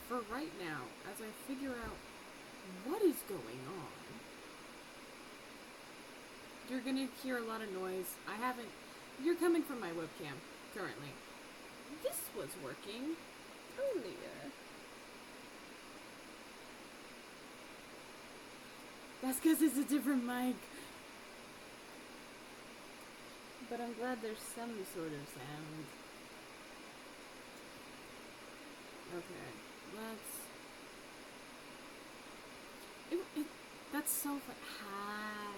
for right now, as I figure out what is going on. You're gonna hear a lot of noise. You're coming from my webcam, currently. This was working earlier. That's because it's a different mic. But I'm glad there's some sort of sound. Okay, that's so fun. Hi.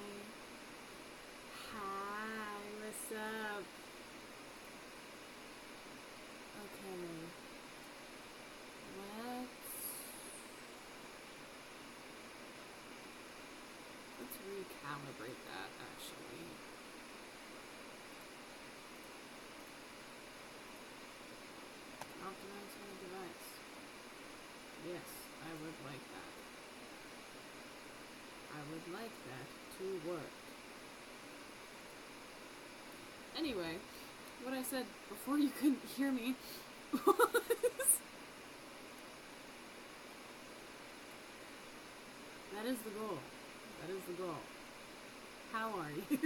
Hi, what's up? Okay. Let's recalibrate that, actually. Optimize my device. Yes, I would like that. I would like that to work. Anyway, what I said before you couldn't hear me was... That is the goal. That is the goal. How are you?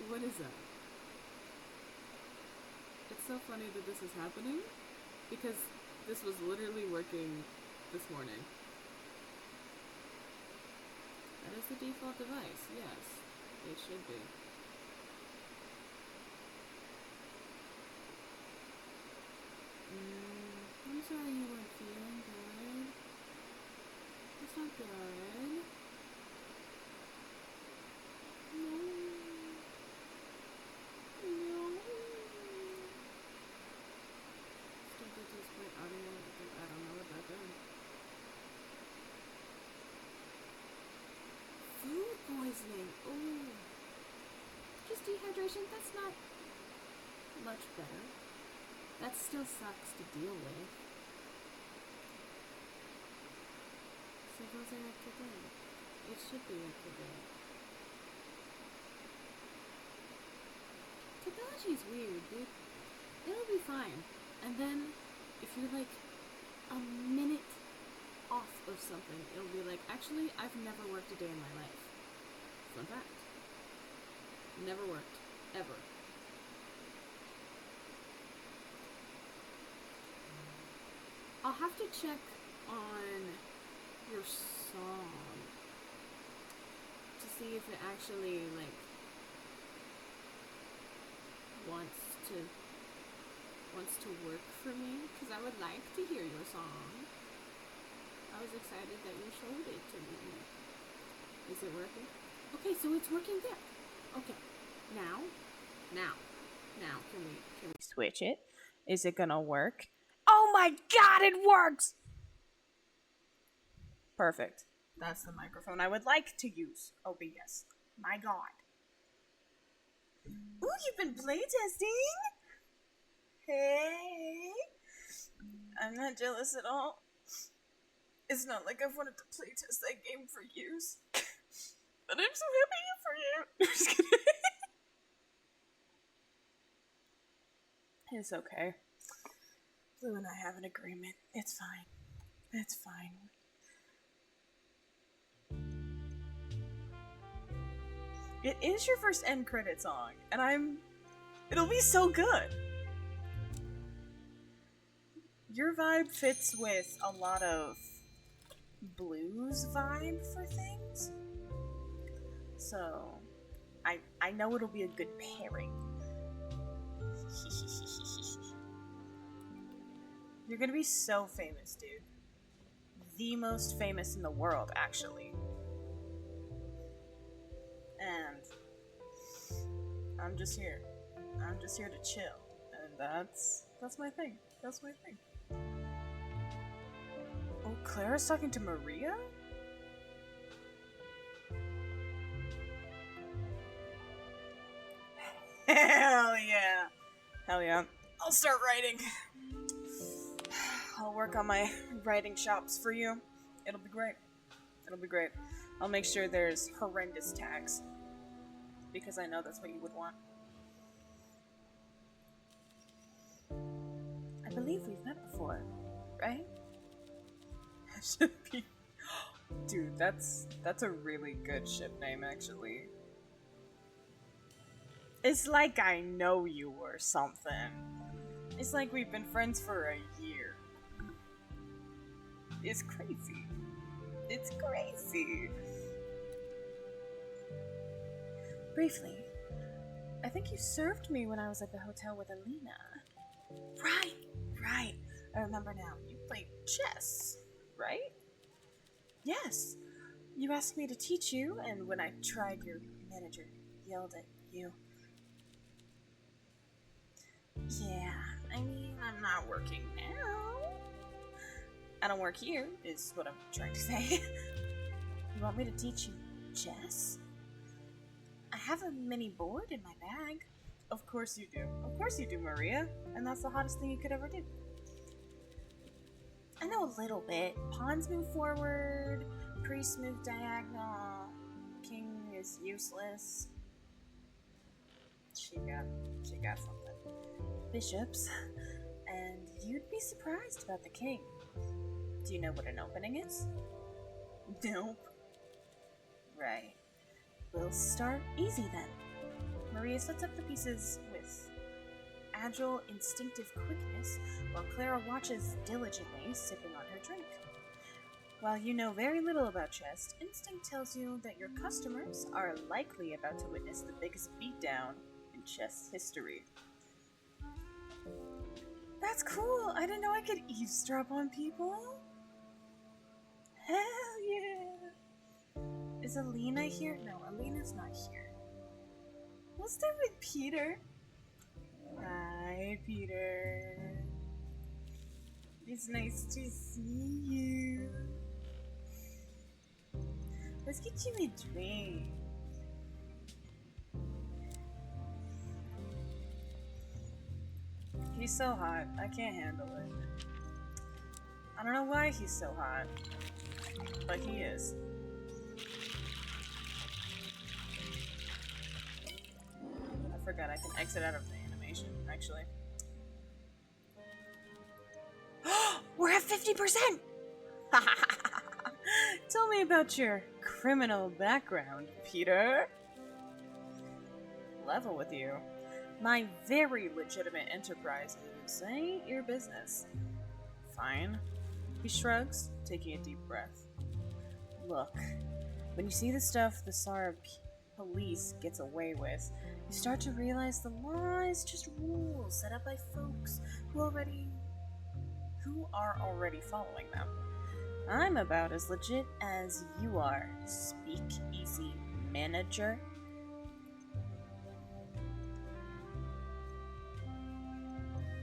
What is that? It's so funny that this is happening, because this was literally working this morning. That is the default device, yes. It should be. I'm sorry you weren't feeling good. That's not good. No. Still did display audio. I don't know what that did. Food poisoning. Ooh. Just dehydration. That's not much better. That still sucks to deal with. So those are up to date. It should be up to date. Technology's weird, dude. It'll be fine. And then, if you're like a minute off of something, it'll be like, actually, I've never worked a day in my life. Fun fact. Never worked. Ever. I'll have to check on your song to see if it actually, like, wants to work for me, because I would like to hear your song. I was excited that you showed it to me. Is it working? Okay, so it's working there. Okay. Now, can we switch it? Is it gonna work? Oh my god, it works! Perfect. That's the microphone I would like to use. OBS. My god. Ooh, you've been playtesting? Hey. I'm not jealous at all. It's not like I've wanted to playtest that game for years. But I'm so happy for you. I'm just kidding. It's okay. Blue and I have an agreement. It's fine. It's fine. It is your first end credit song, and it'll be so good. Your vibe fits with a lot of blues vibe for things. So, I know it'll be a good pairing. You're gonna be so famous, dude. The most famous in the world, actually. And I'm just here. I'm just here to chill. And that's my thing. That's my thing. Oh, Clara's talking to Maria? Hell yeah. Hell yeah. I'll start writing. I'll work on my writing chops for you. It'll be great. It'll be great. I'll make sure there's horrendous tags. Because I know that's what you would want. I believe we've met before, right? should be. Dude, that's a really good ship name, actually. It's like I know you or something. It's like we've been friends for a year. It's crazy. It's crazy. Briefly, I think you served me when I was at the hotel with Alina. Right. I remember now. You played chess, right? Yes. You asked me to teach you, and when I tried, your manager yelled at you. Yeah, I mean, I'm not working now. I don't work here, is what I'm trying to say. You want me to teach you chess? I have a mini board in my bag. Of course you do. Of course you do, Maria. And that's the hottest thing you could ever do. I know a little bit. Pawns move forward, priests move diagonal, king is useless. She got something. Bishops. And you'd be surprised about the king. Do you know what an opening is? Nope. Right. We'll start easy then. Maria sets up the pieces with agile, instinctive quickness, while Clara watches diligently, sipping on her drink. While you know very little about chess, instinct tells you that your customers are likely about to witness the biggest beatdown in chess history. That's cool! I didn't know I could eavesdrop on people! Hell yeah! Is Alina here? No, Alina's not here. What's there with Peter? Hi, Peter. It's nice to see you. Let's get you a drink. He's so hot. I can't handle it. I don't know why he's so hot, but he is. I forgot I can exit out of the animation, actually. We're at 50%! Tell me about your criminal background, Peter. Level with you. My very legitimate enterprises ain't your business. Fine. He shrugs, taking a deep breath. Look, when you see the stuff the Sara police gets away with, you start to realize the law is just rules set up by folks who are already following them. I'm about as legit as you are, speak easy manager.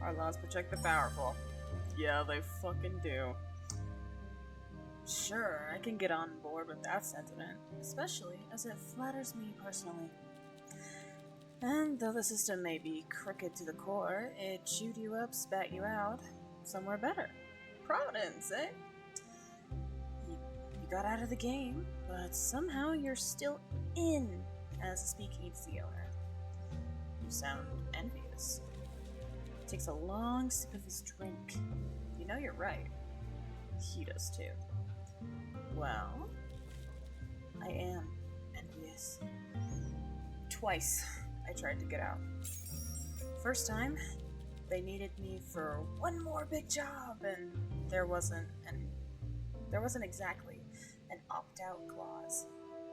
Our laws protect the powerful. Yeah, they fucking do. Sure, I can get on board with that sentiment, especially as it flatters me personally. And though the system may be crooked to the core, it chewed you up, spat you out, somewhere better. Providence, eh? You got out of the game, but somehow you're still in as a speakeasy owner. You sound envious. Takes a long sip of his drink. You know you're right. He does too. Well, I am envious. Twice I tried to get out. First time, they needed me for one more big job, and there wasn't exactly an opt-out clause.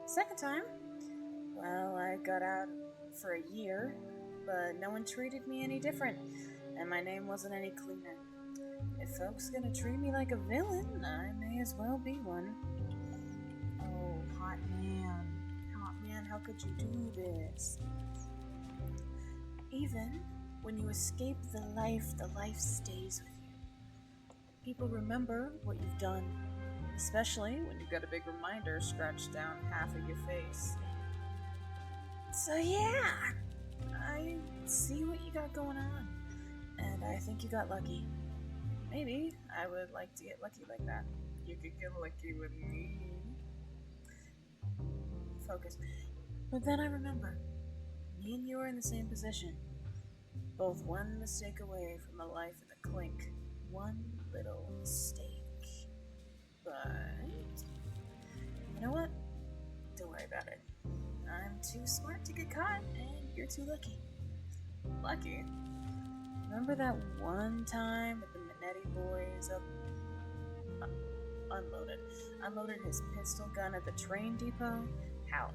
Second time, well, I got out for a year, but no one treated me any different, and my name wasn't any cleaner. If folks gonna treat me like a villain, I may as well be one. Oh, hot man, how could you do this? Even when you escape the life stays with you. People remember what you've done, especially when you've got a big reminder scratched down half of your face. So yeah, I see what you got going on, and I think you got lucky. Maybe I would like to get lucky like that. You could get lucky with me. Focus. But then I remember, me and you are in the same position. Both one mistake away from a life in the clink. One little mistake. but you know what? Don't worry about it. I'm too smart to get caught, and you're too lucky. Lucky? Remember that one time that the Minetti boys unloaded his pistol gun at the train depot? How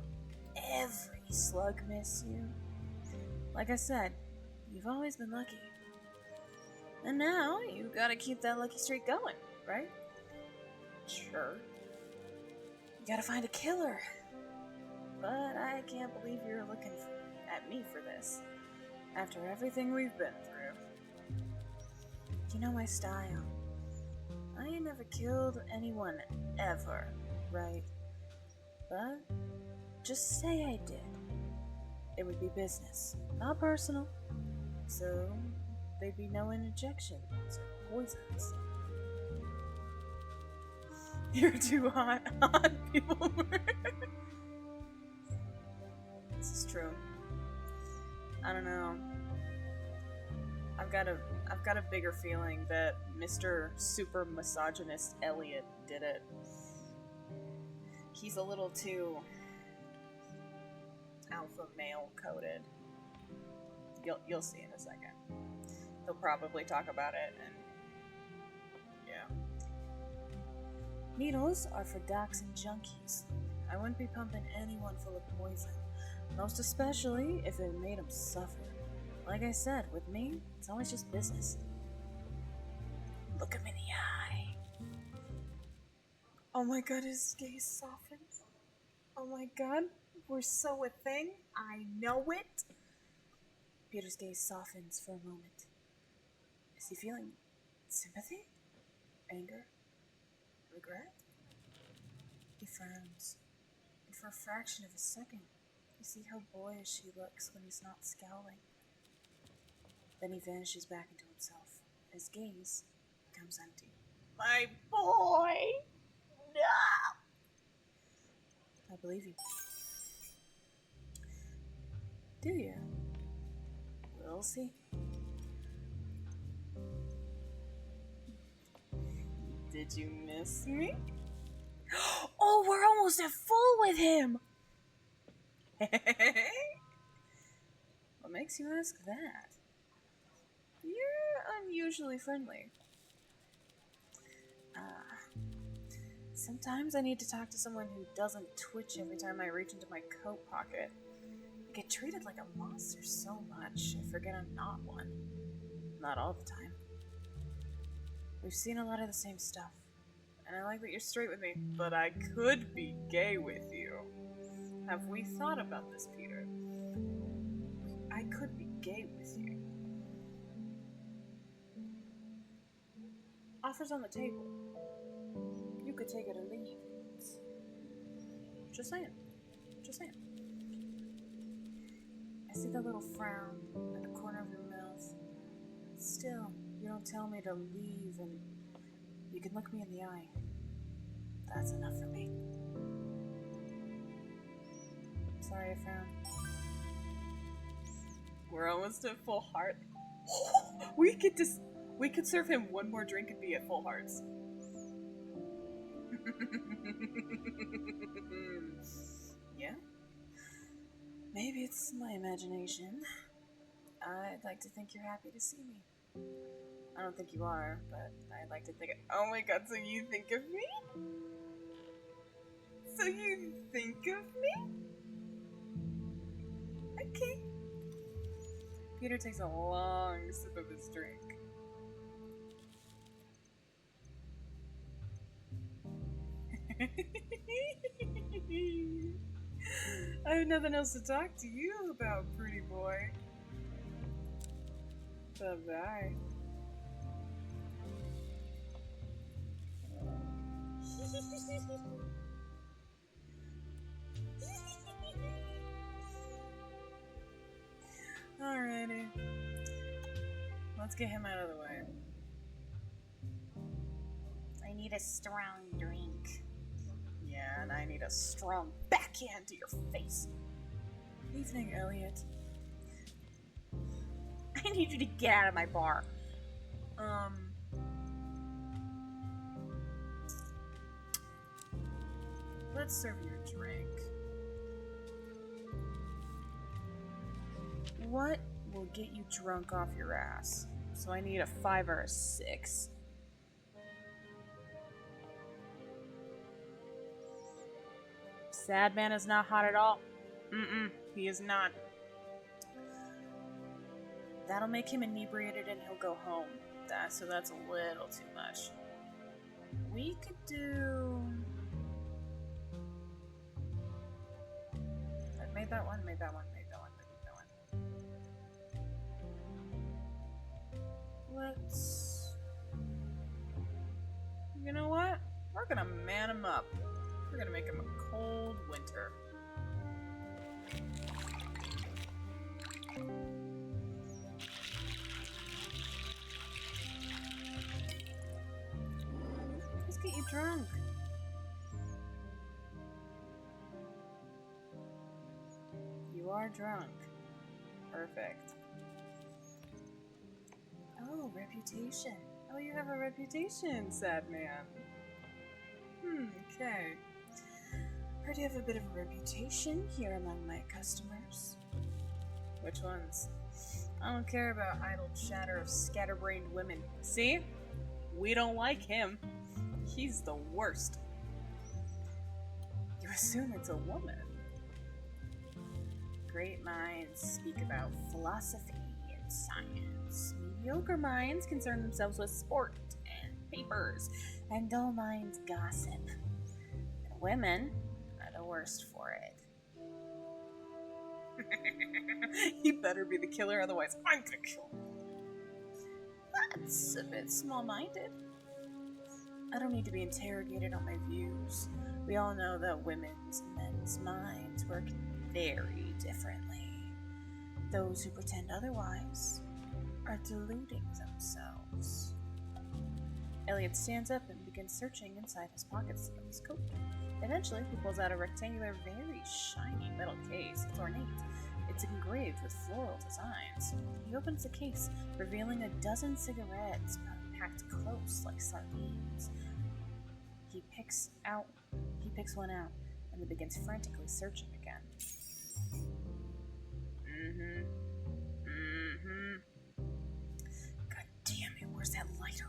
every slug missed you? Like I said, you've always been lucky. And now, you gotta keep that lucky streak going, right? Sure. You gotta find a killer. But I can't believe you're looking at me for this. After everything we've been through. You know my style. I ain't never killed anyone ever, right? But just say I did. It would be business, not personal. So there'd be no injections or poisons. You're too hot on people. This is true. I don't know. I've got a bigger feeling that Mr. Super Misogynist Elliot did it. He's a little too alpha male coded. You'll see in a second. They'll probably talk about it, and yeah. Needles are for docs and junkies. I wouldn't be pumping anyone full of poison, most especially if it made them suffer. Like I said, with me, it's always just business. Look him in the eye. Oh my god, his gaze softens. Oh my god, we're so a thing. I know it. Peter's gaze softens for a moment. Is he feeling sympathy? Anger? Regret? He frowns. And for a fraction of a second, you see how boyish he looks when he's not scowling. Then he vanishes back into himself. His gaze becomes empty. My boy! No! I believe you. Do you? We'll see. Did you miss me? Oh, we're almost at full with him! What makes you ask that? You're unusually friendly. Sometimes I need to talk to someone who doesn't twitch every time I reach into my coat pocket. I get treated like a monster so much, I forget I'm not one. Not all the time. We've seen a lot of the same stuff, and I like that you're straight with me, but I could be gay with you. Have we thought about this, Peter? I could be gay with you. Offers on the table. You could take it or leave. Just saying. Just saying. I see the little frown at the corner of your mouth. Still, you don't tell me to leave, and you can look me in the eye. That's enough for me. Sorry I frowned. We're almost at full heart. We could serve him one more drink and be at full hearts. Yeah? Maybe it's my imagination. I'd like to think you're happy to see me. I don't think you are, but I'd like to think oh my god, so you think of me? So you think of me? Okay. Peter takes a long sip of his drink. I have nothing else to talk to you about, pretty boy. Bye-bye. Alrighty. Let's get him out of the way. I need a strong drink. Yeah, and I need a strong backhand to your face. Evening, Elliot. I need you to get out of my bar. let's serve you a drink. What will get you drunk off your ass? So I need a 5 or a 6. Sad man is not hot at all. He is not. That'll make him inebriated and he'll go home. So that's a little too much. We could do... I made that one. Let's... You know what? We're gonna man him up. We're gonna make him a cold winter. Let's get you drunk. You are drunk. Perfect. Oh, reputation. Oh, you have a reputation, sad man. Okay. Heard you have a bit of a reputation here among my customers. Which ones? I don't care about idle chatter of scatterbrained women. See? We don't like him. He's the worst. You assume it's a woman. Great minds speak about philosophy and science. Mediocre minds concern themselves with sport and papers, and dull minds gossip. And women are the worst for it. He better be the killer, otherwise I'm gonna kill him. That's a bit small-minded. I don't need to be interrogated on my views. We all know that women's and men's minds work very differently. Those who pretend otherwise are deluding themselves. Elliot stands up and begins searching inside his pockets of his coat. Eventually, he pulls out a rectangular, very shiny metal case. It's ornate. It's engraved with floral designs. He opens the case, revealing a dozen cigarettes packed close like sardines. He picks one out and then begins frantically searching again. God damn it, where's that lighter?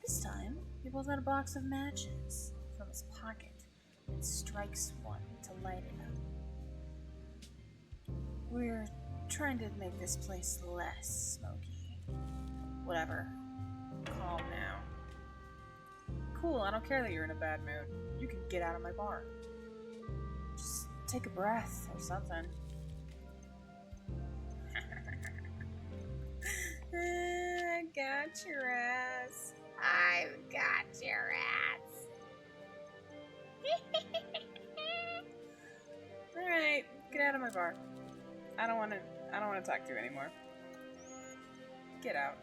This time, he pulls out a box of matches from his pocket and strikes one to light it up. We're trying to make this place less smoky. Whatever. Calm now. Cool, I don't care that you're in a bad mood. You can get out of my bar. Just take a breath or something. I got your ass. I've got your ass. Alright, get out of my bar. I don't wanna talk to you anymore. Get out.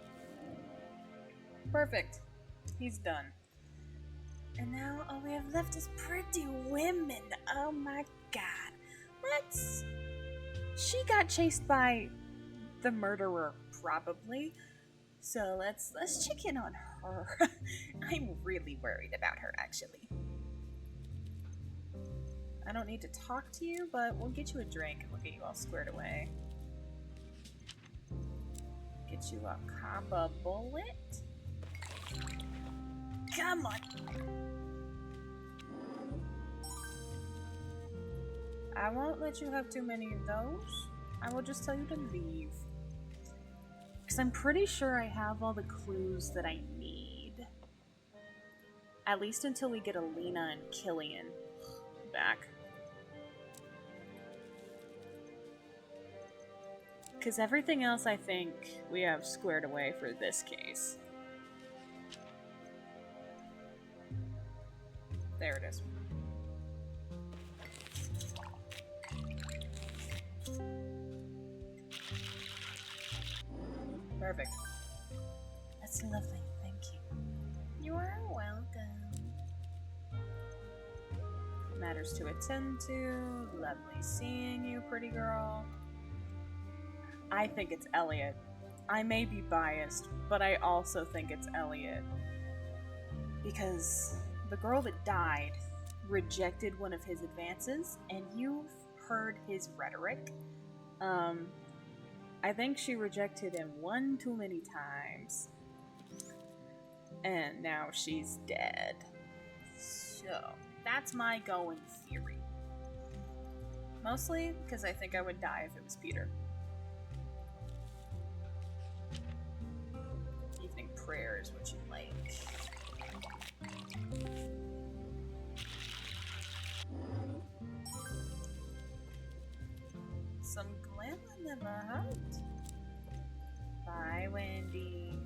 Perfect. He's done. And now all we have left is pretty women. Oh my god. She got chased by the murderer, probably. So let's check in on her. I'm really worried about her, actually. I don't need to talk to you, but we'll get you a drink and we'll get you all squared away. Get you a copper bullet. Come on. I won't let you have too many of those. I will just tell you to leave. Because I'm pretty sure I have all the clues that I need. At least until we get Alina and Killian back. Because everything else I think we have squared away for this case. There it is. Perfect. That's lovely, thank you. You are welcome. Matters to attend to. Lovely seeing you, pretty girl. I think it's Elliot. I may be biased, but I also think it's Elliot. Because the girl that died rejected one of his advances, and you've heard his rhetoric. I think she rejected him one too many times. And now she's dead. So, that's my going theory. Mostly because I think I would die if it was Peter. Evening prayer is what you like. Some glamour never hurt. Bye, Wendy.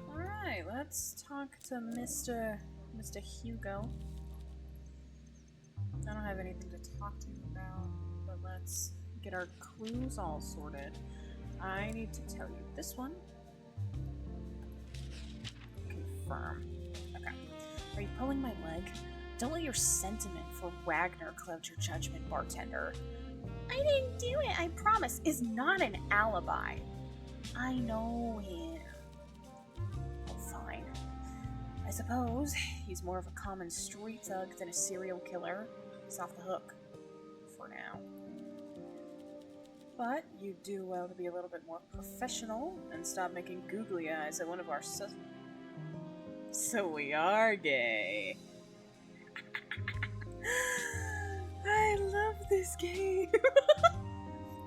Alright, let's talk to Mr. Hugo. I don't have anything to talk to him about, but let's get our clues all sorted. I need to tell you this one. Confirm. Okay. Are you pulling my leg? Don't let your sentiment for Wagner cloud your judgment, bartender. I didn't do it, I promise. Is not an alibi. I know him. Oh, fine. I suppose he's more of a common street thug than a serial killer. He's off the hook. For now. But you do well to be a little bit more professional and stop making googly eyes at one of our So we are gay. I love this game.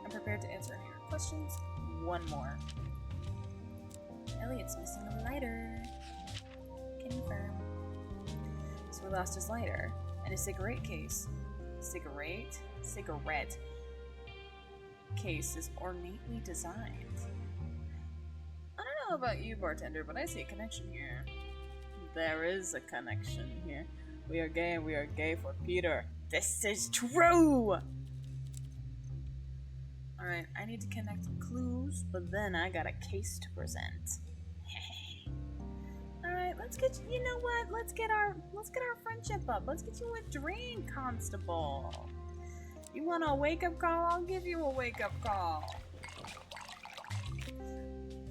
I'm prepared to answer any of your questions. One more. Elliot's missing a lighter. Confirm. So we lost his lighter and his cigarette case. Cigarette case is ornately designed. I don't know about you, bartender, but I see a connection here. There is a connection here. We are gay and we are gay for Peter. This is true! Alright, I need to connect clues, but then I got a case to present. Alright, let's get you know what? Let's get our friendship up. Let's get you a drink, Constable. You want a wake-up call? I'll give you a wake-up call.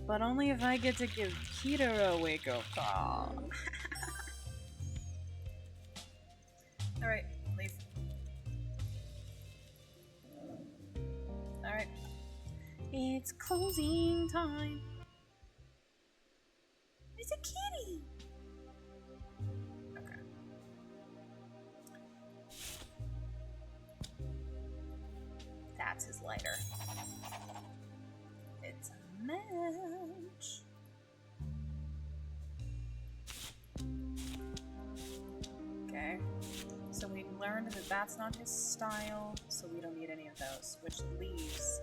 But only if I get to give Peter a wake-up call. Alright, leave. Alright. It's closing time. It's a kitty! Okay. That's his lighter. It's a match. Okay. So we learned that that's not his style, so we don't need any of those, which leaves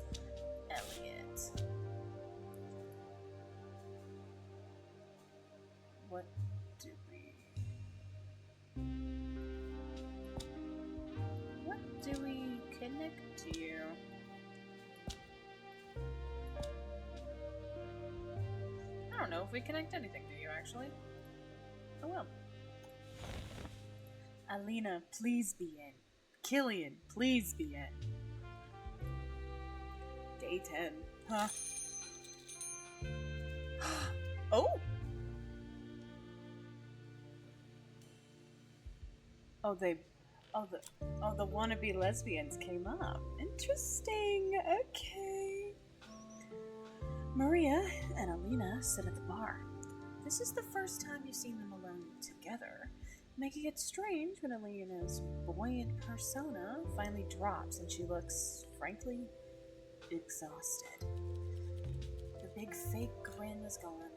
Elliot. What do we connect to you? I don't know if we connect anything to you, actually. Oh well. Alina, please be in. Killian, please be in. Day 10. Huh? Oh! The wannabe lesbians came up. Interesting. Okay. Maria and Alina sit at the bar. This is the first time you've seen them alone together, making it strange when Alina's buoyant persona finally drops and she looks, frankly, exhausted. The big fake grin is gone and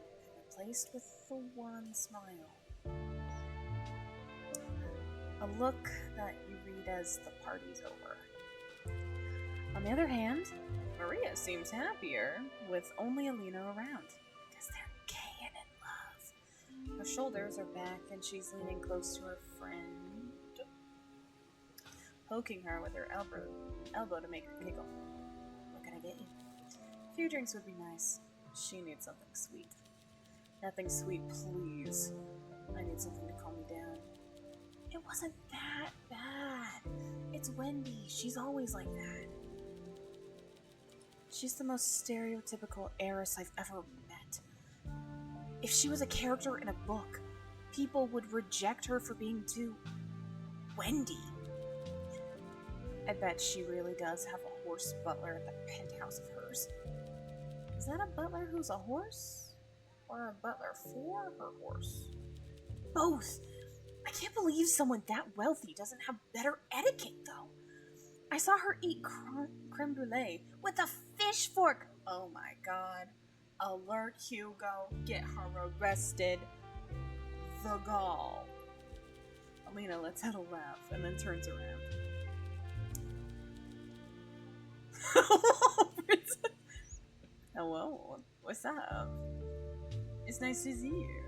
replaced with the wan smile. A look that you read as the party's over. On the other hand, Maria seems happier with only Alina around, because they're gay and in love. Her shoulders are back and she's leaning close to her friend, poking her with her elbow to make her giggle. What can I get you? A few drinks would be nice. She needs something sweet. Nothing sweet, please. I need something to calm me down. It wasn't that bad. It's Wendy. She's always like that. She's the most stereotypical heiress I've ever met. If she was a character in a book, people would reject her for being too Wendy. I bet she really does have a horse butler at the penthouse of hers. Is that a butler who's a horse? Or a butler for her horse? Both! I can't believe someone that wealthy doesn't have better etiquette, though. I saw her eat creme brulee with a fish fork. Oh my god. Alert Hugo, get her arrested. The gall. Alina lets out a laugh and then turns around. Hello, what's up? It's nice to see you.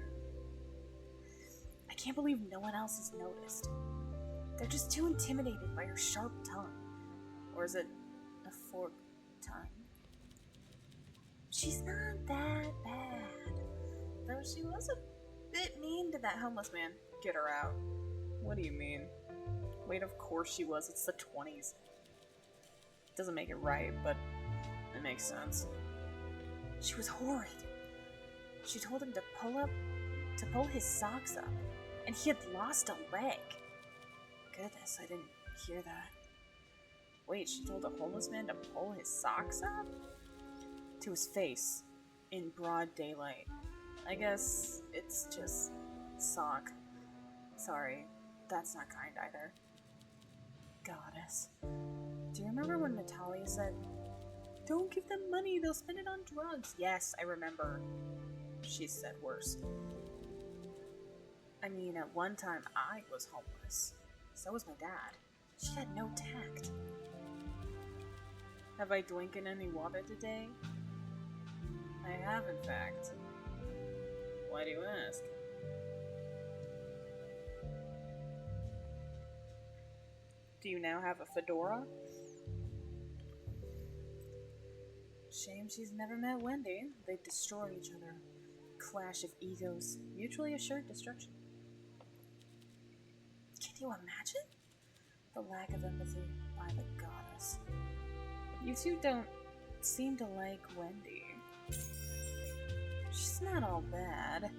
I can't believe no one else has noticed. They're just too intimidated by her sharp tongue. Or is it a forked tongue? She's not that bad. Though she was a bit mean to that homeless man. Get her out. What do you mean? Wait, of course she was. It's the 20s. Doesn't make it right, but it makes sense. She was horrid. She told him to pull his socks up, and he had lost a leg. Goodness, I didn't hear that. Wait, she told a homeless man to pull his socks up? To his face, in broad daylight. I guess it's just sock. Sorry, that's not kind either. Goddess. Do you remember when Natalia said, "Don't give them money, they'll spend it on drugs"? Yes, I remember. She said worse. I mean, at one time I was homeless. So was my dad. She had no tact. Have I drank any water today? I have, in fact. Why do you ask? Do you now have a fedora? Shame she's never met Wendy. They destroy each other. Clash of egos. Mutually assured destruction. Can you imagine? The lack of empathy by the goddess. You two don't seem to like Wendy. She's not all bad.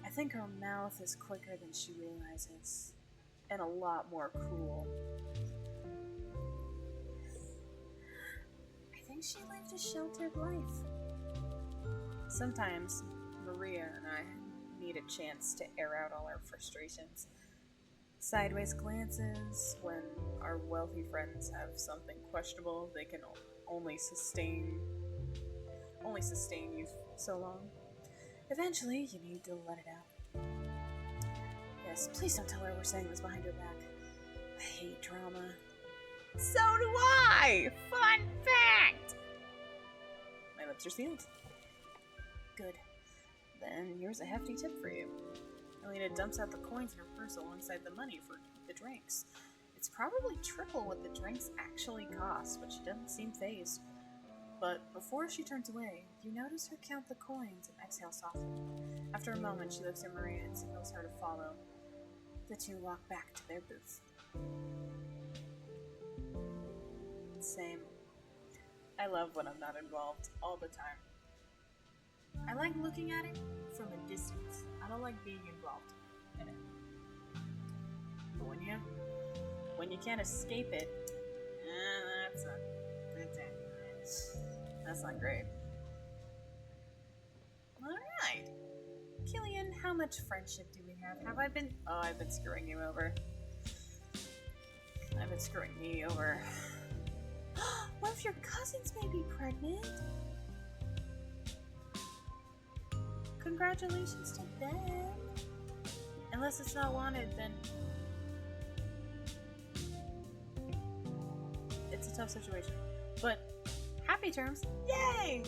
I think her mouth is quicker than she realizes. And a lot more cruel. I think she lived a sheltered life. Sometimes, Maria and I need a chance to air out all our frustrations. Sideways glances when our wealthy friends have something questionable they can only sustain you so long. Eventually, you need to let it out. Yes, please don't tell her we're saying this behind her back. I hate drama. So do I! Fun fact! My lips are sealed. Good. Then here's a hefty tip for you. Alina dumps out the coins in her purse alongside the money for the drinks. It's probably triple what the drinks actually cost, but she doesn't seem fazed. But before she turns away, you notice her count the coins and exhale softly. After a moment, she looks at Maria and signals her to follow. The two walk back to their booth. Same. I love when I'm not involved, all the time. I like looking at it from a distance. I don't like being involved in it. But when you can't escape it, that's not great. Alright. Killian, how much friendship do we have? I've been screwing you over. I've been screwing me over. What if your cousins may be pregnant? Congratulations to them. Unless it's not wanted, then it's a tough situation. But happy terms. Yay!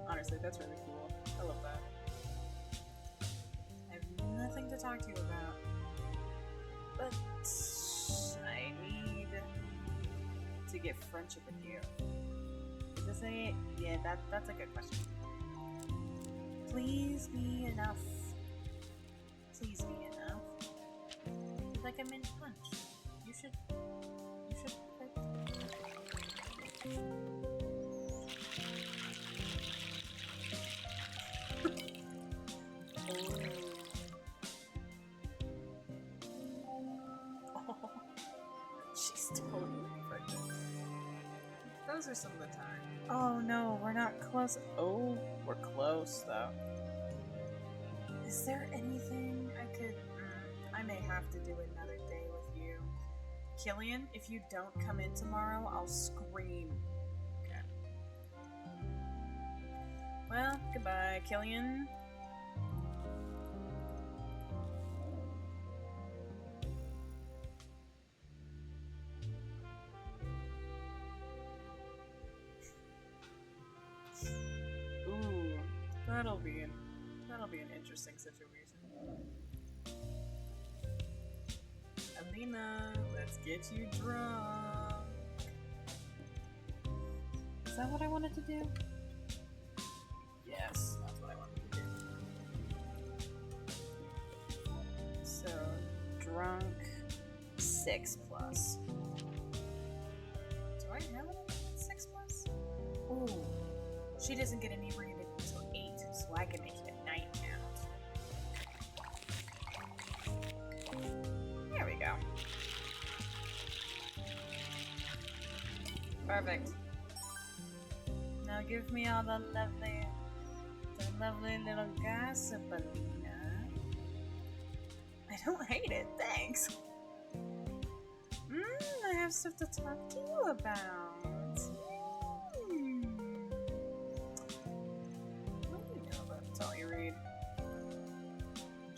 Honestly, that's really cool. I love that. I have nothing to talk to you about. But I need to get friendship with you. Is this a... Yeah, that's a good question. Please be enough. Please be enough. It's like a mint punch. You should... closer some of the time. Oh no, we're not close. Oh, we're close though. Is there anything I could... I may have to do another day with you. Killian, if you don't come in tomorrow, I'll scream. Okay. Well, goodbye, Killian. Ooh, that'll be an interesting situation. Alina, let's get you drunk. Is that what I wanted to do? Yes, that's what I wanted to do. So, drunk 6+. Do I have it at 6+? Ooh. She doesn't get inebriated until 8, so I can make it a 9 now. There we go. Perfect. Now give me all the lovely little gossip, Alina. I don't hate it, thanks. I have stuff to talk to you about.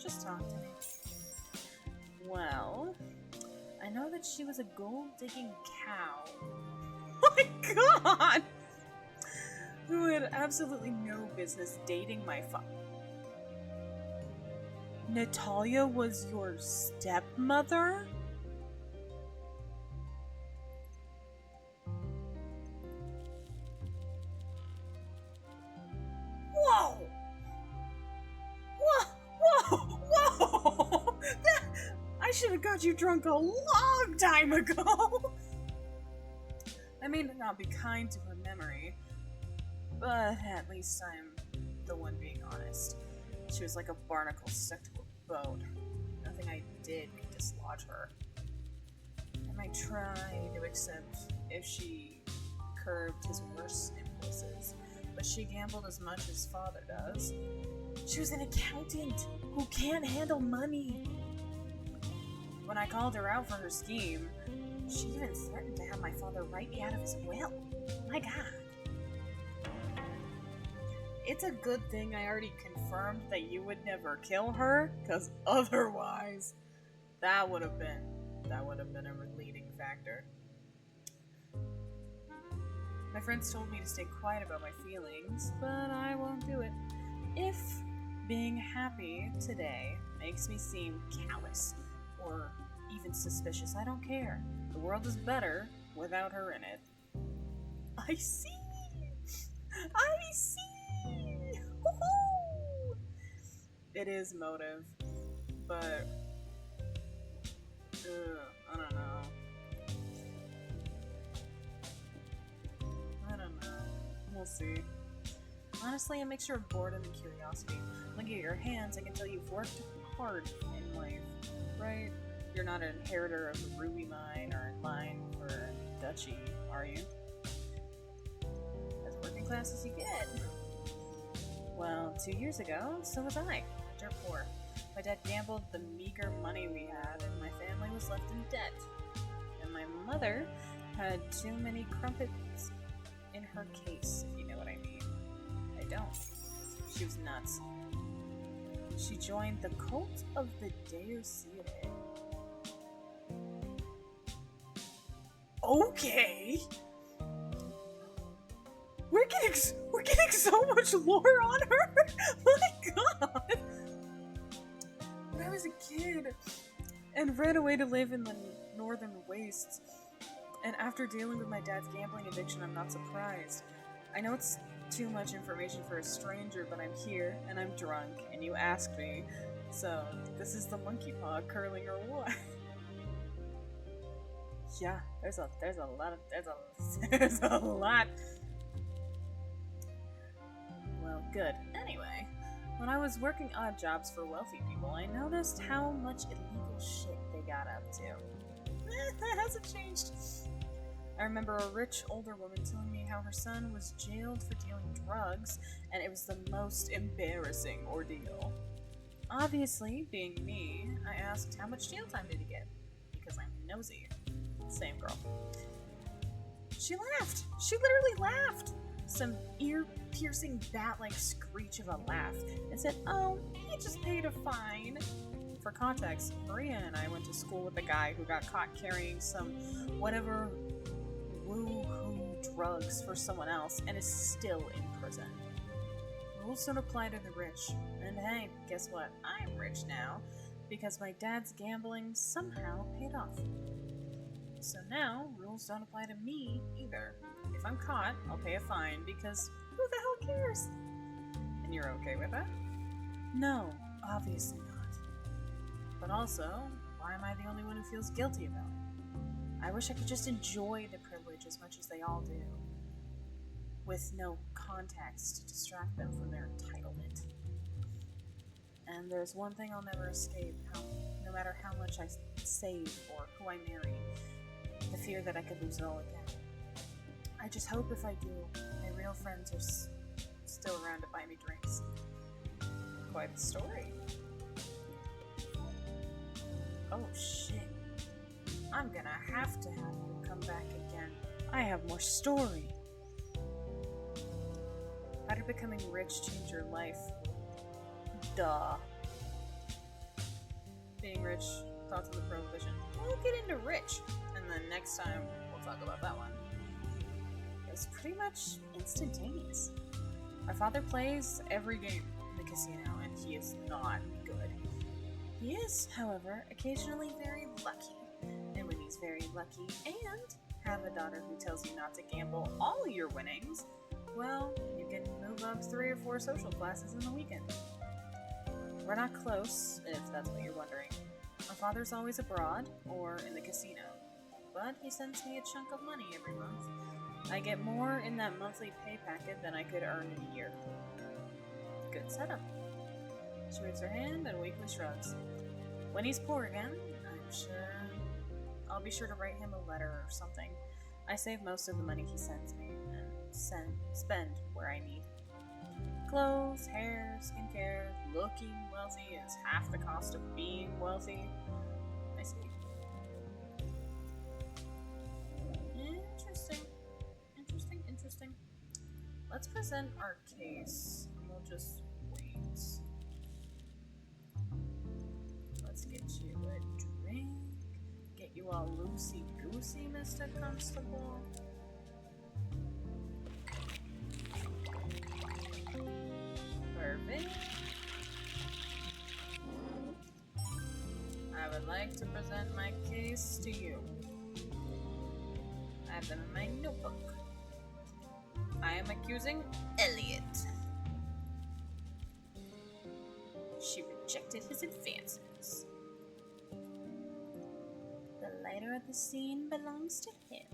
Just talk to me. Well, I know that she was a gold-digging cow. Oh my god! Who had absolutely no business dating my father. Natalia was your stepmother? Whoa! Whoa! I should have got you drunk a long time ago! I may not be kind to her memory, but at least I'm the one being honest. She was like a barnacle stuck to a boat. Nothing I did could dislodge her. I might try to accept if she curbed his worst impulses, but she gambled as much as father does. She was an accountant who can't handle money. When I called her out for her scheme, she even threatened to have my father write me out of his will. My god. It's a good thing I already confirmed that you would never kill her, because otherwise, that would have been a leading factor. My friends told me to stay quiet about my feelings, but I won't do it. If being happy today makes me seem callous or even suspicious, I don't care. The world is better without her in it. I see! I see! Woohoo! It is motive, but I don't know. We'll see. Honestly, a mixture of boredom and curiosity. Looking at your hands, I can tell you've worked hard in life, right? You're not an inheritor of the ruby mine or in line for a duchy, are you? As working class as you get. Well, 2 years ago, so was I. Dirt poor. My dad gambled the meager money we had, and my family was left in debt. And my mother had too many crumpets in her case, if you know what I mean. I don't. She was nuts. She joined the cult of the Deus Irae. Okay! We're getting so much lore on her! My god! When I was a kid and ran away to live in the northern wastes, and after dealing with my dad's gambling addiction, I'm not surprised. I know it's too much information for a stranger, but I'm here, and I'm drunk, and you asked me, so this is the monkey paw curling or what? Yeah, there's a lot. Well, good. Anyway, when I was working odd jobs for wealthy people, I noticed how much illegal shit they got up to. That hasn't changed. I remember a rich older woman telling me how her son was jailed for dealing drugs, and it was the most embarrassing ordeal. Obviously, being me, I asked how much jail time did he get, because I'm nosy. Same girl. She laughed. She literally laughed. Some ear-piercing bat-like screech of a laugh, and said, "Oh, he just paid a fine." For context, Maria and I went to school with a guy who got caught carrying some whatever woo-hoo drugs for someone else and is still in prison. Rules don't apply to the rich. And hey, guess what? I'm rich now because my dad's gambling somehow paid off. So now, rules don't apply to me either. If I'm caught, I'll pay a fine because who the hell cares? And you're okay with that? No, obviously not. But also, why am I the only one who feels guilty about it? I wish I could just enjoy the privilege as much as they all do, with no context to distract them from their entitlement. And there's one thing I'll never escape, no matter how much I save or who I marry, the fear that I could lose it all again. I just hope if I do, my real friends are still around to buy me drinks. Quite the story. Oh shit. I'm gonna have to have you come back again. I have more story. How did becoming rich change your life? Duh. Being rich, thoughts on the prohibition. We'll get into rich, and then next time we'll talk about that one. It was pretty much instantaneous. My father plays every game in the casino, and he is not good. He is, however, occasionally very lucky. And when he's very lucky and have a daughter who tells you not to gamble all your winnings, well, you can move up 3 or 4 social classes in the weekend. We're not close, if that's what you're wondering. My father's always abroad, or in the casino, but he sends me a chunk of money every month. I get more in that monthly pay packet than I could earn in a year. Good setup. She waves her hand and weakly shrugs. When he's poor again, I'll be sure to write him a letter or something. I save most of the money he sends me and spend where I need. Clothes, hair, skincare, looking wealthy is half the cost of being wealthy. I see. Interesting. Let's present our case, and we'll just wait. Let's get you a drink. Get you all loosey-goosey, Mr. Constable. Perfect. I would like to present my case to you. I have them in my notebook. I am accusing Elliot. She rejected his advances. The lighter of the scene belongs to him.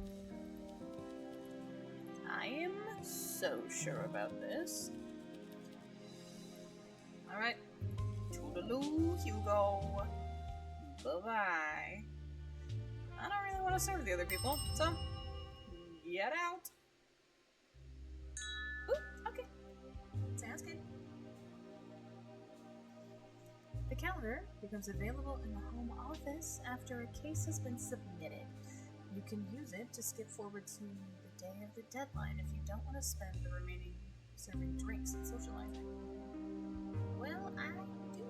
I am so sure about this. Alright. Toodaloo, Hugo. Bye-bye. I don't really want to serve the other people, so get out. Ooh, okay. Sounds good. The calendar becomes available in the home office after a case has been submitted. You can use it to skip forward to the day of the deadline if you don't want to spend the remaining serving drinks and socializing. Well, I do.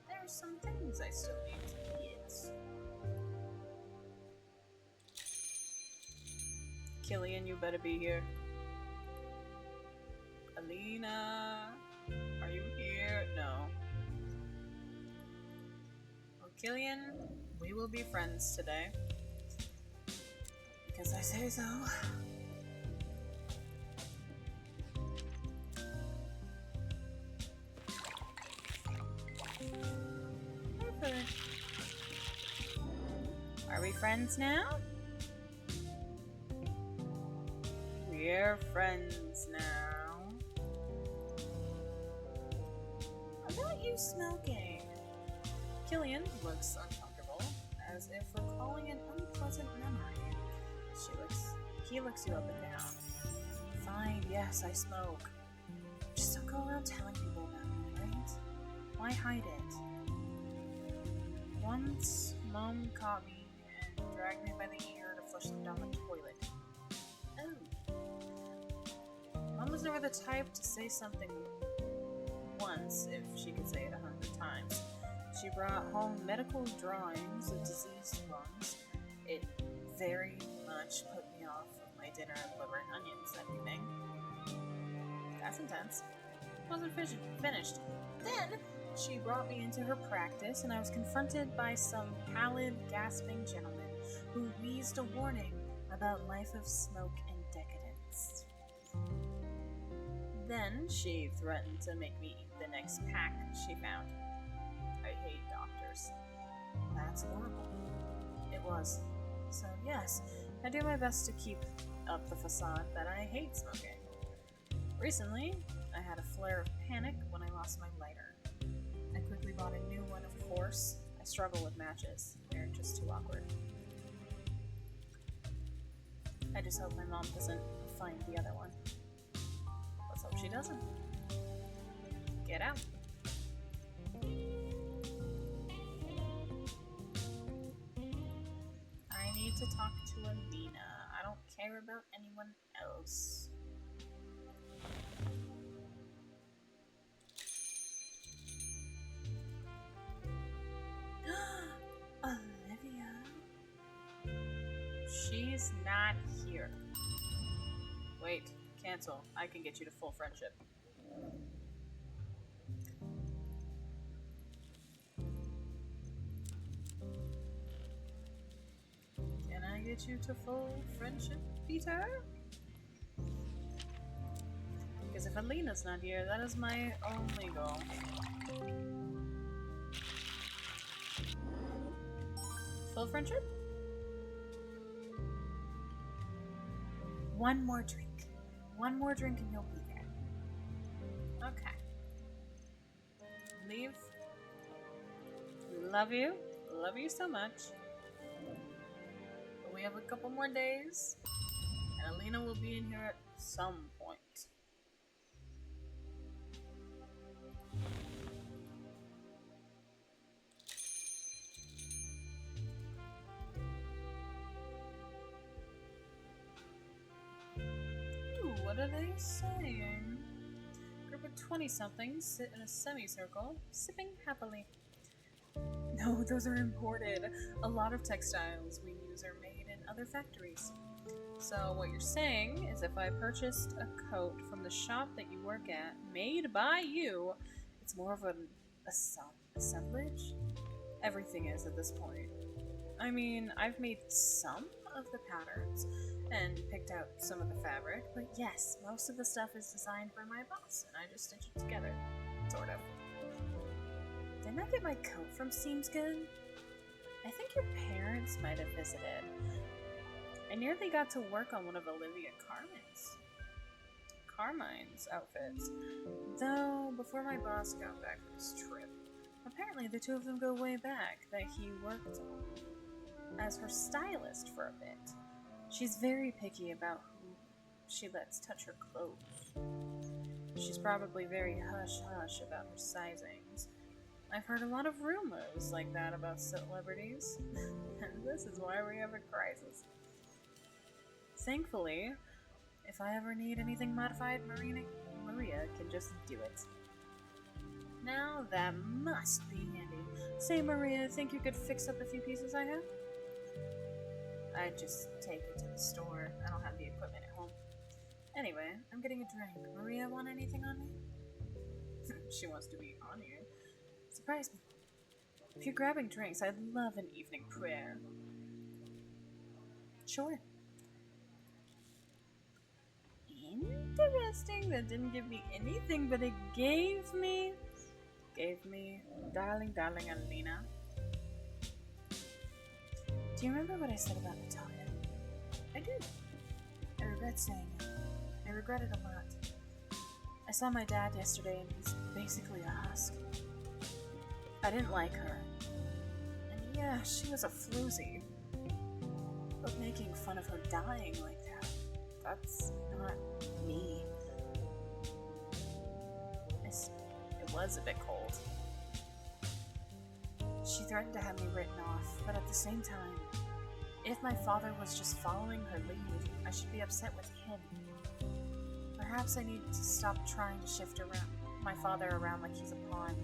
There's some things I still need to get. Killian, you better be here. Alina, are you here? No. Well, Killian, we will be friends today. Because I say so. Perfect. Are we friends now? We're friends now. About you smoking. Killian looks uncomfortable, as if recalling an unpleasant he looks you up and down. Fine, yes, I smoke. Just don't go around telling people about it, right? Why hide it? Once, Mom caught me and dragged me by the ear to flush them down the toilet. Oh. Mom was never the type to say something once if she could say it 100 times. She brought home medical drawings of diseased lungs. It very much put me off of my dinner of liver and onions that evening. That's intense. Wasn't finished. Then she brought me into her practice, and I was confronted by some pallid, gasping gentleman who wheezed a warning about life of smoke and decadence. Then she threatened to make me eat the next pack she found. I hate doctors. That's horrible. It was. So yes, I do my best to keep up the facade that I hate smoking. Recently, I had a flare of panic when I lost my lighter. I quickly bought a new one, of course. I struggle with matches. They're just too awkward. I just hope my mom doesn't find the other one. Let's hope she doesn't. Get out. I need to talk to Alina. I don't care about anyone else. Olivia. She's not here. Wait, cancel. I can get you to full friendship. Can I get you to full friendship, Peter? Because if Alina's not here, that is my only goal. Full friendship? One more drink. One more drink and you'll be there. Okay. Leave. Love you. Love you so much. But we have a couple more days. And Alina will be in here at some point. What are they saying? Group of 20-somethings sit in a semicircle, sipping happily. No, those are imported. A lot of textiles we use are made in other factories. So what you're saying is if I purchased a coat from the shop that you work at, made by you, it's more of an assemblage? Everything is at this point. I mean, I've made some of the patterns and picked out some of the fabric, but yes, most of the stuff is designed by my boss, and I just stitch it together. Sort of. Didn't I get my coat from Seems Good? I think your parents might have visited. I nearly got to work on one of Olivia Carmine's outfits, though before my boss got back from his trip. Apparently the two of them go way back, that he worked as her stylist for a bit. She's very picky about who she lets touch her clothes. She's probably very hush-hush about her sizings. I've heard a lot of rumors like that about celebrities, and this is why we have a crisis. Thankfully, if I ever need anything modified, Maria can just do it. Now that must be handy. Say, Maria, think you could fix up a few pieces I have? I'd just take it to the store. I don't have the equipment at home. Anyway, I'm getting a drink. Maria want anything on me? She wants to be on you. Surprise me. If you're grabbing drinks, I'd love an evening prayer. Sure. Interesting. That didn't give me anything, but it gave me, darling Alina. Do you remember what I said about Natalia? I do. I regret saying it. I regret it a lot. I saw my dad yesterday and he's basically a husk. I didn't like her. And yeah, she was a floozy. But making fun of her dying like that, That's not me. It was a bit cold. She threatened to have me written off, but at the same time, if my father was just following her lead, I should be upset with him. Perhaps I need to stop trying to shift my father around like he's a pawn.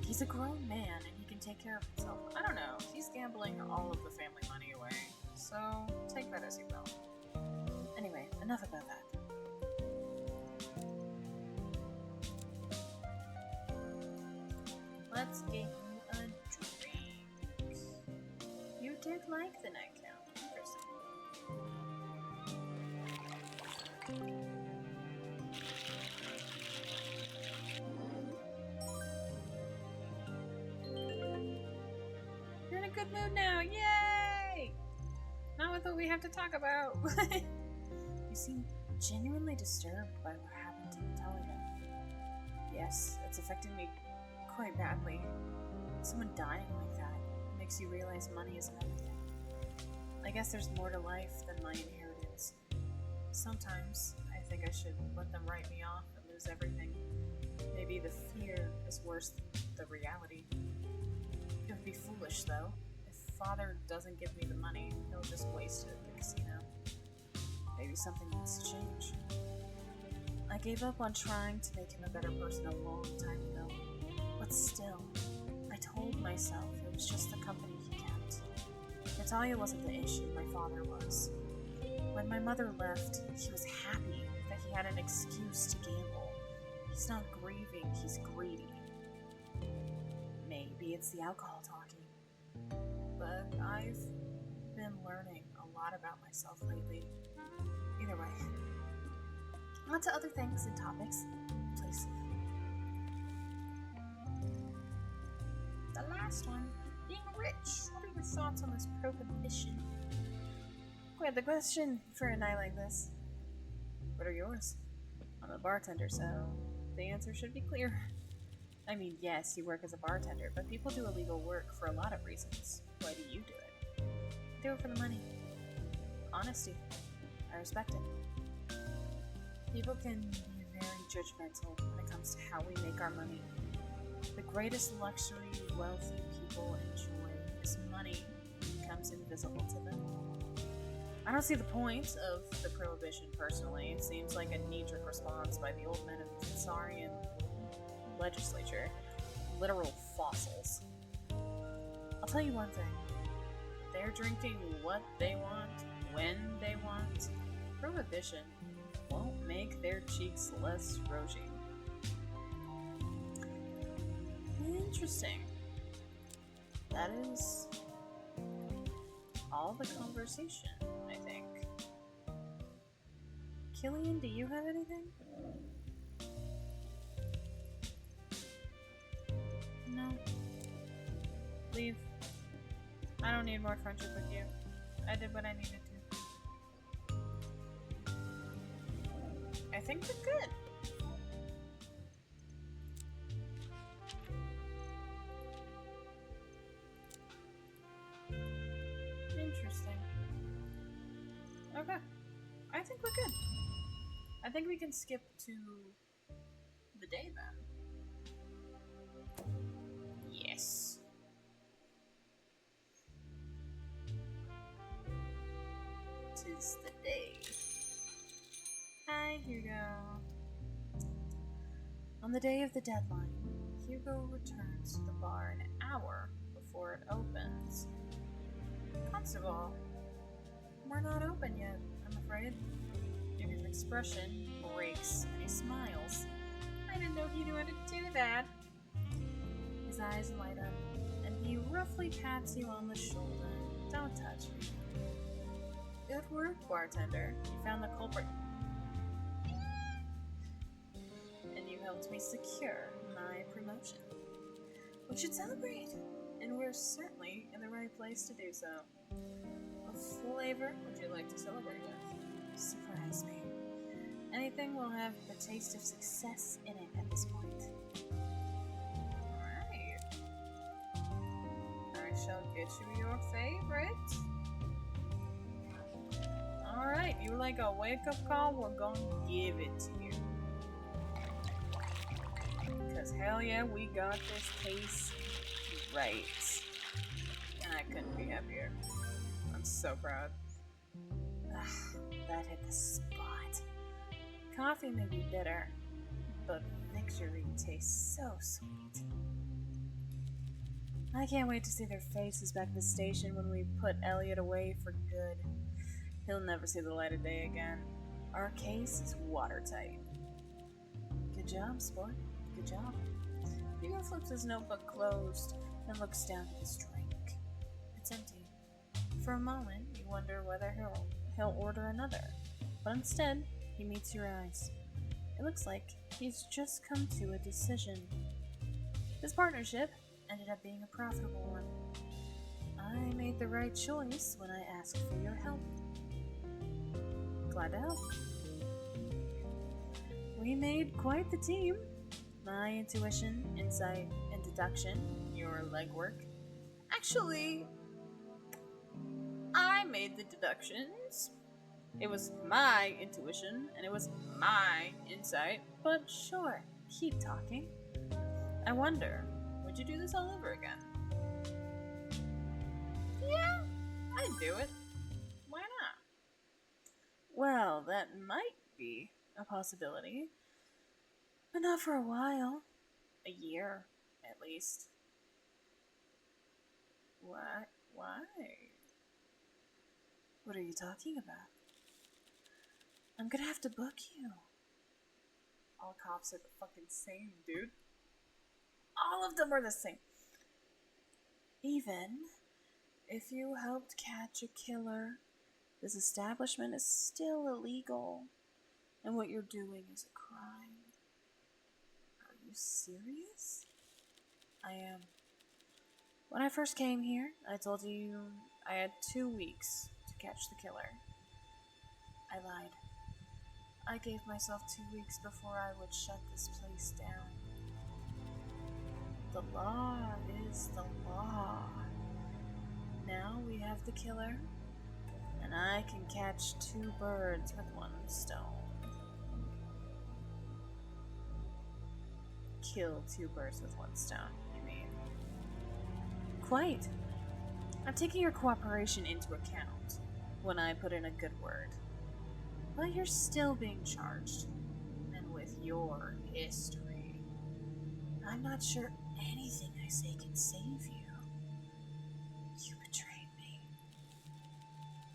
He's a grown man and he can take care of himself. I don't know, he's gambling all of the family money away, so take that as you will. Anyway, enough about that. Let's get you a drink. You did like the nightgown. Interesting. You're in a good mood now. Yay! Not with what we have to talk about. You seem genuinely disturbed by what happened to Natalia. Yes, it's affecting me quite badly. Someone dying like that makes you realize money isn't everything. I guess there's more to life than my inheritance. Sometimes I think I should let them write me off and lose everything. Maybe the fear is worse than the reality. It would be foolish, though. If Father doesn't give me the money, he'll just waste it at the casino. Maybe something needs to change. I gave up on trying to make him a better person a long time ago. But still, I told myself it was just the company he kept. Natalia wasn't the issue, my father was. When my mother left, he was happy that he had an excuse to gamble. He's not grieving, he's greedy. Maybe it's the alcohol talking. But I've been learning a lot about myself lately. Either way. On to other things and topics, please. The last one, being rich. What are your thoughts on this prohibition? Quite the question for a night like this. What are yours? I'm a bartender, so the answer should be clear. I mean, yes, you work as a bartender, but people do illegal work for a lot of reasons. Why do you do it? I do it for the money. Honesty. I respect it. People can be very judgmental when it comes to how we make our money. The greatest luxury wealthy people enjoy is money becomes invisible to them. I don't see the point of the prohibition personally. It seems like a knee-jerk response by the old men of the Tsarian legislature. Literal fossils. I'll tell you one thing. They're drinking what they want, when they want. Prohibition won't make their cheeks less rosy. Interesting. That is all the conversation, I think. Killian, do you have anything? No. Leave. I don't need more friendship with you. I did what I needed to. I think we're good. Interesting. Okay. I think we're good. I think we can skip to the day then. Yes. Tis the day. Hi, Hugo. On the day of the deadline, Hugo returns to the bar an hour before it opens. Constable, we're not open yet, I'm afraid. Hugo's expression breaks and he smiles. I didn't know he knew how to do that. His eyes light up, and he roughly pats you on the shoulder. Don't touch me. Good work, bartender. You found the culprit. And you helped me secure my promotion. We should celebrate, and we're certainly in the right place to do so. What flavor would you like to celebrate with? Surprise me. Anything will have the taste of success in it at this point. Alright. I shall get you your favorite. Alright, you like a wake-up call, we're gonna give it to you. Because hell yeah, we got this case right. And I couldn't be happier. I'm so proud. That hit the spot. Coffee may be bitter, but victory tastes so sweet. I can't wait to see their faces back at the station when we put Elliot away for good. He'll never see the light of day again. Our case is watertight. Good job, sport. Good job. Hugo flips his notebook closed and looks down at his drink. It's empty. For a moment, you wonder whether he'll order another, but instead, he meets your eyes. It looks like he's just come to a decision. This partnership ended up being a profitable one. I made the right choice when I asked for your help. Glad to help. We made quite the team. My intuition, insight, and deduction, your legwork. Actually, I made the deductions. It was my intuition, and it was my insight, but sure, keep talking. I wonder, would you do this all over again? Yeah, I'd do it. Why not? Well, that might be a possibility, but not for a while. A year, at least. Why? What are you talking about? I'm gonna have to book you. All cops are the fucking same, dude. All of them are the same. Even if you helped catch a killer, this establishment is still illegal. And what you're doing is a crime. Are you serious? I am. When I first came here, I told you I had 2 weeks to catch the killer. I lied. I gave myself 2 weeks before I would shut this place down. The law is the law. Now we have the killer, and I can catch 2 birds with 1 stone. Kill 2 birds with 1 stone, you mean? Quite. I'm taking your cooperation into account when I put in a good word. But you're still being charged, and with your history, I'm not sure anything I say can save you. You betrayed me.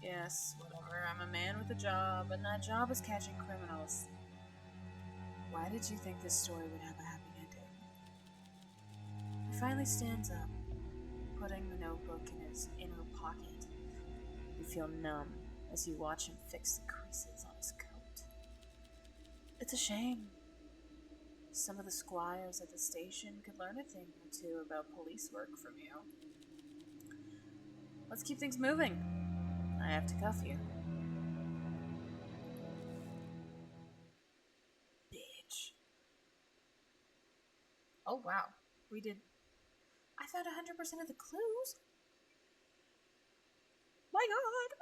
Yes, whatever, I'm a man with a job, and that job is catching criminals. Why did you think this story would have a happy ending? He finally stands up, putting the notebook in his inner pocket. You feel numb as you watch him fix the creases on his coat. It's a shame. Some of the squires at the station could learn a thing or two about police work from you. Let's keep things moving. I have to cuff you. Bitch. Oh wow, we did... I found 100% of the clues. My god.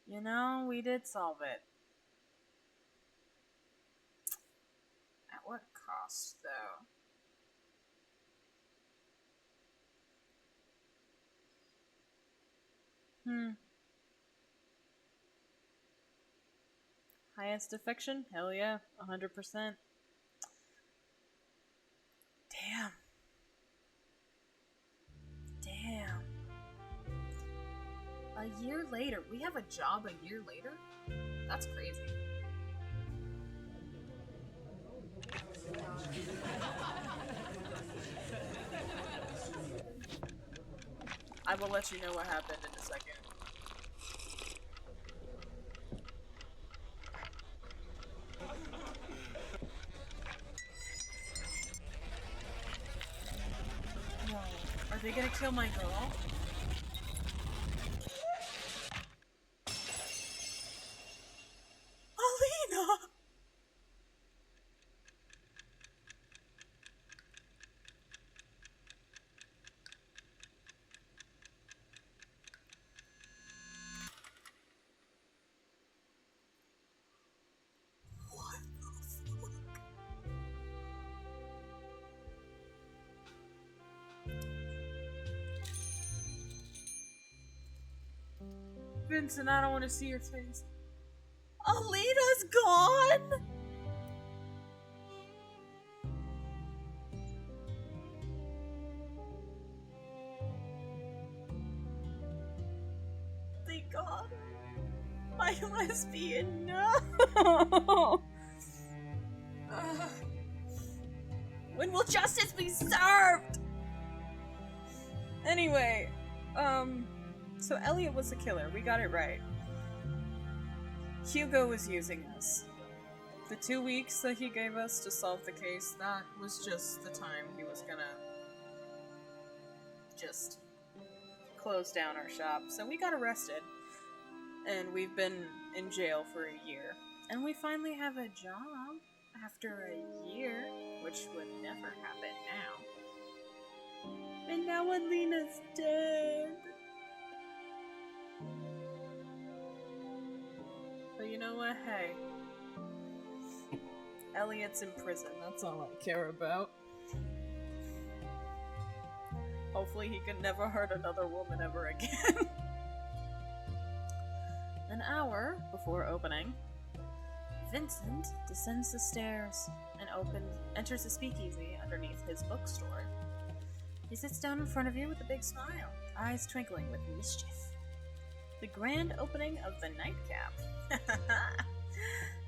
You know, we did solve it. At what cost, though? Highest affection? Hell yeah, 100%. Damn. A year later. We have a job a year later? That's crazy. I will let you know what happened in a second. No. Are they gonna kill my girl? Alina! Vincent, I don't want to see your face. Alita's gone? Thank God. My lesbian, no! When will justice be served? Anyway, so Elliot was the killer. We got it right. Hugo was using us. The 2 weeks that he gave us to solve the case, that was just the time he was gonna just close down our shop. So we got arrested, and we've been in jail for a year. And we finally have a job after a year, which would never happen now. And now Alina's dead. But you know what? Hey. Elliot's in prison. That's all I care about. Hopefully he can never hurt another woman ever again. An hour before opening, Vincent descends the stairs and enters the speakeasy underneath his bookstore. He sits down in front of you with a big smile, eyes twinkling with mischief. The grand opening of the Nightcap.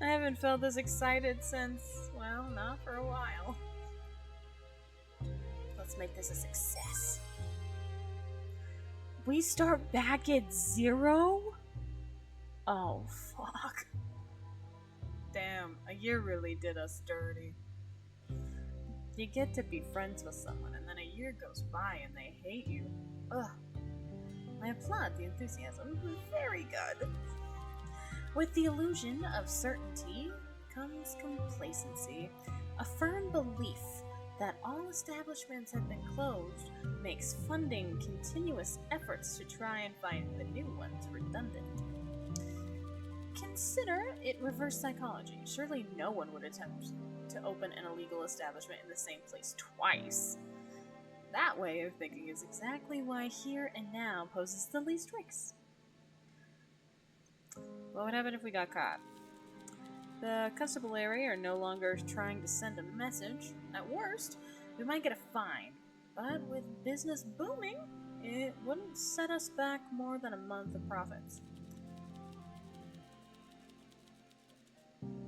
I haven't felt this excited since, well, not for a while. Let's make this a success. We start back at 0? Oh, fuck. Damn, a year really did us dirty. You get to be friends with someone, and then a year goes by and they hate you. Ugh. I applaud the enthusiasm. Very good. With the illusion of certainty comes complacency. A firm belief that all establishments have been closed makes funding continuous efforts to try and find the new ones redundant. Consider it reverse psychology. Surely no one would attempt to open an illegal establishment in the same place twice. That way of thinking is exactly why here and now poses the least risks. What would happen if we got caught? The constabulary are no longer trying to send a message. At worst, we might get a fine. But with business booming, it wouldn't set us back more than a month of profits.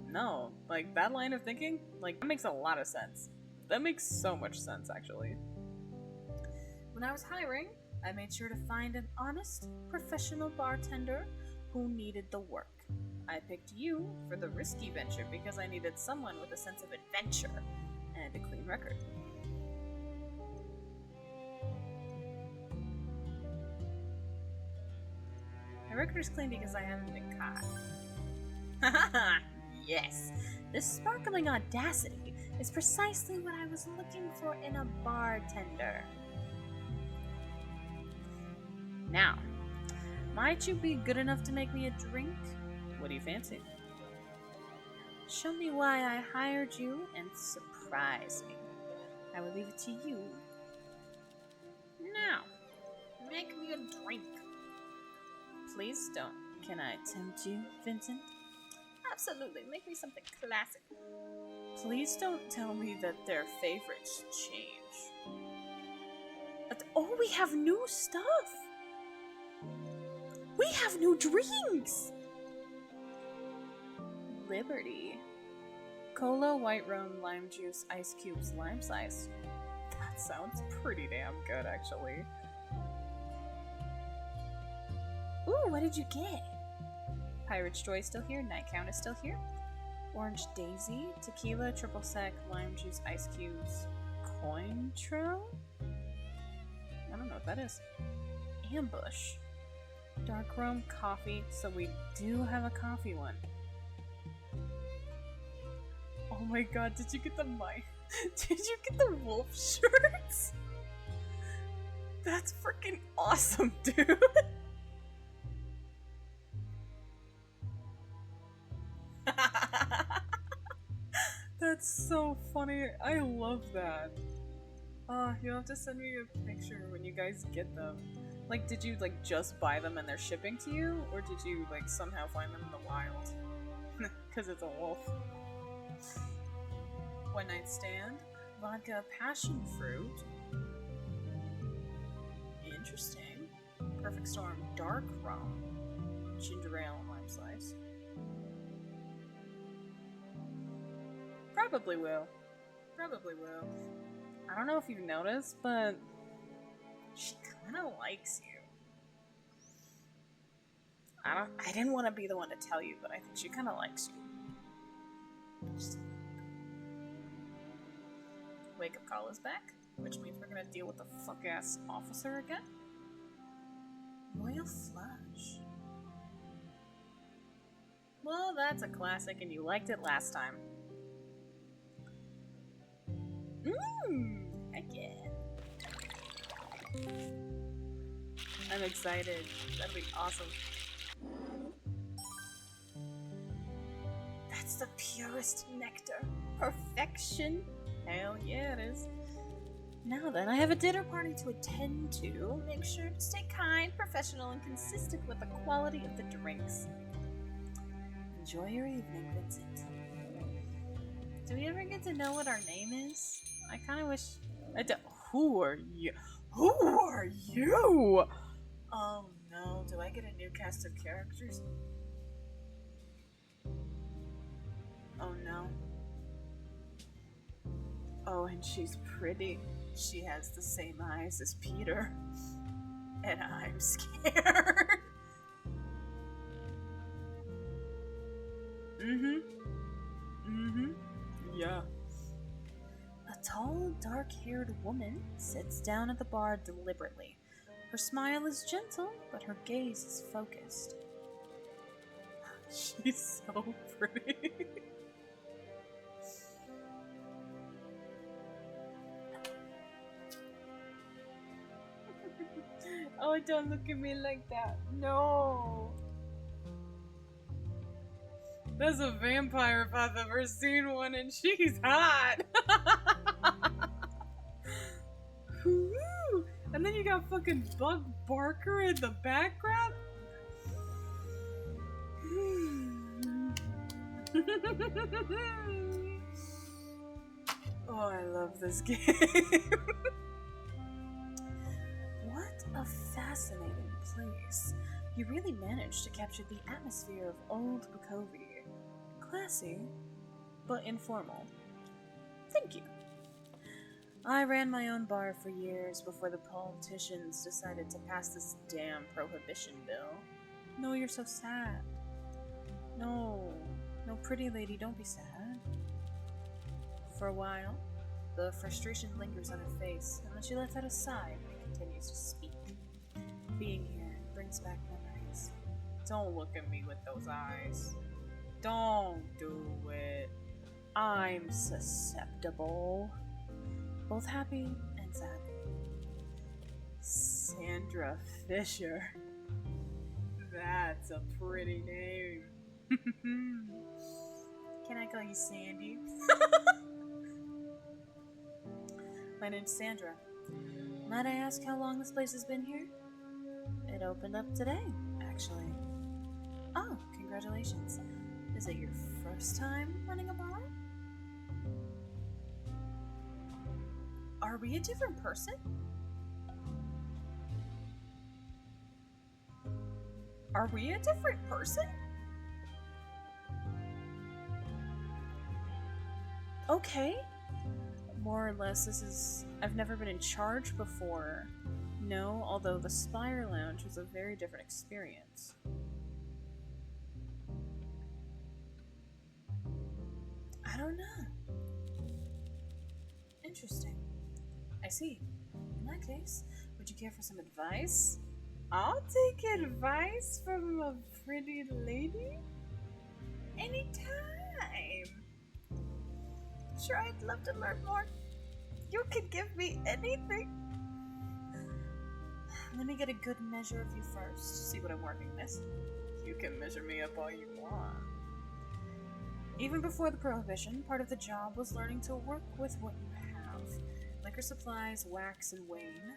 No, like, that line of thinking, like, that makes a lot of sense. That makes so much sense, actually. When I was hiring, I made sure to find an honest, professional bartender who needed the work. I picked you for the risky venture because I needed someone with a sense of adventure and a clean record. My record is clean because I haven't been caught. Haha! Yes! This sparkling audacity is precisely what I was looking for in a bartender. Now, might you be good enough to make me a drink? What do you fancy? Show me why I hired you and surprise me. I will leave it to you. Now, make me a drink. Please don't. Can I tempt you, Vincent? Absolutely. Make me something classic. Please don't tell me that their favorites change. Oh, we have new stuff! We have new drinks! Liberty. Cola, white rum, lime juice, ice cubes, lime slice. That sounds pretty damn good, actually. Ooh, what did you get? Pirate's Joy is still here, Night Count is still here. Orange Daisy, tequila, triple sec, lime juice, ice cubes, Cointreau? I don't know what that is. Ambush. Dark rum, coffee, so we do have a coffee one. Oh my god, did you get the Did you get the wolf shirts? That's freaking awesome, dude! That's so funny. I love that. You'll have to send me a picture when you guys get them. Like, did you, like, just buy them and they're shipping to you? Or did you, like, somehow find them in the wild? Because it's a wolf. One night stand. Vodka passion fruit. Interesting. Perfect storm dark rum. Ginger ale lime slice. Probably will. Probably will. I don't know if you've noticed, but she kind of likes you. I didn't want to be the one to tell you, but I think she kind of likes you. Wake up call is back, which means we're gonna deal with the fuck-ass officer again. Royal Flush. Well, that's a classic, and you liked it last time. Heck yeah. I'm excited. That'd be awesome. That's the purest nectar. Perfection. Hell yeah, it is. Now then, I have a dinner party to attend to. Make sure to stay kind, professional, and consistent with the quality of the drinks. Enjoy your evening, Vincent. Do we ever get to know what our name is? I kind of wish... Who are you? Who are you? Oh no, do I get a new cast of characters? Oh no. Oh, and she's pretty. She has the same eyes as Peter. And I'm scared. Yeah. A tall, dark-haired woman sits down at the bar deliberately. Her smile is gentle, but her gaze is focused. She's so pretty. Oh, don't look at me like that. No. That's a vampire if I've ever seen one, and she's hot. Woo! And then you got fucking Bug Barker in the background. Oh, I love this game. What a fascinating place. You really managed to capture the atmosphere of Old Bukovi. Classy, but informal. Thank you. I ran my own bar for years before the politicians decided to pass this damn prohibition bill. No, you're so sad. No, pretty lady, don't be sad. For a while, the frustration lingers on her face, and then she lets out a sigh and continues to speak. Being here brings back memories. Don't look at me with those eyes. Don't do it. I'm susceptible. Both happy and sad. Sandra Fisher. That's a pretty name. Can I call you Sandy? My name's Sandra. Might I ask how long this place has been here? It opened up today, actually. Oh, congratulations. Is it your first time running a bar? Are we a different person? Are we a different person? Okay. More or less, I've never been in charge before. No, although the Spire Lounge was a very different experience. I don't know. Interesting. I see. In that case, would you care for some advice? I'll take advice from a pretty lady anytime. Sure, I'd love to learn more. You can give me anything. Let me get a good measure of you first. See what I'm working with. You can measure me up all you want. Even before the prohibition, part of the job was learning to work with what you have. Liquor supplies wax and wane.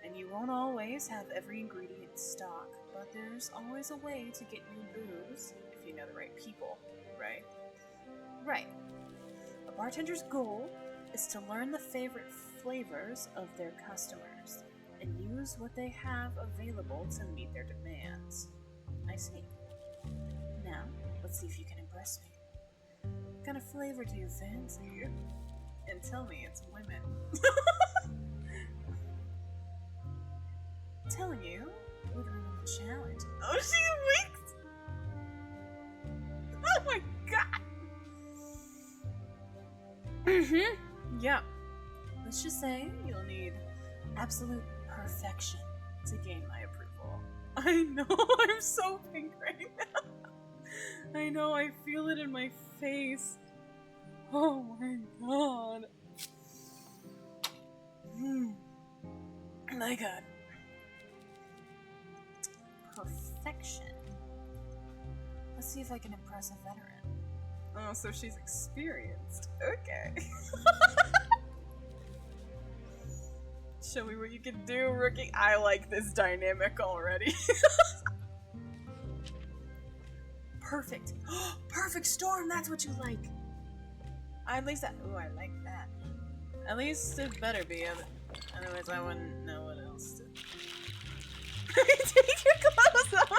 And you won't always have every ingredient in stock, but there's always a way to get you booze if you know the right people, right? Right. A bartender's goal is to learn the favorite flavors of their customers and use what they have available to meet their demands. I see. Now, let's see if you can impress me. What kind of flavor do you fancy? And tell me it's women. Telling you would ruin the challenge. Oh, she winked! Oh my god! Yeah. Let's just say you'll need absolute perfection to gain my approval. I know, I'm so pink right now. I know, I feel it in my face. Oh my god. My god. Perfection. Let's see if I can impress a veteran. Oh, so she's experienced. Okay. Show me what you can do, rookie. I like this dynamic already. Perfect. Perfect storm, that's what you like. At least that. Ooh, I like that. At least it better be. Otherwise, I wouldn't know what else to. Take your clothes off.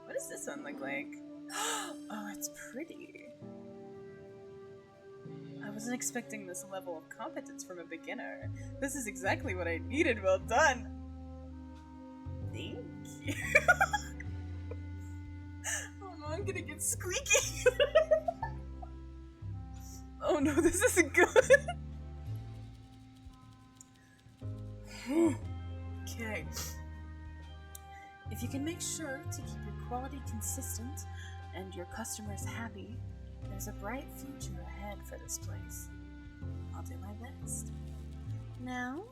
What does this one look like? Oh, it's pretty. I wasn't expecting this level of competence from a beginner. This is exactly what I needed. Well done. Thank you. Oh no, I'm gonna get squeaky. Oh no, this isn't good. Okay. If you can make sure to keep your quality consistent and your customers happy, there's a bright future ahead for this place. I'll do my best. Now,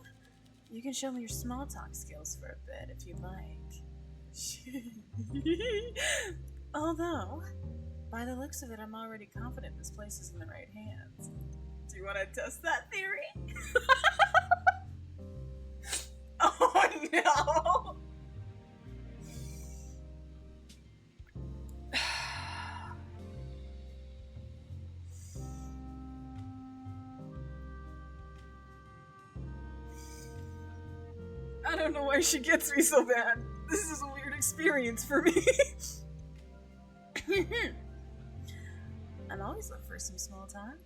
you can show me your small talk skills for a bit if you'd like. Although, by the looks of it, I'm already confident this place is in the right hands. Do you want to test that theory? Oh no! I don't know why she gets me so bad. This is a weird experience for me. I'm always up for some small talk.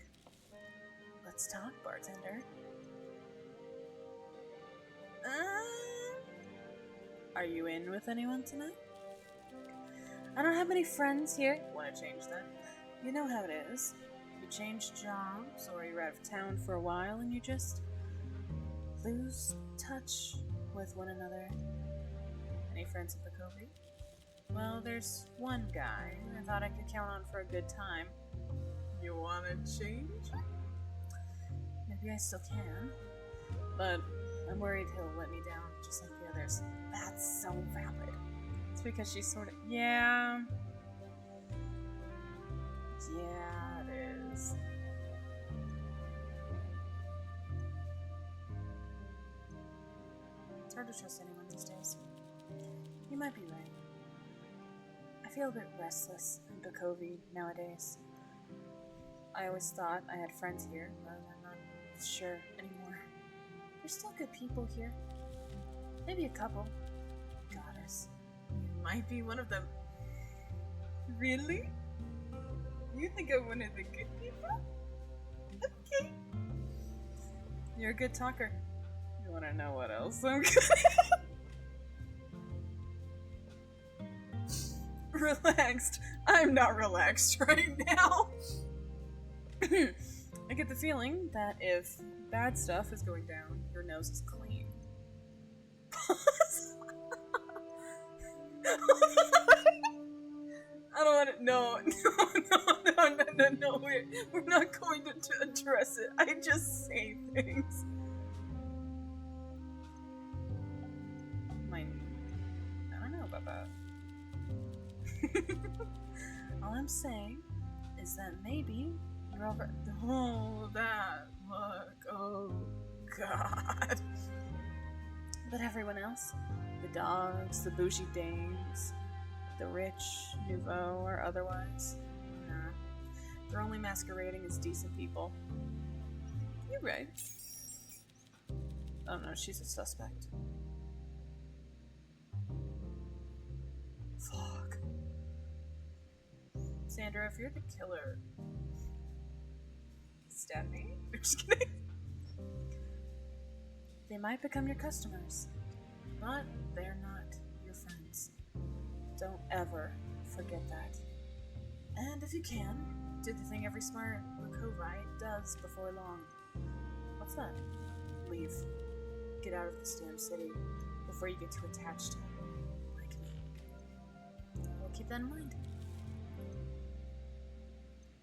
Let's talk, bartender. Are you in with anyone tonight? I don't have many friends here. Want to change that? You know how it is. You change jobs, or you're out of town for a while, and you just lose touch with one another. Any friends at the Covey? Well, there's one guy I thought I could count on for a good time. You want to change? Maybe I still can, but I'm worried he'll let me down just like the others. That's so valid. It's because she's sort of... Yeah, it is. It's hard to trust anyone these days. You might be right. I feel a bit restless in Bakovy nowadays. I always thought I had friends here, but I'm not sure anymore. There's still good people here. Maybe a couple. Goddess. You might be one of them. Really? You think I'm one of the good people? Okay. You're a good talker. You wanna know what else I'm good at? Relaxed. I'm not relaxed right now. I get the feeling that if bad stuff is going down, your nose is clean. I don't want to. No, we're not going to address it. I just say things. I don't know about that. All I'm saying is that maybe you're over. Oh, that look. Oh, God. But everyone else, the dogs, the bougie dames, the rich, nouveau, or otherwise, nah, they're only masquerading as decent people. You're right. Oh no, she's a suspect. Fuck. Sandra, if you're the killer, stab me? I'm just kidding. They might become your customers, but they're not your friends. Don't ever forget that. And if you can, do the thing every smart Makovite does before long. What's that? Leave. Get out of this damn city before you get too attached to it, like me. We'll keep that in mind.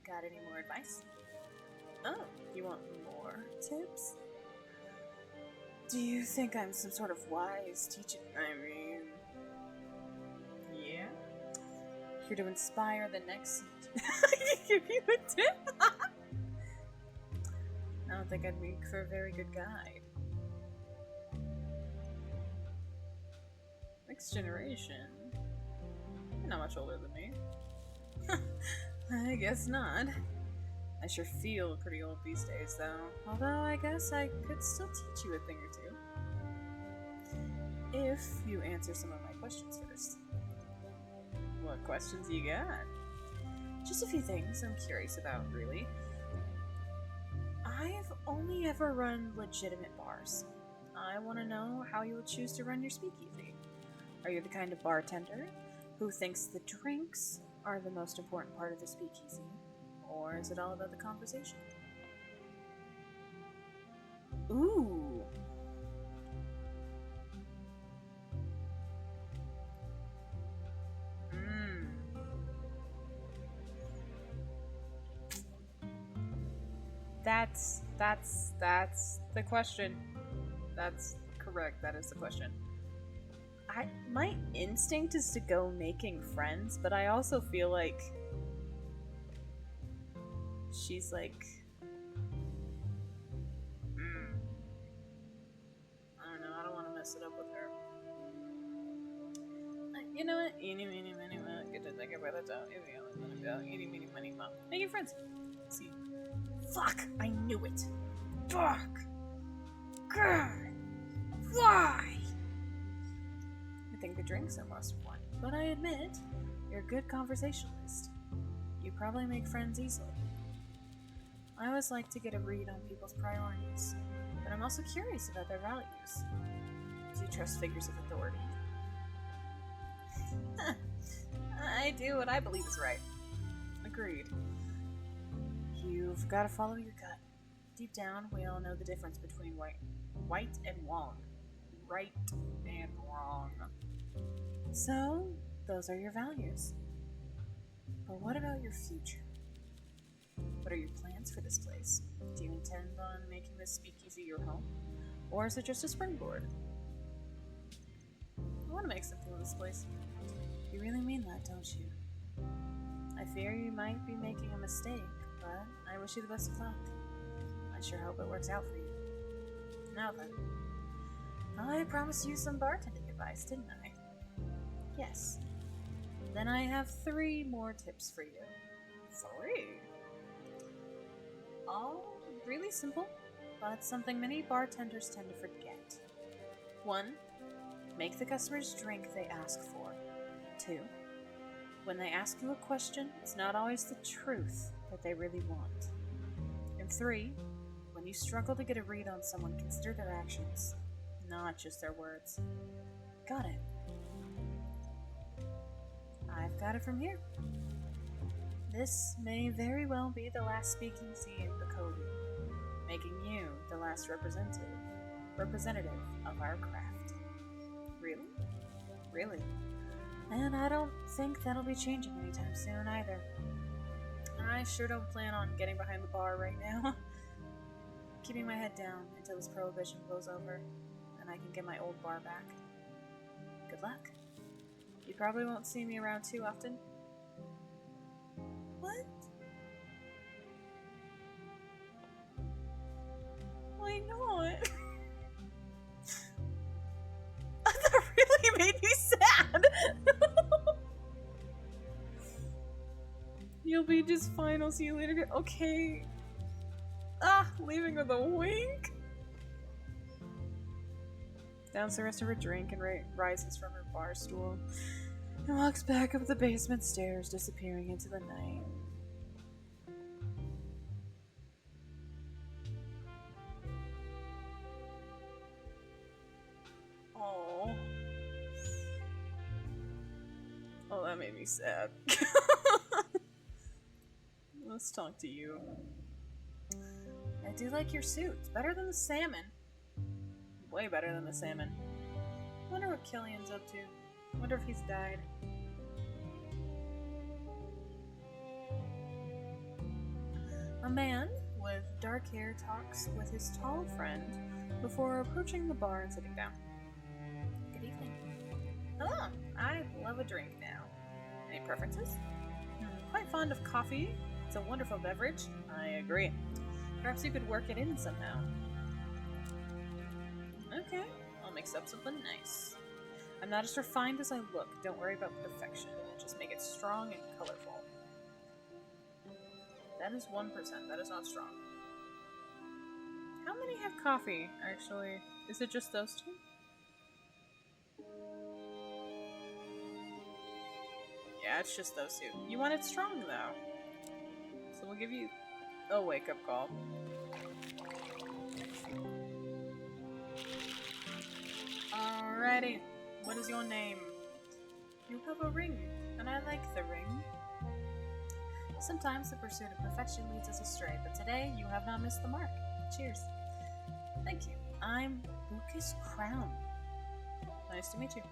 Got any more advice? Oh, you want more tips? Do you think I'm some sort of wise teacher? I mean, yeah. Here to inspire the next. I can give you a tip. I don't think I'd make for a very good guide. Next generation? You're not much older than me. I guess not. I sure feel pretty old these days, though. Although I guess I could still teach you a thing or two. If you answer some of my questions first. What questions you got? Just a few things I'm curious about, really. I've only ever run legitimate bars. I want to know how you would choose to run your speakeasy. Are you the kind of bartender who thinks the drinks are the most important part of the speakeasy? Or is it all about the conversation? Ooh. That's the question. That's correct. That is the question. My instinct is to go making friends, but I also feel like she's like, I don't know. I don't want to mess it up with her. You know what? Get to think about it. Making friends. See. Fuck! I knew it. Fuck! God! Why? I think the drinks are most important, but I admit, you're a good conversationalist. You probably make friends easily. I always like to get a read on people's priorities, but I'm also curious about their values. Do you trust figures of authority? I do what I believe is right. Agreed. You've got to follow your gut. Deep down, we all know the difference between right and wrong. Right and wrong. So, those are your values. But what about your future? What are your plans for this place? Do you intend on making this speakeasy your home? Or is it just a springboard? I want to make something of this place. You really mean that, don't you? I fear you might be making a mistake, but I wish you the best of luck. I sure hope it works out for you. Now then, I promised you some bartending advice, didn't I? Yes. Then I have 3 more tips for you. 3? All really simple, but something many bartenders tend to forget. 1. Make the customers drink they ask for. 2. When they ask you a question, it's not always the truth that they really want. And 3. When you struggle to get a read on someone, consider their actions, not just their words. Got it. I've got it from here. This may very well be the last speakeasy in Bakovi, making you the last representative of our craft. Really? Really. And I don't think that'll be changing anytime soon either. I sure don't plan on getting behind the bar right now. Keeping my head down until this prohibition blows over, and I can get my old bar back. Good luck. You probably won't see me around too often. What? Why not? It'll be just fine. I'll see you later. Okay. Ah, leaving with a wink. Downs the rest of her drink and rises from her bar stool and walks back up the basement stairs, disappearing into the night. Oh. Oh, that made me sad. Let's talk to you. I do like your suit. It's better than the salmon. Way better than the salmon. Wonder what Killian's up to. Wonder if he's died. A man with dark hair talks with his tall friend before approaching the bar and sitting down. Good evening. Hello. I love a drink now. Any preferences? Quite fond of coffee. It's a wonderful beverage. I agree. Perhaps you could work it in somehow. Okay, I'll mix up something nice. I'm not as refined as I look. Don't worry about perfection. Just make it strong and colorful. That is 1%. That is not strong. How many have coffee, actually? Is it just those two? Yeah, it's just those two. You want it strong, though. So we'll give you a wake-up call. Alrighty. What is your name? You have a ring, and I like the ring. Sometimes the pursuit of perfection leads us astray, but today you have not missed the mark. Cheers. Thank you. I'm Lucas Crown. Nice to meet you.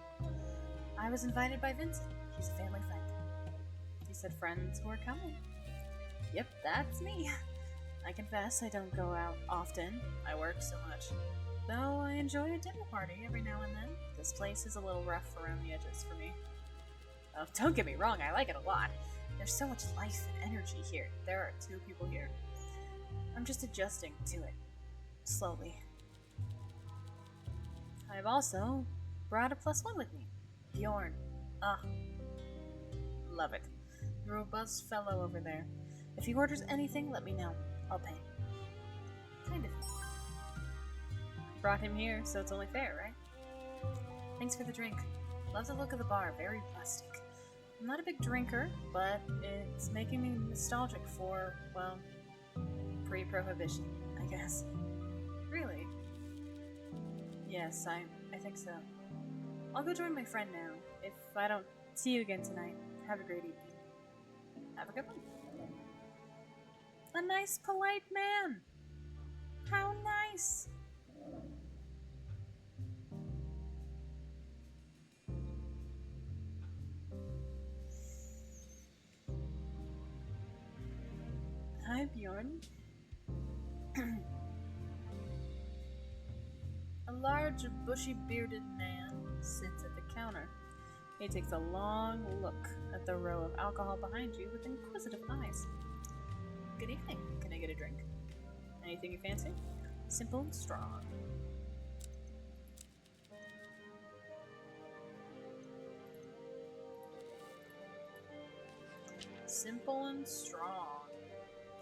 I was invited by Vincent. He's a family friend. He said friends were coming. Yep, that's me. I confess I don't go out often. I work so much. Though I enjoy a dinner party every now and then. This place is a little rough around the edges for me. Oh, don't get me wrong, I like it a lot. There's so much life and energy here. There are 2 people here. I'm just adjusting to it. Slowly. I've also brought a +1 with me. Bjorn. Ah. Love it. The robust fellow over there. If he orders anything, let me know. I'll pay. Kind of. Brought him here, so it's only fair, right? Thanks for the drink. Love the look of the bar. Very rustic. I'm not a big drinker, but it's making me nostalgic for, well, pre-prohibition, I guess. Really? Yes, I think so. I'll go join my friend now. If I don't see you again tonight, have a great evening. Have a good one. A nice, polite man! How nice! Hi, Bjorn. A large, bushy-bearded man sits at the counter. He takes a long look at the row of alcohol behind you with inquisitive eyes. Good evening. Can I get a drink? Anything you fancy? Simple and strong. Simple and strong.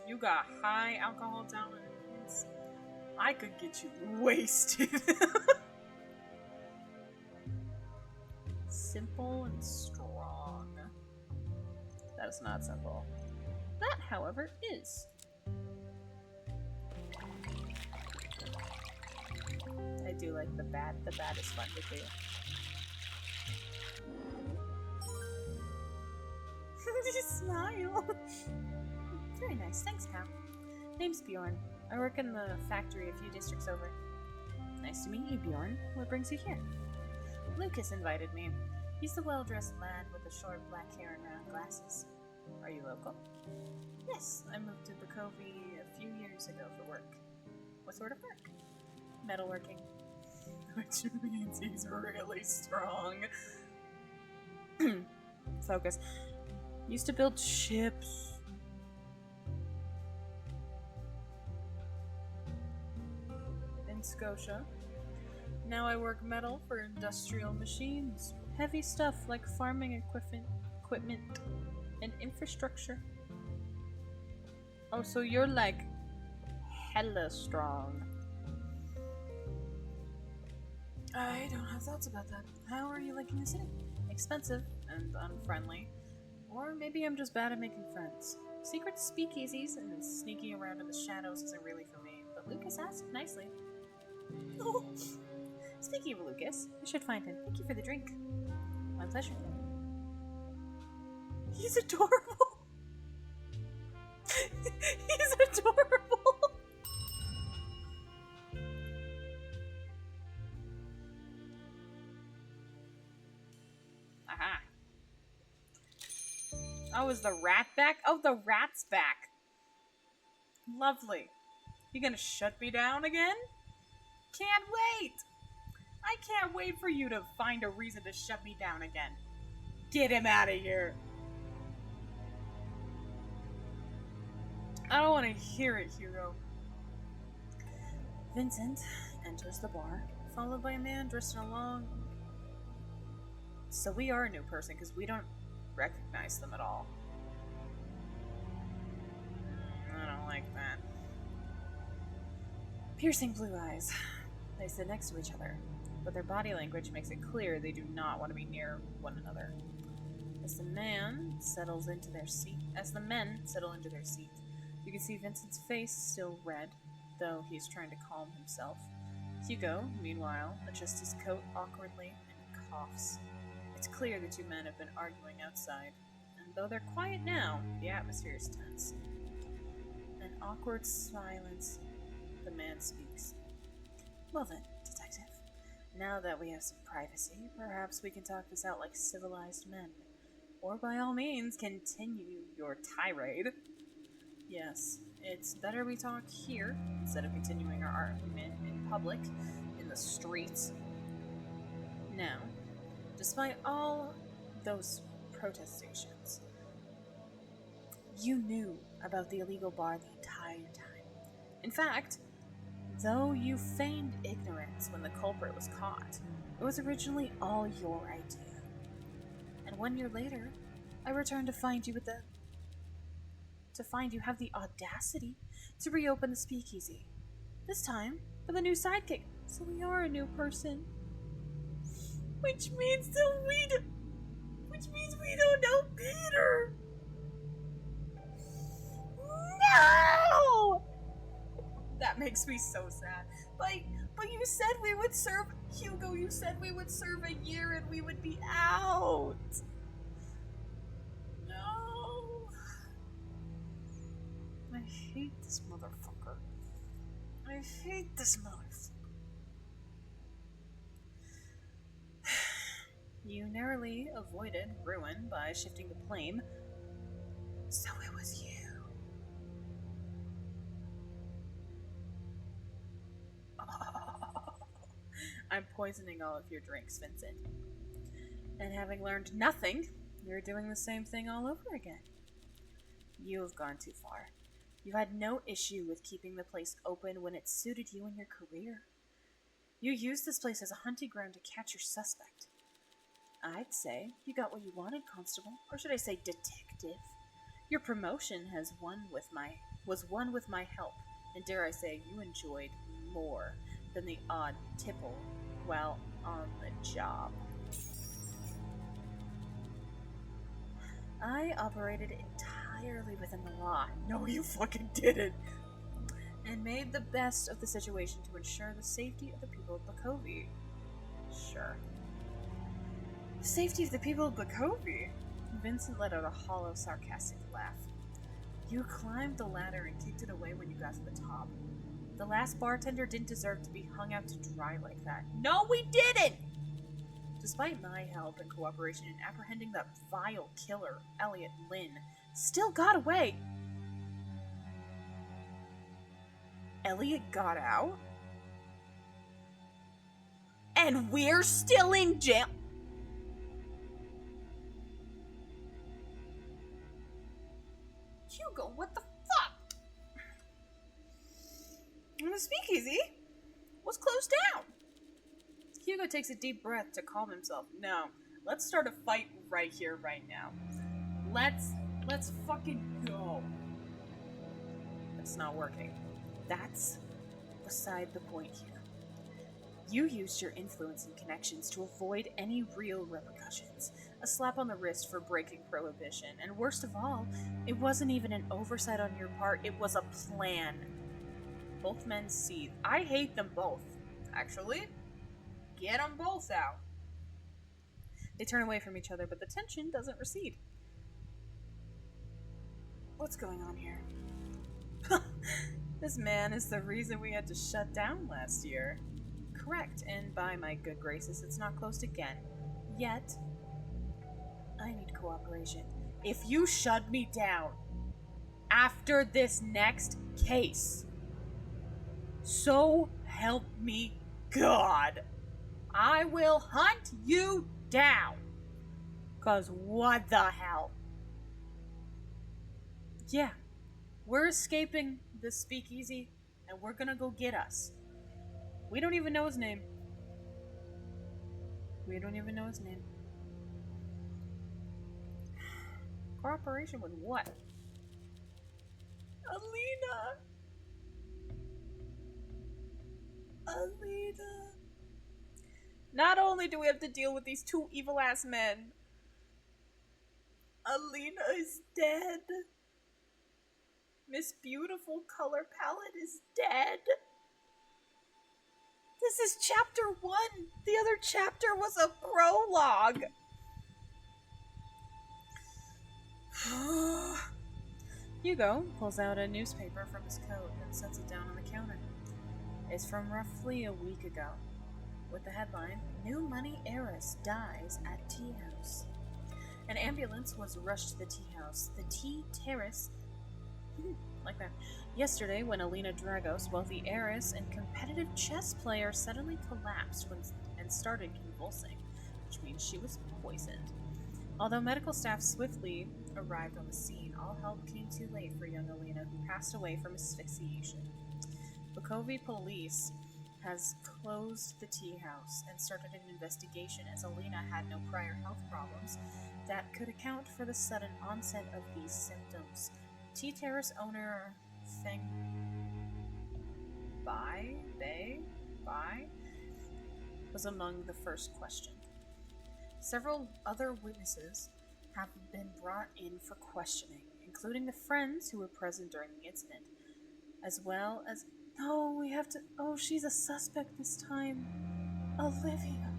You got high alcohol tolerance. I could get you wasted. Simple and strong. That is not simple. That, however, is. I do like the bat. The bat is fun to do. You smile. Very nice. Thanks, Cal. Name's Bjorn. I work in the factory a few districts over. Nice to meet you, Bjorn. What brings you here? Lucas invited me. He's the well-dressed lad with the short black hair and round glasses. Are you local? Yes, I moved to Bakovy a few years ago for work. What sort of work? Metalworking. Which means he's really strong. Focus. Used to build ships. In Scotia. Now I work metal for industrial machines. Heavy stuff like farming equipment and infrastructure. Oh, so you're like hella strong. I don't have thoughts about that. How are you liking the city? Expensive and unfriendly. Or maybe I'm just bad at making friends. Secret speakeasies and sneaking around in the shadows isn't really for me, but Lucas asked nicely. Oh, speaking of Lucas, you should find him. Thank you for the drink. My pleasure. He's adorable. He's adorable. Aha. Oh, is the rat back? Oh, the rat's back. Lovely. You gonna shut me down again? Can't wait. I can't wait for you to find a reason to shut me down again. Get him out of here. I don't want to hear it, hero. Vincent enters the bar, followed by a man dressed in a long... So we are a new person, because we don't recognize them at all. I don't like that. Piercing blue eyes. They sit next to each other, but their body language makes it clear they do not want to be near one another. As the men settle into their seat, you can see Vincent's face still red, though he's trying to calm himself. Hugo, meanwhile, adjusts his coat awkwardly and coughs. It's clear the two men have been arguing outside, and though they're quiet now, the atmosphere is tense. An awkward silence. The man speaks. Well then, detective, now that we have some privacy, perhaps we can talk this out like civilized men. Or by all means, continue your tirade. Yes, it's better we talk here instead of continuing our argument in public, in the streets. Now, despite all those protestations, you knew about the illegal bar the entire time. In fact, though you feigned ignorance when the culprit was caught, it was originally all your idea. And 1 year later, I returned to find you have the audacity to reopen the speakeasy. This time, with a new sidekick, so we are a new person. Which means we don't know Peter! No! That makes me so sad. But you said we would serve, Hugo, you said we would serve a year and we would be out. No. I hate this motherfucker. I hate this motherfucker. You narrowly avoided ruin by shifting the blame. So it was you. I'm poisoning all of your drinks, Vincent. And having learned nothing, you're doing the same thing all over again. You have gone too far. You had no issue with keeping the place open when it suited you and your career. You used this place as a hunting ground to catch your suspect. I'd say you got what you wanted, Constable, or should I say detective. Your promotion was won with my help, and dare I say you enjoyed more than the odd tipple while on the job. I operated entirely within the law. No, you fucking didn't. And made the best of the situation to ensure the safety of the people of Bakovi. Sure. The safety of the people of Bakovi? Vincent let out a hollow, sarcastic laugh. You climbed the ladder and kicked it away when you got to the top. The last bartender didn't deserve to be hung out to dry like that. No, we didn't! Despite my help and cooperation in apprehending that vile killer, Elliot Lynn, still got away. Elliot got out? And we're still in jail? Hugo, what the fuck? The speakeasy was closed down. Hugo takes a deep breath to calm himself. No, let's start a fight right here, right now. Let's fucking go. it's not working. That's beside the point here. You used your influence and connections to avoid any real repercussions. A slap on the wrist for breaking prohibition. And worst of all, it wasn't even an oversight on your part, it was a plan. Both men seethe. I hate them both. Actually, get them both out. They turn away from each other, but the tension doesn't recede. What's going on here? This man is the reason we had to shut down last year. Correct, and by my good graces, it's not closed again. Yet, I need cooperation. If you shut me down after this next case, so help me God, I will hunt you down. 'Cause what the hell? Yeah, we're escaping this speakeasy, and we're gonna go get us. We don't even know his name. Cooperation with what? Alina! Not only do we have to deal with these two evil-ass men, Alina is dead. Miss Beautiful Color Palette is dead. This is chapter 1. The other chapter was a prologue. Hugo pulls out a newspaper from his coat and sets it down on the counter. It's from roughly a week ago, with the headline, "New Money Heiress Dies at Tea House." An ambulance was rushed to the tea house, the Tea Terrace, like that, yesterday when Alina Dragos, wealthy heiress and competitive chess player, suddenly collapsed and started convulsing, which means she was poisoned. Although medical staff swiftly arrived on the scene, all help came too late for young Alina, who passed away from asphyxiation. Bukovi police has closed the tea house and started an investigation, as Alina had no prior health problems that could account for the sudden onset of these symptoms. Tea Terrace owner Feng Bai was among the first questioned. Several other witnesses have been brought in for questioning, including the friends who were present during the incident, as well as... she's a suspect this time. Olivia.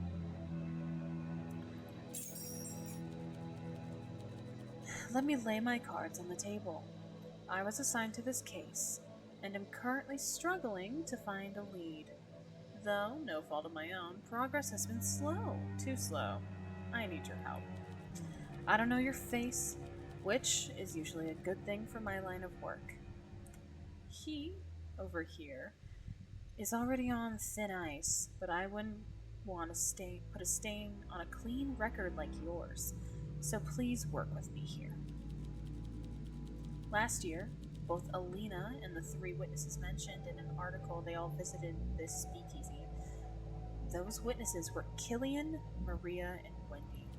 Let me lay my cards on the table. I was assigned to this case, and am currently struggling to find a lead. Though, no fault of my own, progress has been slow. Too slow. I need your help. I don't know your face, which is usually a good thing for my line of work. He, over here, is already on thin ice, but I wouldn't want to put a stain on a clean record like yours, so please work with me here. Last year, both Alina and the 3 witnesses mentioned in an article they all visited this speakeasy. Those witnesses were Killian, Maria, and Wendy.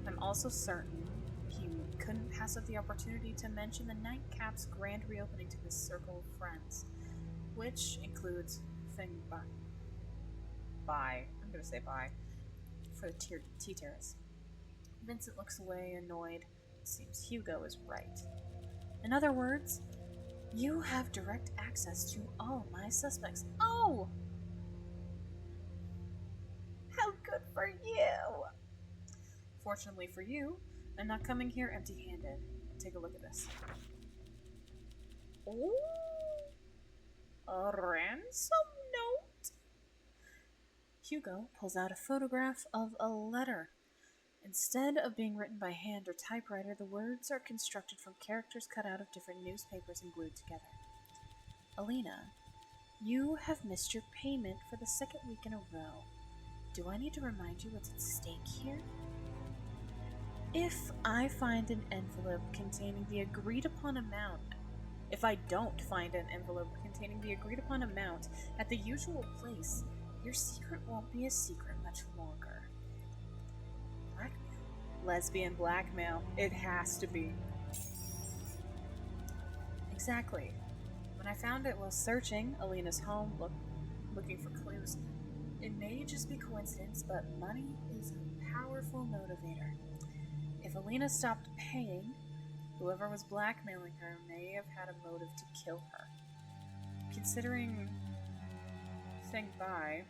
I'm also certain he couldn't pass up the opportunity to mention the Nightcap's grand reopening to his circle of friends, which includes Feng Bai. I'm gonna say Bai for the Tea Terrace. Vincent looks away, annoyed. It seems Hugo is right. In other words, you have direct access to all my suspects. Oh! How good for you! Fortunately for you, I'm not coming here empty-handed. Take a look at this. Oh! A ransom note? Hugo pulls out a photograph of a letter. Instead of being written by hand or typewriter, the words are constructed from characters cut out of different newspapers and glued together. Alina, you have missed your payment for the 2nd week in a row. Do I need to remind you what's at stake here? If I find an envelope containing the agreed upon amount, if I don't find an envelope containing the agreed upon amount at the usual place, your secret won't be a secret much longer. Blackmail. Lesbian blackmail. It has to be. Exactly. When I found it while searching Alina's home, looking for clues, it may just be coincidence, but money is a powerful motivator. If Alina stopped paying, whoever was blackmailing her may have had a motive to kill her. Considering Feng Bai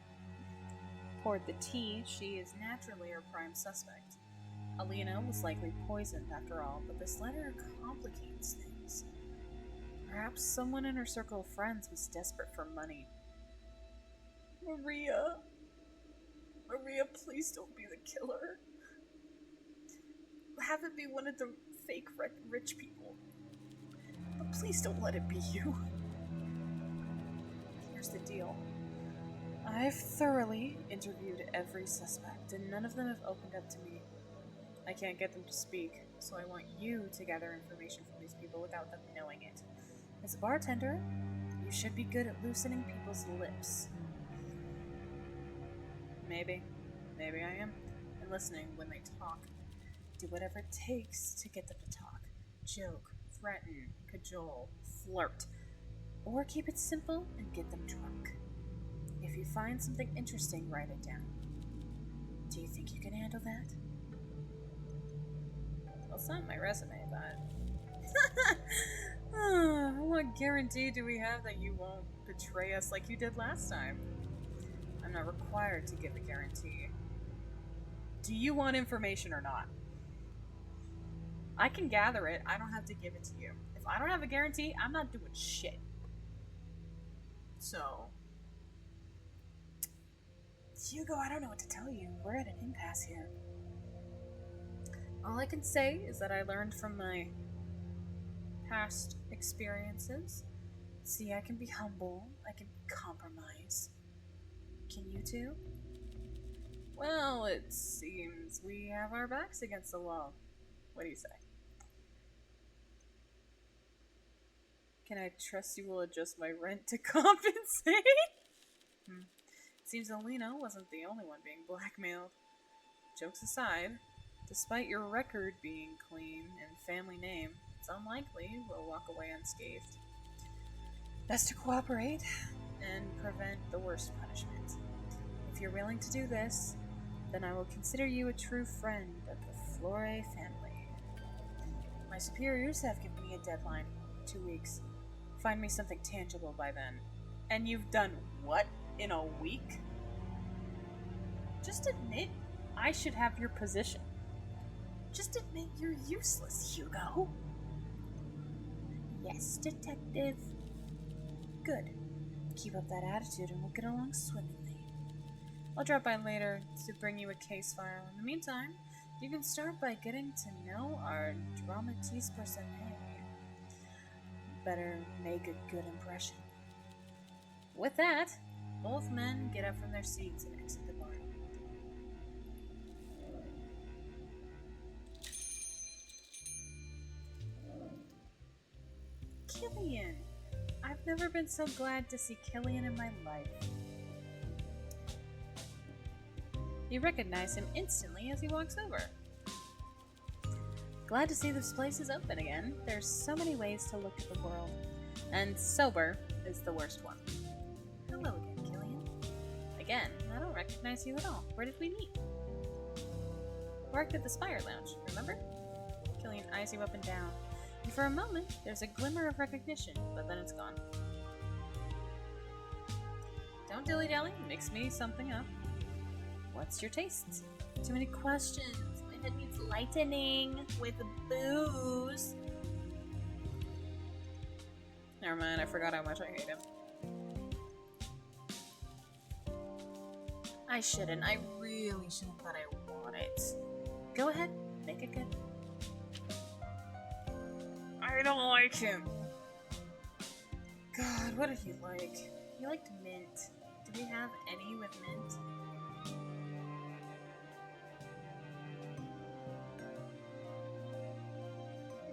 poured the tea, she is naturally her prime suspect. Alina was likely poisoned after all, but this letter complicates things. Perhaps someone in her circle of friends was desperate for money. Maria, please don't be the killer. Have it be one of the fake rich people. But please don't let it be you. Here's the deal. I've thoroughly interviewed every suspect, and none of them have opened up to me. I can't get them to speak, so I want you to gather information from these people without them knowing it. As a bartender, you should be good at loosening people's lips. Maybe I am. And listening when they talk. Do whatever it takes to get them to talk. Joke, threaten, cajole, flirt. Or keep it simple and get them drunk. If you find something interesting, write it down. Do you think you can handle that? Well, it's not my resume, but... What guarantee do we have that you won't betray us like you did last time? I'm not required to give a guarantee. Do you want information or not? I can gather it. I don't have to give it to you. If I don't have a guarantee, I'm not doing shit. So... Hugo, I don't know what to tell you. We're at an impasse here. All I can say is that I learned from my past experiences. See, I can be humble. I can compromise. Can you too? Well, it seems we have our backs against the wall. What do you say? Can I trust you will adjust my rent to compensate? Seems Alina wasn't the only one being blackmailed. Jokes aside, despite your record being clean and family name, it's unlikely we'll walk away unscathed. Best to cooperate and prevent the worst punishment. If you're willing to do this, then I will consider you a true friend of the Flore family. My superiors have given me a deadline, 2 weeks. Find me something tangible by then. And you've done what in a week? Just admit I should have your position. Just admit you're useless, Hugo. Yes, detective. Good. Keep up that attitude and we'll get along swimmingly. I'll drop by later to bring you a case file. In the meantime, you can start by getting to know our dramatis personae. Better make a good impression. With that, both men get up from their seats and exit the bar. Killian! I've never been so glad to see Killian in my life. You recognize him instantly as he walks over. Glad to see this place is open again. There's so many ways to look at the world, and sober is the worst one. Hello again, Killian. Again, I don't recognize you at all. Where did we meet? Worked at the Spire Lounge, remember? Killian eyes you up and down, and for a moment, there's a glimmer of recognition, but then it's gone. Don't dilly-dally, mix me something up. What's your tastes? Too many questions. My head needs lightening with booze. Never mind, I forgot how much I hate him. I shouldn't. I really shouldn't, but I want it. Go ahead, make it good. I don't like him. God, what did he like? He liked mint. Do we have any with mint?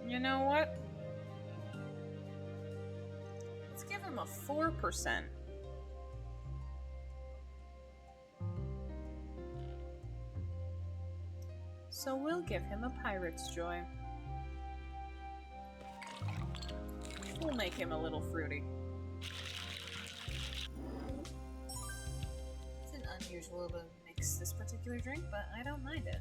You know what? Let's give him a 4%. So we'll give him a pirate's joy. We'll make him a little fruity. unusual to mix this particular drink, but I don't mind it.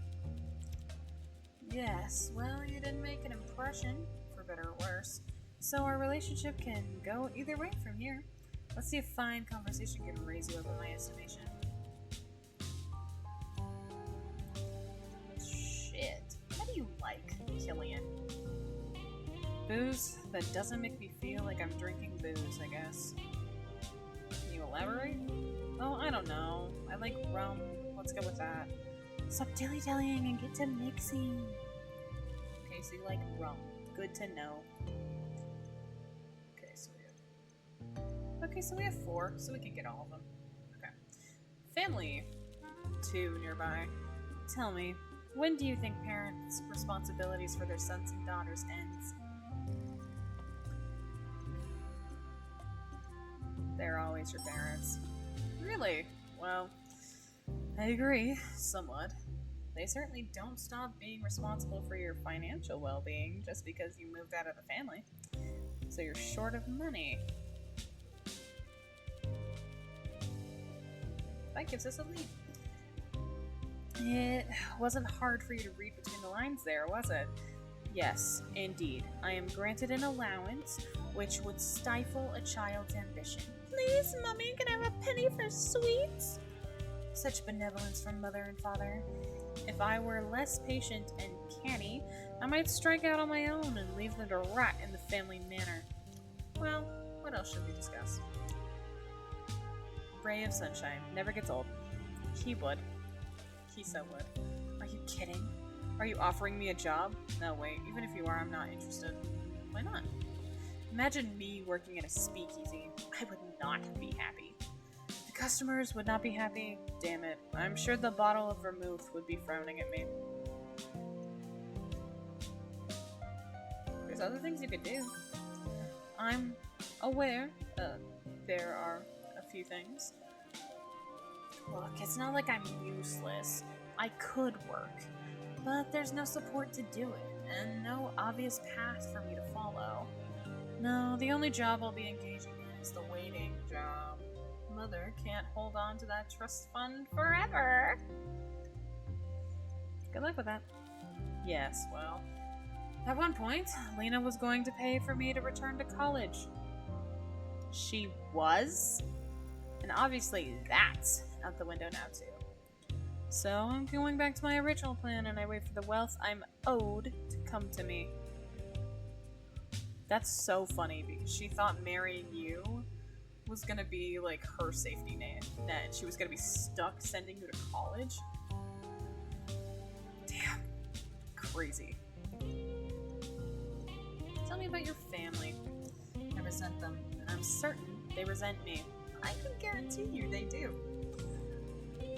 Yes, well, you didn't make an impression, for better or worse. So our relationship can go either way from here. Let's see if fine conversation can raise you up in my estimation. Shit. How do you like, Killian? Booze that doesn't make me feel like I'm drinking booze, I guess. Can you elaborate? Oh, I don't know. I like rum. Let's go with that. Stop dilly-dallying and get to mixing. Okay, so you like rum. Good to know. Okay, so we have 4, so we can get all of them. Okay. Family. 2 nearby. Tell me, when do you think parents' responsibilities for their sons and daughters ends? They're always your parents. Really? Well, I agree, somewhat. They certainly don't stop being responsible for your financial well-being just because you moved out of the family. So you're short of money. That gives us a lead. It wasn't hard for you to read between the lines there, was it? Yes, indeed. I am granted an allowance which would stifle a child's ambition. Please, Mummy, can I have a penny for sweets? Such benevolence from mother and father. If I were less patient and canny, I might strike out on my own and leave them to rot in the family manor. Well, what else should we discuss? Ray of sunshine. Never gets old. He would. He so would. Are you kidding? Are you offering me a job? No, wait. Even if you are, I'm not interested. Why not? Imagine me working in a speakeasy. I would not be happy. The customers would not be happy. Damn it. I'm sure the bottle of vermouth would be frowning at me. There's other things you could do. I'm aware there are a few things. Look, it's not like I'm useless. I could work, but there's no support to do it, and no obvious path for me to follow. No, the only job I'll be engaging in is the waiting job. Mother can't hold on to that trust fund forever. Good luck with that. Yes, well, at one point, Lena was going to pay for me to return to college. She was? And obviously that's out the window now too. So I'm going back to my original plan and I wait for the wealth I'm owed to come to me. That's so funny because she thought marrying you was gonna be like her safety net. She was gonna be stuck sending you to college. Damn. Crazy. Tell me about your family. I resent them, and I'm certain they resent me. I can guarantee you they do.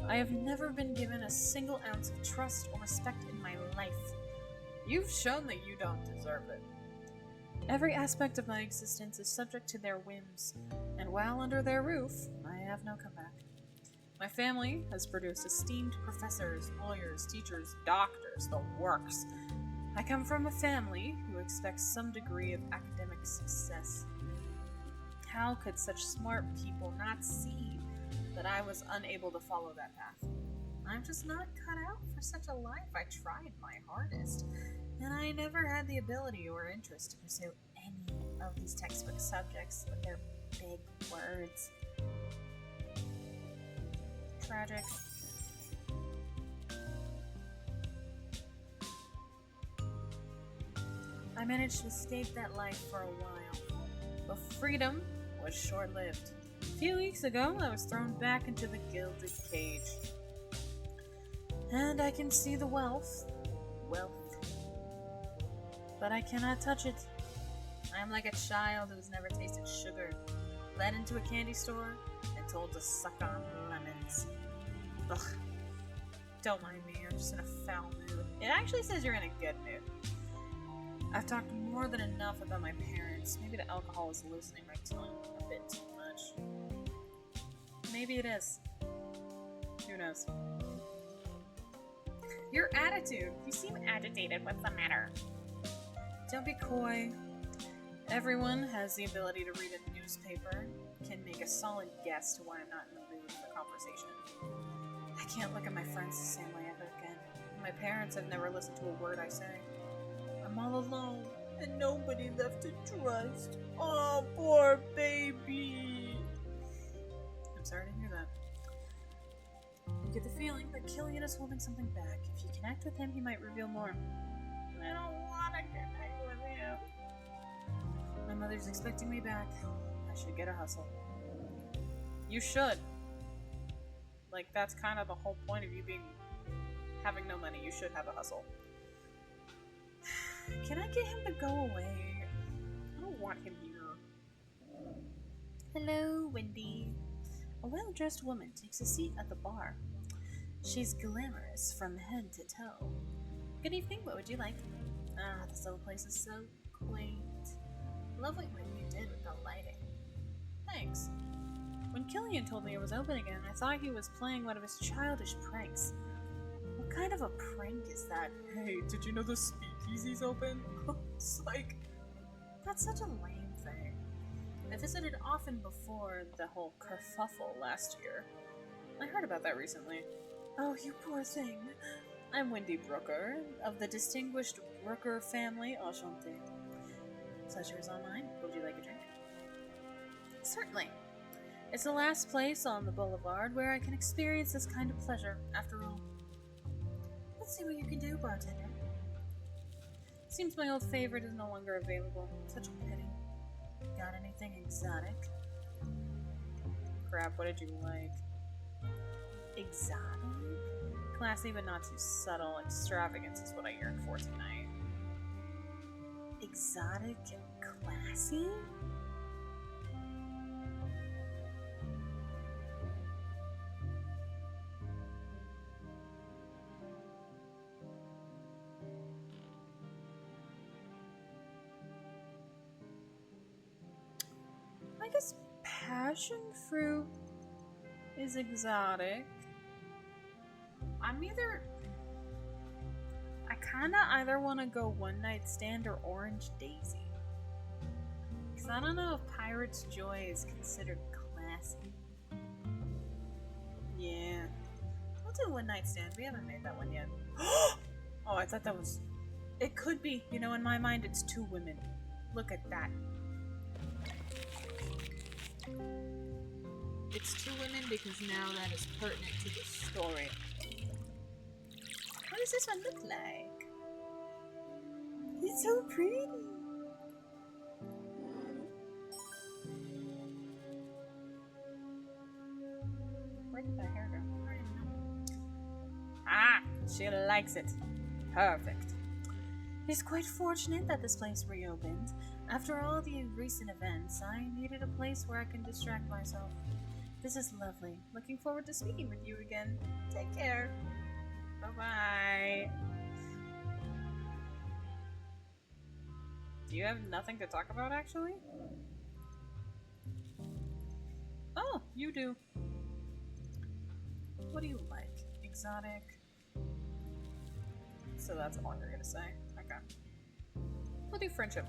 I have never been given a single ounce of trust or respect in my life. You've shown that you don't deserve it. Every aspect of my existence is subject to their whims, and while under their roof, I have no comeback. My family has produced esteemed professors, lawyers, teachers, doctors, the works. I come from a family who expects some degree of academic success. How could such smart people not see that I was unable to follow that path? I'm just not cut out for such a life. I tried my hardest, and I never had the ability or interest to pursue any of these textbook subjects with their big words. Tragic. I managed to escape that life for a while, but freedom was short-lived. A few weeks ago, I was thrown back into the gilded cage. And I can see the wealth, but I cannot touch it. I am like a child who has never tasted sugar, led into a candy store, and told to suck on lemons. Ugh. Don't mind me, I'm just in a foul mood. It actually says you're in a good mood. I've talked more than enough about my parents. Maybe the alcohol is loosening my tongue a bit too much. Maybe it is. Who knows? Your attitude. You seem agitated. What's the matter? Don't be coy. Everyone has the ability to read a newspaper, can make a solid guess to why I'm not in the mood for conversation. I can't look at my friends the same way ever again. My parents have never listened to a word I say. I'm all alone, and nobody left to trust. Oh, poor baby. I'm sorry to hear that. You get the feeling that Killian is holding something back. If you connect with him, he might reveal more. I don't want to connect with him. My mother's expecting me back. I should get a hustle. You should. Like, that's kind of the whole point of you having no money. You should have a hustle. Can I get him to go away? I don't want him here. Hello, Wendy. A well-dressed woman takes a seat at the bar. She's glamorous from head to toe. Good evening, what would you like? Ah, this little place is so quaint. Lovely what you did with the lighting. Thanks. When Killian told me it was open again, I thought he was playing one of his childish pranks. What kind of a prank is that? Hey, did you know the speakeasy's open? Psych. That's such a lame thing. I visited often before the whole kerfuffle last year. I heard about that recently. Oh, you poor thing. I'm Wendy Brooker, of the distinguished Brooker family. Enchanté. Pleasure is all mine. Would you like a drink? Certainly. It's the last place on the boulevard where I can experience this kind of pleasure, after all. Let's see what you can do, bartender. Seems my old favorite is no longer available. Such a pity. Got anything exotic? Crap, what did you like? Exotic? Classy but not too subtle. Extravagance is what I yearn for tonight. Exotic and classy? I guess passion fruit is exotic. I kinda either want to go One Night Stand or Orange Daisy. Because I don't know if Pirate's Joy is considered classy. Yeah. I'll do One Night Stand. We haven't made that one yet. Oh, I thought that was... It could be. You know, in my mind, it's two women. Look at that. It's two women because now that is pertinent to the story. What does this one look like? It's so pretty. Where did that hair go? I don't know. Ah, she likes it. Perfect. It's quite fortunate that this place reopened. After all the recent events, I needed a place where I can distract myself. This is lovely. Looking forward to speaking with you again. Take care. Bye-bye. Do you have nothing to talk about, actually? Oh, you do. What do you like? Exotic? So that's all you're gonna say? Okay. We'll do friendship.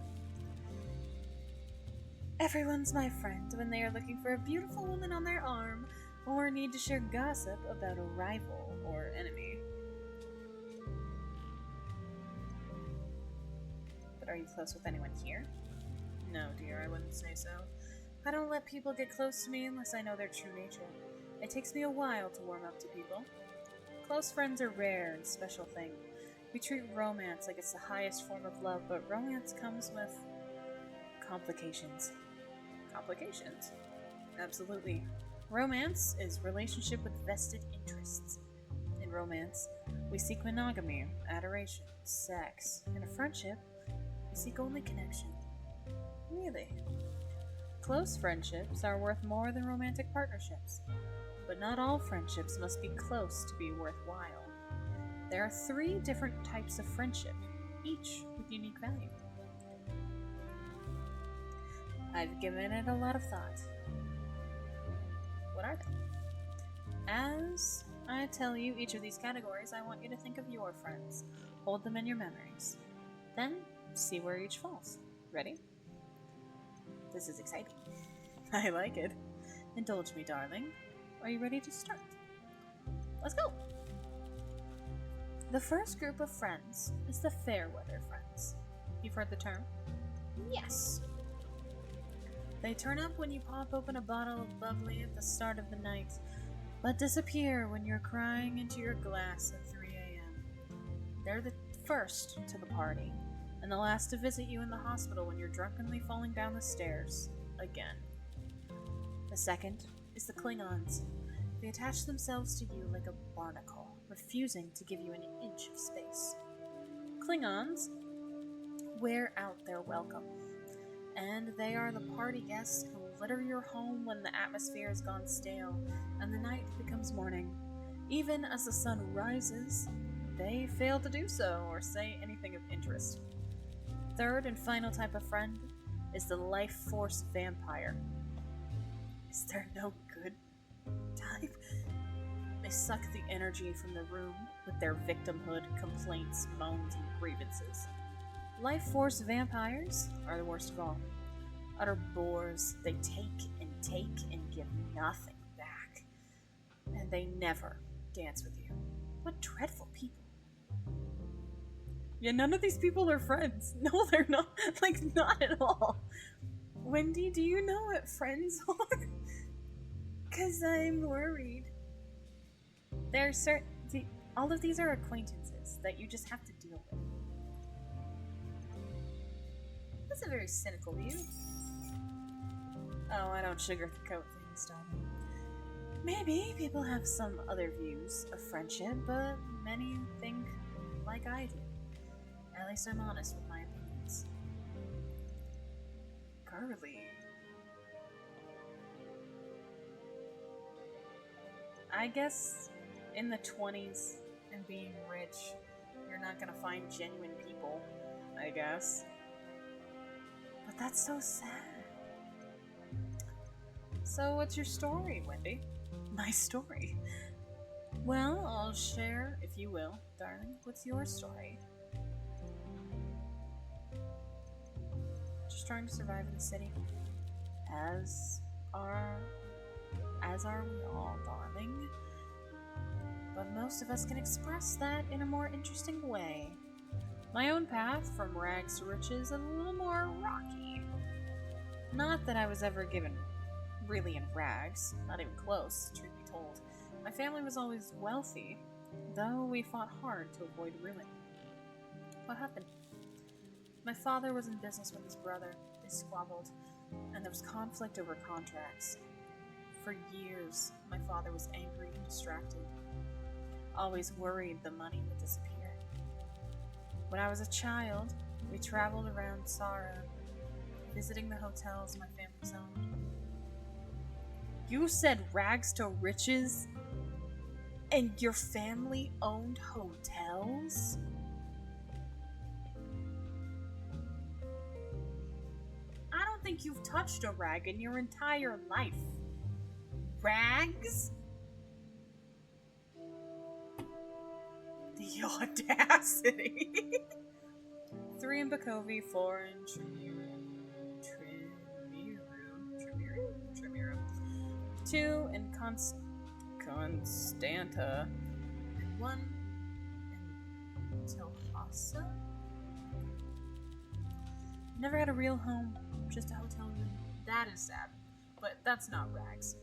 Everyone's my friend when they are looking for a beautiful woman on their arm or need to share gossip about a rival or enemy. But are you close with anyone here? No, dear, I wouldn't say so. I don't let people get close to me unless I know their true nature. It takes me a while to warm up to people. Close friends are rare and special thing. We treat romance like it's the highest form of love, but romance comes with complications. Complications? Absolutely. Romance is relationship with vested interests. In romance, we seek monogamy, adoration, sex. In a friendship, we seek only connection. Really? Close friendships are worth more than romantic partnerships. But not all friendships must be close to be worthwhile. There are 3 different types of friendship, each with unique value. I've given it a lot of thought. What are they? As I tell you each of these categories, I want you to think of your friends. Hold them in your memories. Then, see where each falls. Ready? This is exciting. I like it. Indulge me, darling. Are you ready to start? let's go! The first group of friends is the Fairweather Friends. You've heard the term? Yes. They turn up when you pop open a bottle of bubbly at the start of the night, but disappear when you're crying into your glass at 3 a.m. They're the first to the party, and the last to visit you in the hospital when you're drunkenly falling down the stairs again. The second is the Klingons. They attach themselves to you like a barnacle, refusing to give you an inch of space. Klingons wear out their welcome, and they are the party guests who litter your home when the atmosphere has gone stale and the night becomes morning. Even as the sun rises, they fail to do so or say anything of interest. Third and final type of friend is the life force vampire. Is there no good type? They suck the energy from the room with their victimhood, complaints, moans, and grievances. Life force vampires are the worst of all. Utter bores, they take and give nothing back. And they never dance with you. What dreadful people. Yeah, none of these people are friends. No, they're not. Like, not at all. Wendy, do you know what friends are? 'Cause I'm worried. All of these are acquaintances that you just have to deal with. That's a very cynical view. Oh, I don't sugarcoat things, darling. Maybe people have some other views of friendship, but many think like I do. At least I'm honest with my opinions. Girly. I guess in the 20s and being rich, you're not gonna find genuine people, I guess. But that's so sad. So what's your story, Wendy? My story? Well, I'll share, if you will, darling. What's your story? Just trying to survive in the city. As are we all, darling. But most of us can express that in a more interesting way. My own path from rags to riches is a little more rocky. Not that I was ever given really in rags, not even close, truth be told. My family was always wealthy, though we fought hard to avoid ruin. What happened? My father was in business with his brother. They squabbled, and there was conflict over contracts. For years, my father was angry and distracted, always worried the money would disappear. When I was a child, we traveled around Sara, visiting the hotels my family's owned. You said rags to riches? And your family owned hotels? I don't think you've touched a rag in your entire life. Rags? The audacity. 3 in Bakovi, 4 in Trimiru. 2 in Constanta. And 1 in Tilhasa. Never had a real home, just a hotel room. That is sad, but that's not rags.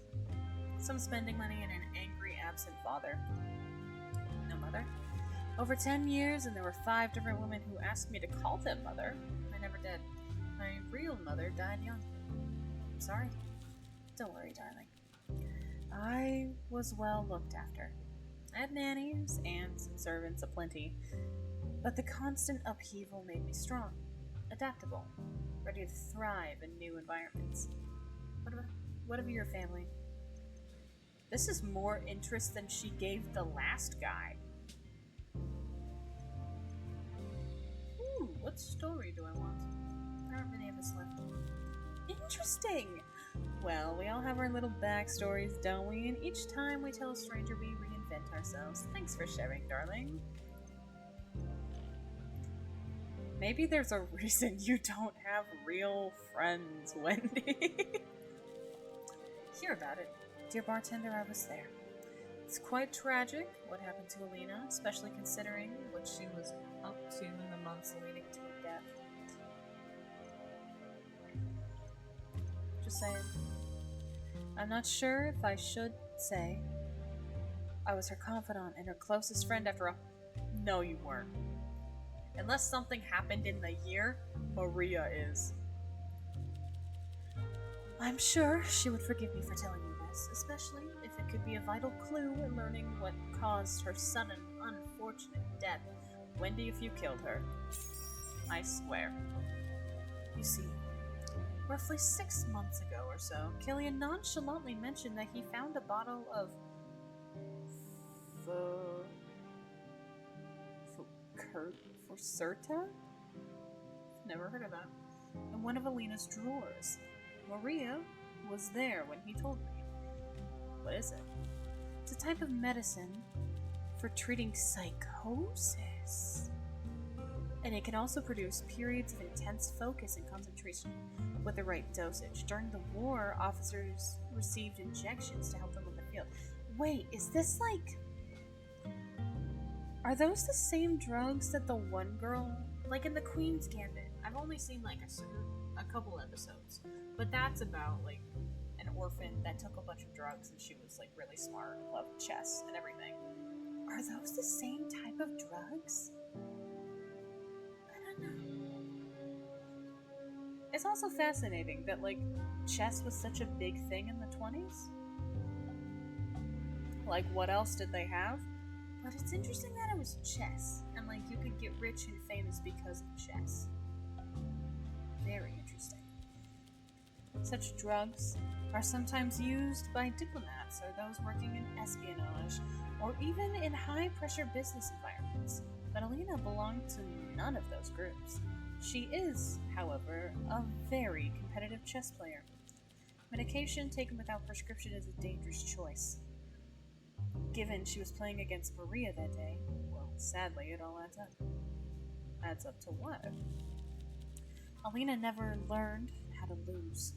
Some spending money and an angry, absent father. No mother. Over 10 years, and there were 5 different women who asked me to call them mother. I never did. My real mother died young. I'm sorry. Don't worry, darling. I was well looked after. I had nannies, aunts, and servants aplenty. But the constant upheaval made me strong, adaptable, ready to thrive in new environments. What of your family? This is more interest than she gave the last guy. Ooh, what story do I want? There aren't many of us left. Interesting! Well, we all have our little backstories, don't we? And each time we tell a stranger, we reinvent ourselves. Thanks for sharing, darling. Maybe there's a reason you don't have real friends, Wendy. Hear about it. Dear bartender, I was there. It's quite tragic what happened to Alina, especially considering what she was up to in the months leading to her death. Just saying. I'm not sure if I should say I was her confidant and her closest friend after all. No, you weren't. Unless something happened in the year, Maria is. I'm sure she would forgive me for telling you this, especially if it could be a vital clue in learning what caused her sudden, unfortunate death. Wendy, if you killed her. I swear. You see, roughly 6 months ago or so, Killian nonchalantly mentioned that he found a bottle of Focerta? Never heard of that. In one of Alina's drawers. Maria was there when he told me. What is it? It's a type of medicine for treating psychosis. And it can also produce periods of intense focus and concentration with the right dosage. During the war, officers received injections to help them in the field. Wait, is this like... Are those the same drugs that the one girl... Like in the Queen's Gambit. I've only seen like a couple episodes. But that's about like an orphan that took a bunch of drugs and she was like really smart and loved chess and everything. Are those the same type of drugs? I don't know. It's also fascinating that like chess was such a big thing in the 20s. Like what else did they have? But it's interesting that it was chess and like you could get rich and famous because of chess. Very interesting. Such drugs are sometimes used by diplomats or those working in espionage, or even in high-pressure business environments. But Alina belonged to none of those groups. She is, however, a very competitive chess player. Medication taken without prescription is a dangerous choice. Given she was playing against Maria that day, well, sadly, it all adds up. Adds up to what? Alina never learned how to lose.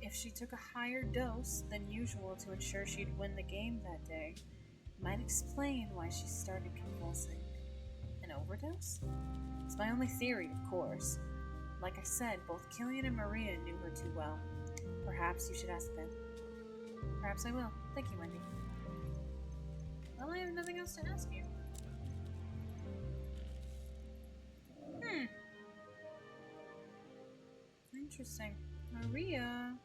If she took a higher dose than usual to ensure she'd win the game that day, it might explain why she started convulsing. An overdose? It's my only theory, of course. Like I said, both Killian and Maria knew her too well. Perhaps you should ask them. Perhaps I will. Thank you, Wendy. Well, I have nothing else to ask you. Interesting. Maria.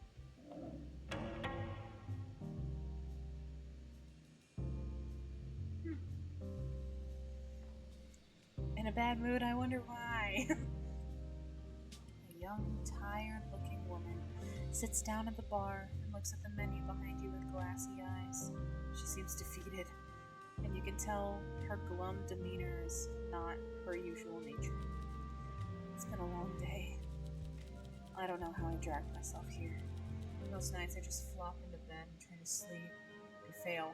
In a bad mood, I wonder why. A young, tired-looking woman sits down at the bar and looks at the menu behind you with glassy eyes. She seems defeated, and you can tell her glum demeanor is not her usual nature. It's been a long day. I don't know how I dragged myself here. Most nights I just flop into bed and try to sleep and fail.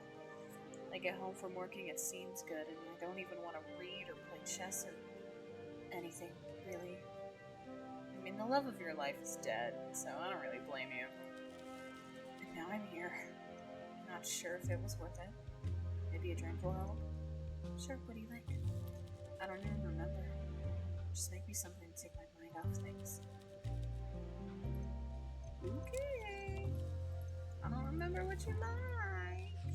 I get home from working, it seems good, and I don't even want to read or play chess or anything, really. I mean, the love of your life is dead, so I don't really blame you. And now I'm here. Not sure if it was worth it. Maybe a drink will help. Sure, what do you think? I don't even remember. Just make me something to take my mind off things. Okay. I don't remember what you like.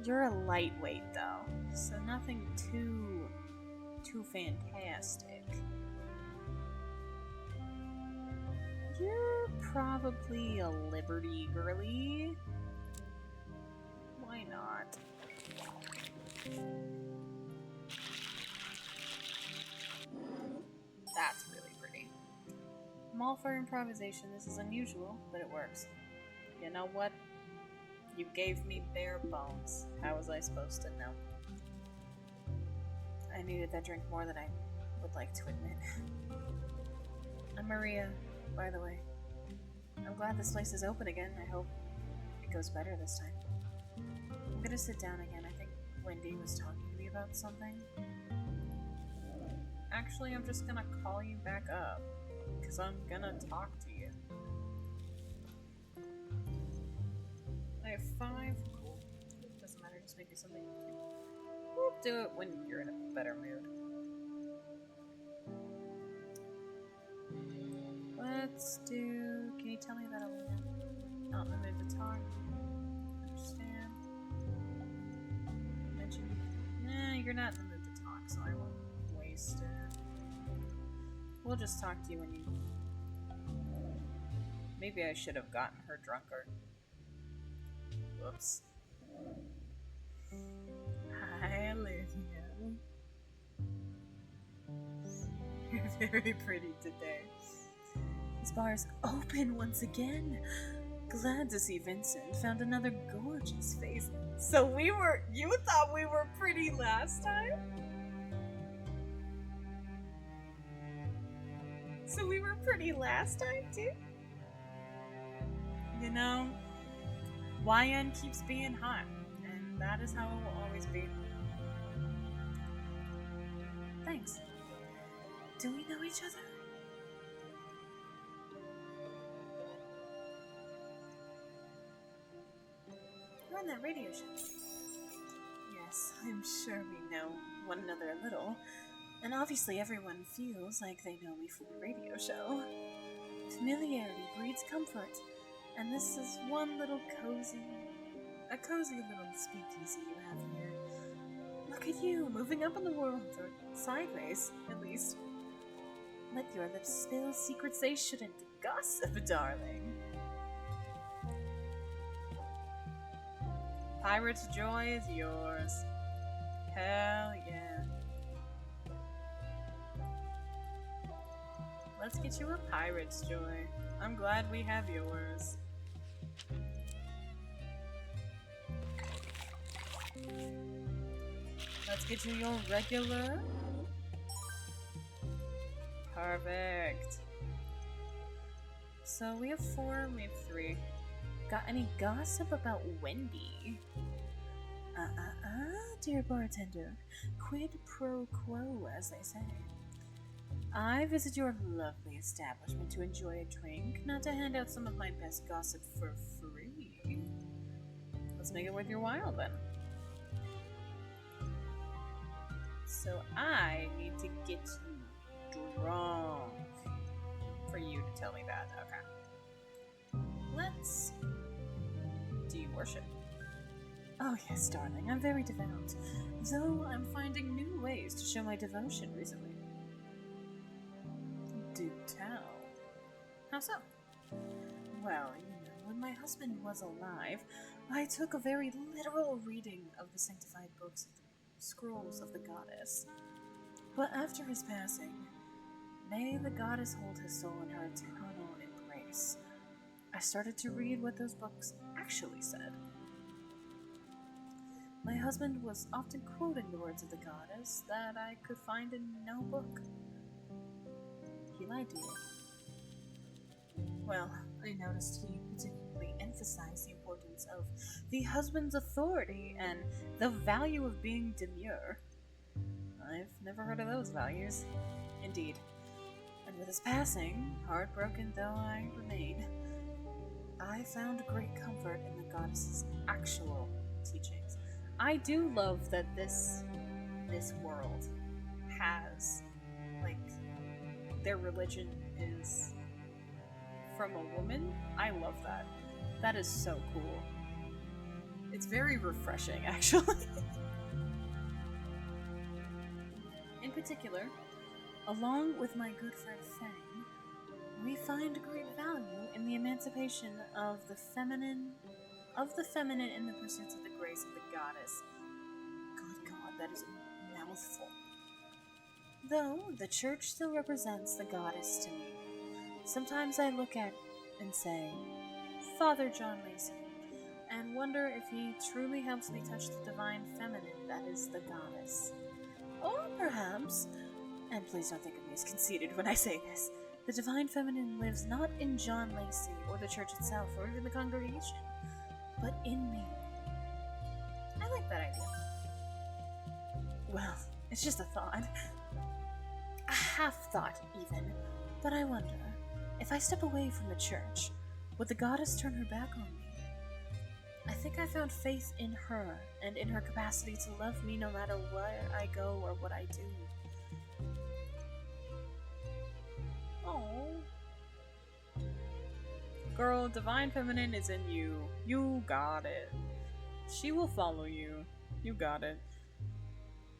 You're a lightweight, though, so nothing too fantastic. You're probably a Liberty girly. Why not? That's really pretty. I'm all for improvisation. This is unusual, but it works. You know what? You gave me bare bones. How was I supposed to know? I needed that drink more than I would like to admit. I'm Maria, by the way. I'm glad this place is open again. I hope it goes better this time. I'm gonna sit down again. I think Wendy was talking to me about something. Actually, I'm just gonna call you back up, because I'm gonna talk to you. have 5. Cool. Doesn't matter, just make me something. We'll do it when you're in a better mood. Let's do... Can you tell me that I'm not in the mood to talk? Understand. Mention... Nah, you're not in the mood to talk, so I won't waste it. We'll just talk to you when you... Maybe I should have gotten her drunker. Whoops. Hi, Olivia. You're very pretty today. This bar's open once again. Glad to see Vincent found another gorgeous face. So you thought we were pretty last time? So we were pretty last time too? You know, YN keeps being hot, and that is how it will always be. Thanks. Do we know each other? You're on that radio show. Yes, I'm sure we know one another a little, and obviously everyone feels like they know me from the radio show. Familiarity breeds comfort, and this is one little cozy little speakeasy you have here. Look at you, moving up in the world, or sideways, at least. Let your lips spill secrets they shouldn't. Gossip, darling. Pirate's joy is yours. Hell yeah. Let's get you a pirate's joy. I'm glad we have yours. Let's get you your regular. Perfect. So we have 4 and we have 3. Got any gossip about Wendy? Dear bartender. Quid pro quo, as they say. I visit your lovely establishment to enjoy a drink, not to hand out some of my best gossip for free. Let's make it worth your while, then. So I need to get you drunk for you to tell me that. Okay. Let's... Do you worship? Oh yes, darling, I'm very devout, though I'm finding new ways to show my devotion recently. Do tell. How so? Well, you know, when my husband was alive, I took a very literal reading of the sanctified books of the scrolls of the goddess. But after his passing, may the goddess hold his soul in her eternal embrace, I started to read what those books actually said. My husband was often quoting the words of the goddess that I could find in no book. He lied to you. Well, I noticed he particularly emphasized the importance of the husband's authority and the value of being demure. I've never heard of those values. Indeed. And with his passing, heartbroken though I remain, I found great comfort in the goddess's actual teachings. I do love that this world has, like, their religion is from a woman. I love that. That is so cool. It's very refreshing, actually. In particular, along with my good friend Fang, we find great value in the emancipation of the feminine in the pursuits of the grace of the goddess. Good God, that is a mouthful. Though the church still represents the goddess to me, sometimes I look at and say, Father John Lacey, and wonder if he truly helps me touch the divine feminine that is the goddess. Or perhaps, and please don't think of me as conceited when I say this, the divine feminine lives not in John Lacey or the church itself or even the congregation, but in me. I like that idea. Well, it's just a thought. A half-thought, even. But I wonder, if I step away from the church, would the goddess turn her back on me? I think I found faith in her and in her capacity to love me no matter where I go or what I do. Oh. Girl, Divine Feminine is in you. You got it. She will follow you. You got it.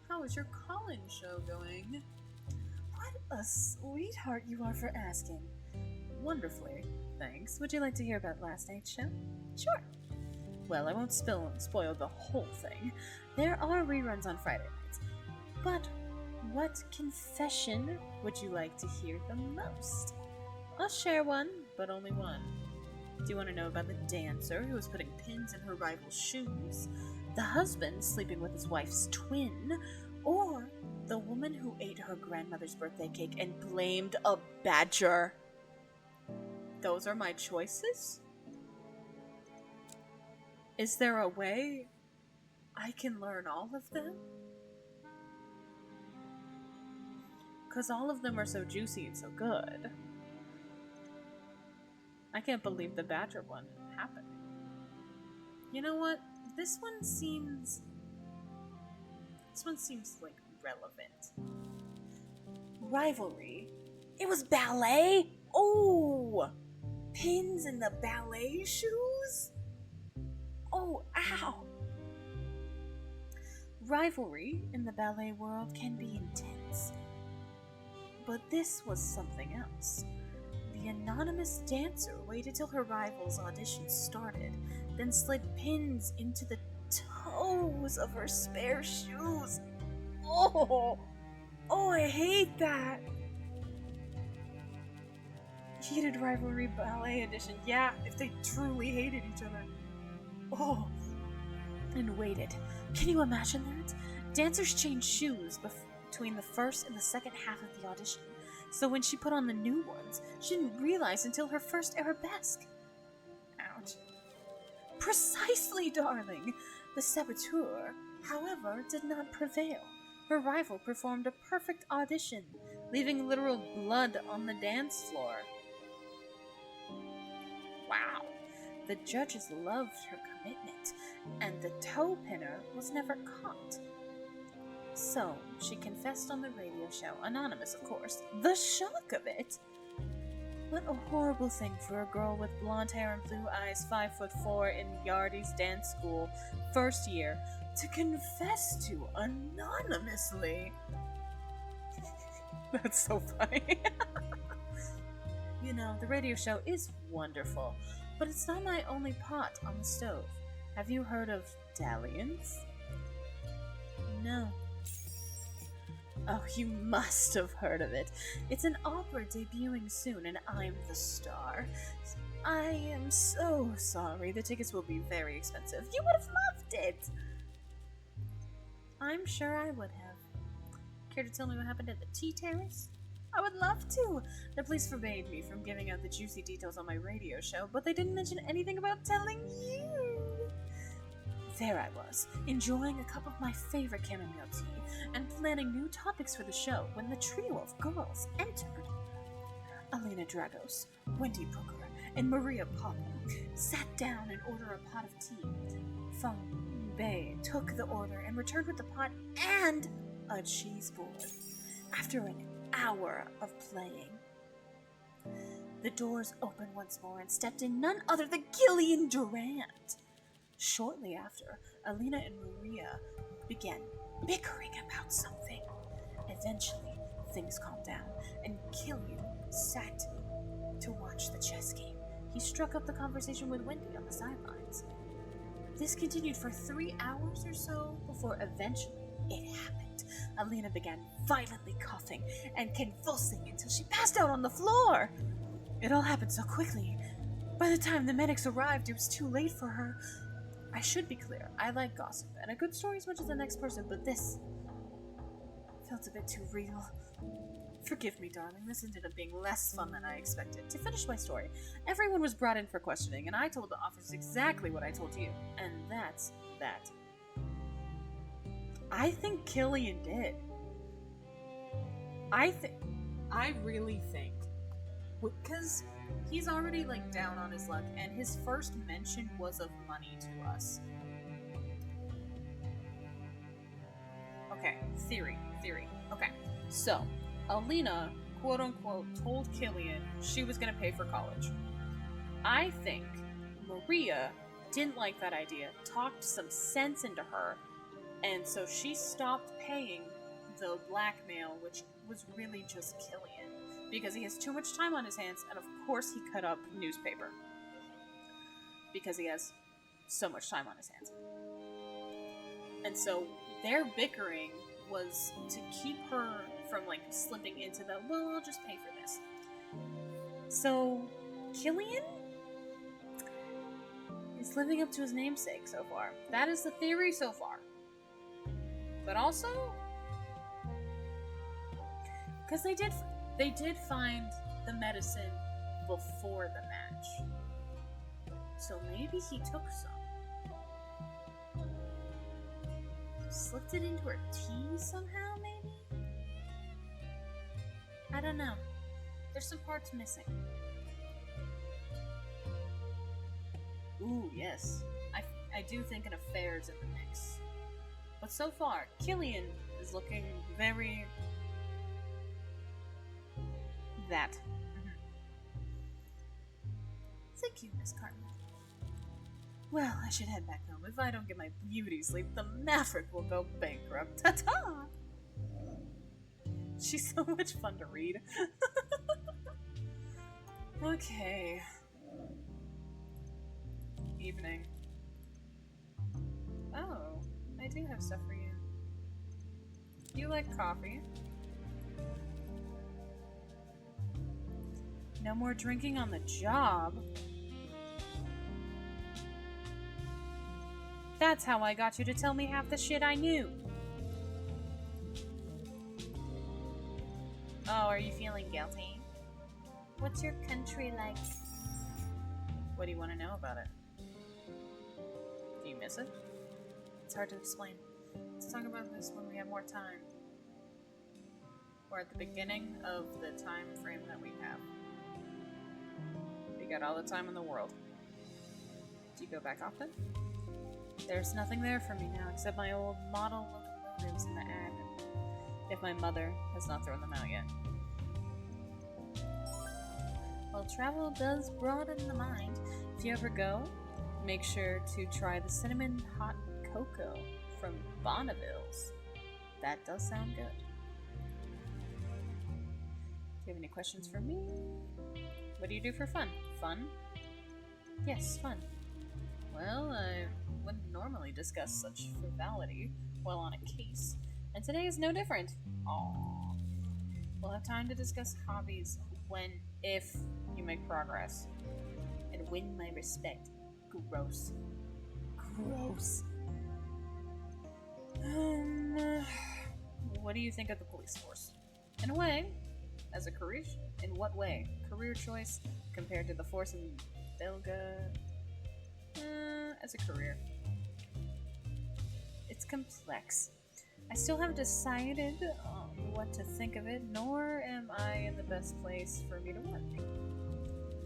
How is your call-in show going? What a sweetheart you are for asking. Wonderfully, thanks. Would you like to hear about last night's show? Sure. Well, I won't spoil the whole thing. There are reruns on Friday nights. But what confession would you like to hear the most? I'll share one, but only one. Do you want to know about the dancer who was putting pins in her rival's shoes, the husband sleeping with his wife's twin, or the woman who ate her grandmother's birthday cake and blamed a badger? Those are my choices? Is there a way I can learn all of them? Because all of them are so juicy and so good. I can't believe the badger one happened. You know what? This one seems like relevant. Rivalry. It was ballet? Oh! Pins in the ballet shoes? Oh, ow! Rivalry in the ballet world can be intense. But this was something else. The anonymous dancer waited till her rival's audition started, then slid pins into the toes of her spare shoes. Oh, I hate that. Heated rivalry ballet edition. Yeah, if they truly hated each other. Oh, and waited. Can you imagine that? Dancers changed shoes between the first and the second half of the audition. So when she put on the new ones, she didn't realize until her first arabesque. Ouch. Precisely, darling! The saboteur, however, did not prevail. Her rival performed a perfect audition, leaving literal blood on the dance floor. Wow. The judges loved her commitment, and the toe pinner was never caught. So, she confessed on the radio show, anonymous of course. The shock of it! What a horrible thing for a girl with blonde hair and blue eyes, 5'4" in Yardy's dance school, first year, to confess to anonymously. That's so funny. You know, the radio show is wonderful, but it's not my only pot on the stove. Have you heard of Dalliance? No. Oh, you must have heard of it. It's an opera debuting soon, and I'm the star. I am so sorry. The tickets will be very expensive. You would have loved it! I'm sure I would have. Care to tell me what happened at the tea terrace? I would love to! The police forbade me from giving out the juicy details on my radio show, but they didn't mention anything about telling you! There I was, enjoying a cup of my favorite chamomile tea, and planning new topics for the show when the trio of girls entered. Alina Dragos, Wendy Brooker, and Maria Papa sat down and ordered a pot of tea. Feng Bei took the order and returned with the pot and a cheese board. After an hour of playing, the doors opened once more and stepped in none other than Gillian Durant. Shortly after, Alina and Maria began bickering about something. Eventually, things calmed down, and Killian sat to watch the chess game. He struck up the conversation with Wendy on the sidelines. This continued for 3 hours or so before eventually it happened. Alina began violently coughing and convulsing until she passed out on the floor. It all happened so quickly. By the time the medics arrived, it was too late for her. I should be clear, I like gossip and a good story as much as the next person, but this felt a bit too real. Forgive me, darling, this ended up being less fun than I expected. To finish my story, everyone was brought in for questioning, and I told the officers exactly what I told you, and that's that. I think Killian did. I really think, because he's already like down on his luck, and his first mention was of money to us. Okay, theory. Okay, so Alina, quote unquote, told Killian she was gonna pay for college. I think Maria didn't like that idea, talked some sense into her, and so she stopped paying the blackmail, which was really just Killian, because he has too much time on his hands, and of course he cut up newspaper. Because he has so much time on his hands. And so their bickering was to keep her from like slipping into the, well, I'll just pay for this. So Killian is living up to his namesake so far. That is the theory so far. But also, because they did find the medicine before the match. So maybe he took some. Slipped it into her tea somehow, maybe? I don't know. There's some parts missing. Ooh, yes. I do think an affair's in the mix. But so far, Killian is looking very... that. Thank you, Miss Cartman. Well, I should head back home. If I don't get my beauty sleep, the Maverick will go bankrupt. Ta-ta! She's so much fun to read. Okay. Evening. Oh, I do have stuff for you. You like coffee? No more drinking on the job. That's how I got you to tell me half the shit I knew. Oh, are you feeling guilty? What's your country like? What do you want to know about it? Do you miss it? It's hard to explain. Let's talk about this when we have more time. We're at the beginning of the time frame that we have. We got all the time in the world. Do you go back often? There's nothing there for me now except my old model locomotives in the ad. If my mother has not thrown them out yet. Well, travel does broaden the mind. If you ever go, make sure to try the cinnamon hot cocoa from Bonneville's. That does sound good. Do you have any questions for me? What do you do for fun? Fun? Yes, fun. Well, I wouldn't normally discuss such frivolity while on a case, and today is no different. Aww. We'll have time to discuss hobbies if you make progress, and win my respect. Gross. Gross. What do you think of the police force? In a way, as a career, in what way? Career choice compared to the force in Belga? As a career. It's complex. I still haven't decided what to think of it, nor am I in the best place for me to work.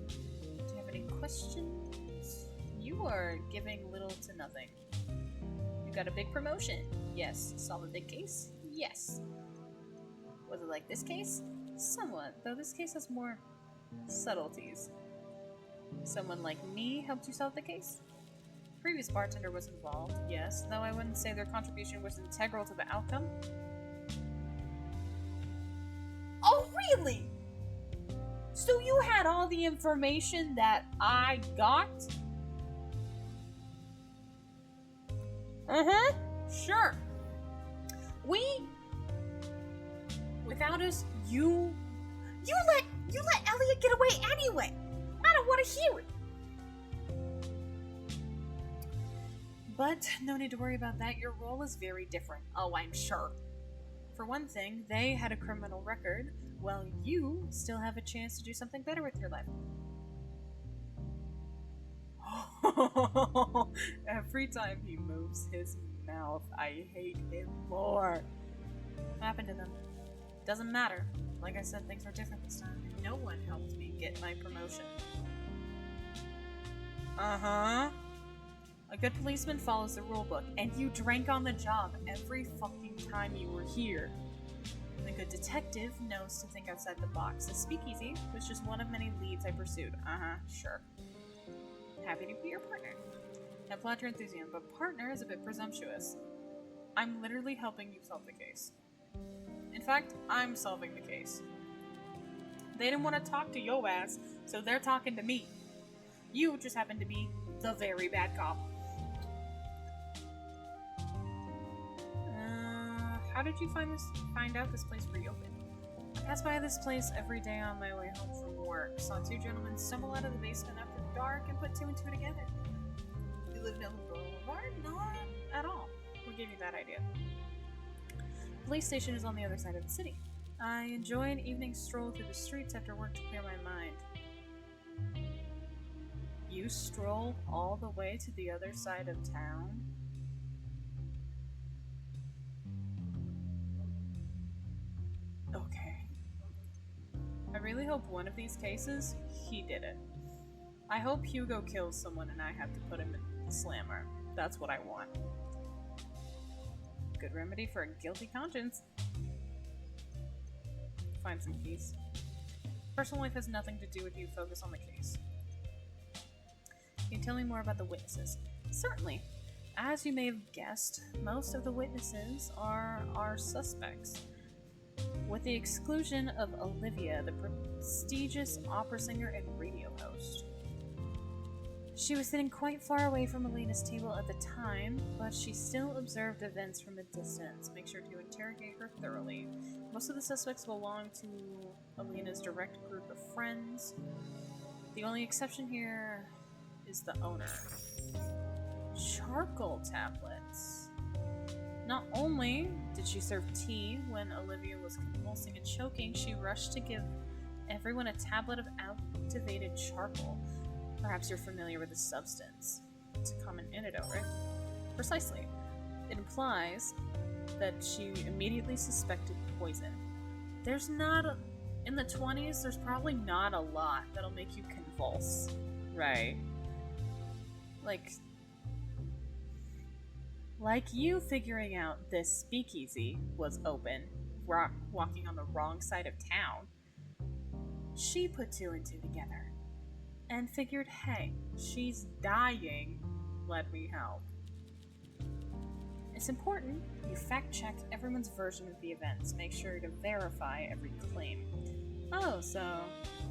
Do you have any questions? You are giving little to nothing. You got a big promotion. Yes. Solve a big case. Yes. Was it like this case? Somewhat, though this case has more subtleties. Someone like me helped you solve the case? Previous bartender was involved, yes, though I wouldn't say their contribution was integral to the outcome. Oh, really? So you had all the information that I got? Uh-huh. Sure. Without us, you let Elliot get away anyway. I don't want to hear it. But no need to worry about that. Your role is very different. Oh, I'm sure. For one thing, they had a criminal record, while you still have a chance to do something better with your life. Every time he moves his mouth, I hate him more. What happened to them? Doesn't matter. Like I said, things are different this time. No one helped me get my promotion. Uh-huh. A good policeman follows the rulebook, and you drank on the job every fucking time you were here. A good detective knows to think outside the box. The speakeasy was just one of many leads I pursued. Uh-huh, sure. Happy to be your partner. I applaud your enthusiasm, but partner is a bit presumptuous. I'm literally helping you solve the case. In fact, I'm solving the case. They didn't want to talk to your ass, so they're talking to me. You just happen to be the very bad cop. How did you find out this place reopened? I pass by this place every day on my way home from work. Saw two gentlemen stumble out of the basement after dark and put two and two together. You live down the boulevard? Not at all. What gave you that idea? The police station is on the other side of the city. I enjoy an evening stroll through the streets after work to clear my mind. You stroll all the way to the other side of town? Okay. I really hope one of these cases, he did it. I hope Hugo kills someone and I have to put him in the slammer. That's what I want. Good remedy for a guilty conscience. Find some peace. Personal life has nothing to do with you. Focus on the case. Can you tell me more about the witnesses? Certainly. As you may have guessed, most of the witnesses are our suspects. With the exclusion of Olivia, the prestigious opera singer and radio host. She was sitting quite far away from Elena's table at the time, but she still observed events from a distance. Make sure to interrogate her thoroughly. Most of the suspects belong to Elena's direct group of friends. The only exception here is the owner. Charcoal tablets. Not only did she serve tea when Olivia was convulsing and choking, she rushed to give everyone a tablet of activated charcoal. Perhaps you're familiar with the substance. It's a common antidote, right? Precisely. It implies that she immediately suspected poison. There's not a... In the 20s, there's probably not a lot that'll make you convulse. Right. Like you figuring out this speakeasy was open, walking on the wrong side of town. She put two and two together. And figured, hey, she's dying, let me help. It's important you fact-check everyone's version of the events. Make sure to verify every claim. Oh, so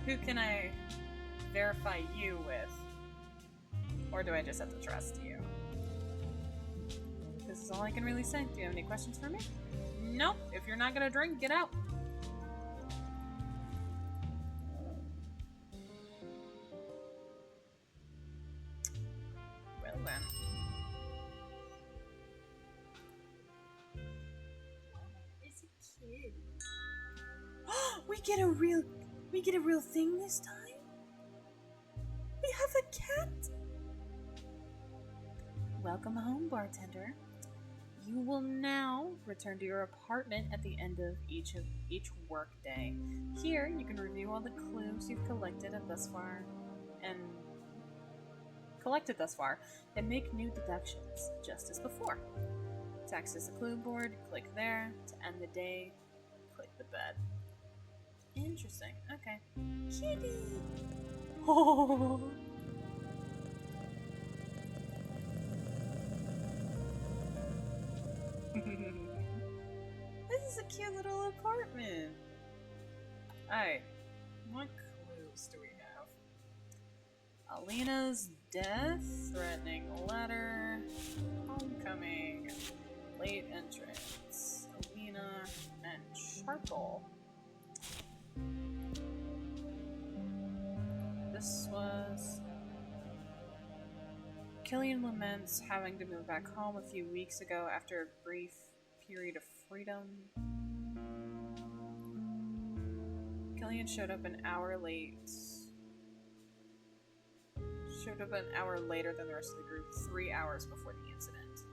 who can I verify you with? Or do I just have to trust you? This is all I can really say. Do you have any questions for me? Nope. If you're not gonna drink, get out. Well then. It's a kid. We get a real thing this time? We have a cat? Welcome home, bartender. You will now return to your apartment at the end of each work day. Here, you can review all the clues you've collected thus far, and make new deductions, just as before. To access the clue board, click there. To end the day, click the bed. Interesting. Okay. Kitty. Oh. This is a cute little apartment. Alright, what clues do we have? Alina's death, threatening letter, homecoming, late entrance, Alina, and charcoal. This was... Killian laments having to move back home a few weeks ago after a brief period of freedom. Killian showed up an hour later than the rest of the group, 3 hours before the incident.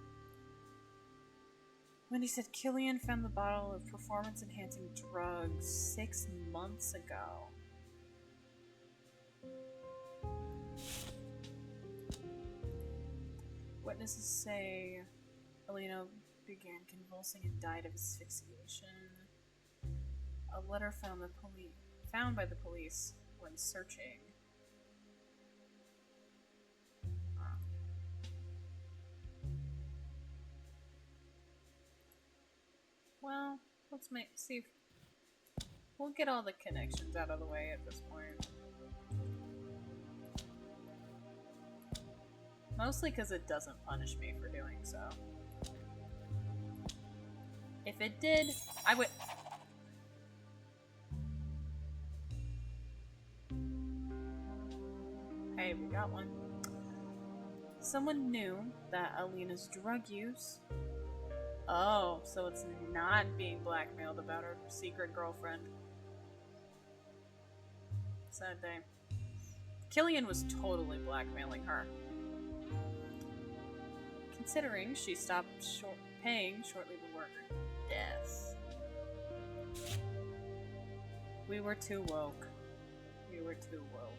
Mindy said Killian found the bottle of performance-enhancing drugs 6 months ago. Witnesses say Alina began convulsing and died of asphyxiation. A letter found by the police when searching. Well, let's see if we'll get all the connections out of the way at this point. Mostly because it doesn't punish me for doing so. If it did, I would... Hey, we got one. Someone knew that Alina's drug use... Oh, so it's not being blackmailed about her secret girlfriend. Sad day. Killian was totally blackmailing her. Considering she stopped paying shortly before her death. We were too woke. We were too woke.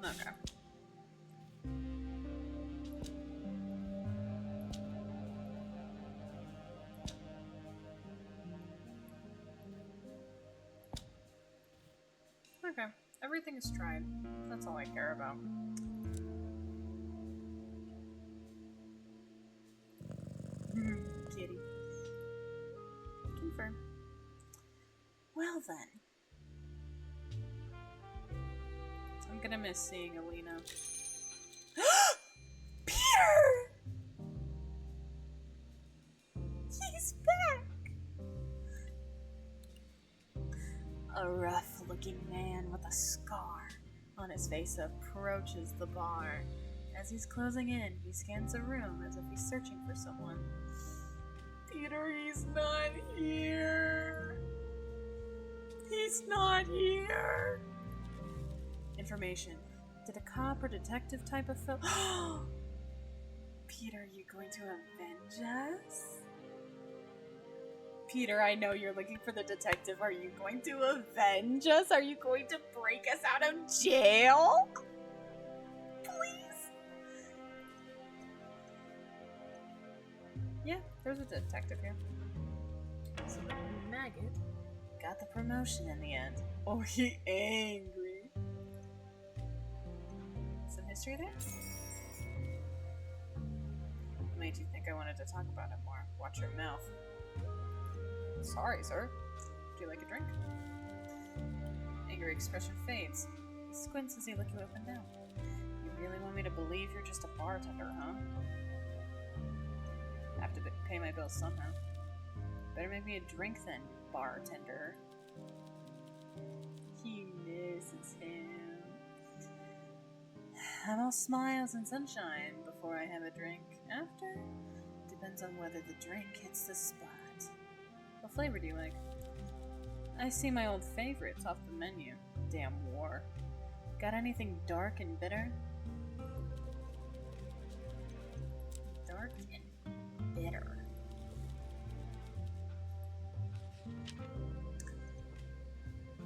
Okay. Okay. Everything is tried. That's all I care about. Kitty. Confirm. Well then. I'm gonna miss seeing Alina. Peter! He's back! A rough-looking man with a scar on his face approaches the bar. As he's closing in, he scans the room as if he's searching for someone. Peter, he's not here! He's not here! Information. Did a cop or detective type of film? Peter, you going to avenge us? Peter, I know you're looking for the detective. Are you going to avenge us? Are you going to break us out of jail? Please? Yeah, there's a detective here. So the maggot got the promotion in the end. Oh, he angry. Some history there? What made you think I wanted to talk about it more? Watch your mouth. Sorry, sir. Do you like a drink? Angry expression fades. He squints as he looks you up and down. You really want me to believe you're just a bartender, huh? Have to pay my bills somehow. Better make me a drink then, bartender. He misses him. I'm all smiles and sunshine before I have a drink. After? Depends on whether the drink hits the spot. What flavor do you like? I see my old favorites off the menu. Damn war. Got anything dark and bitter? Dark and bitter.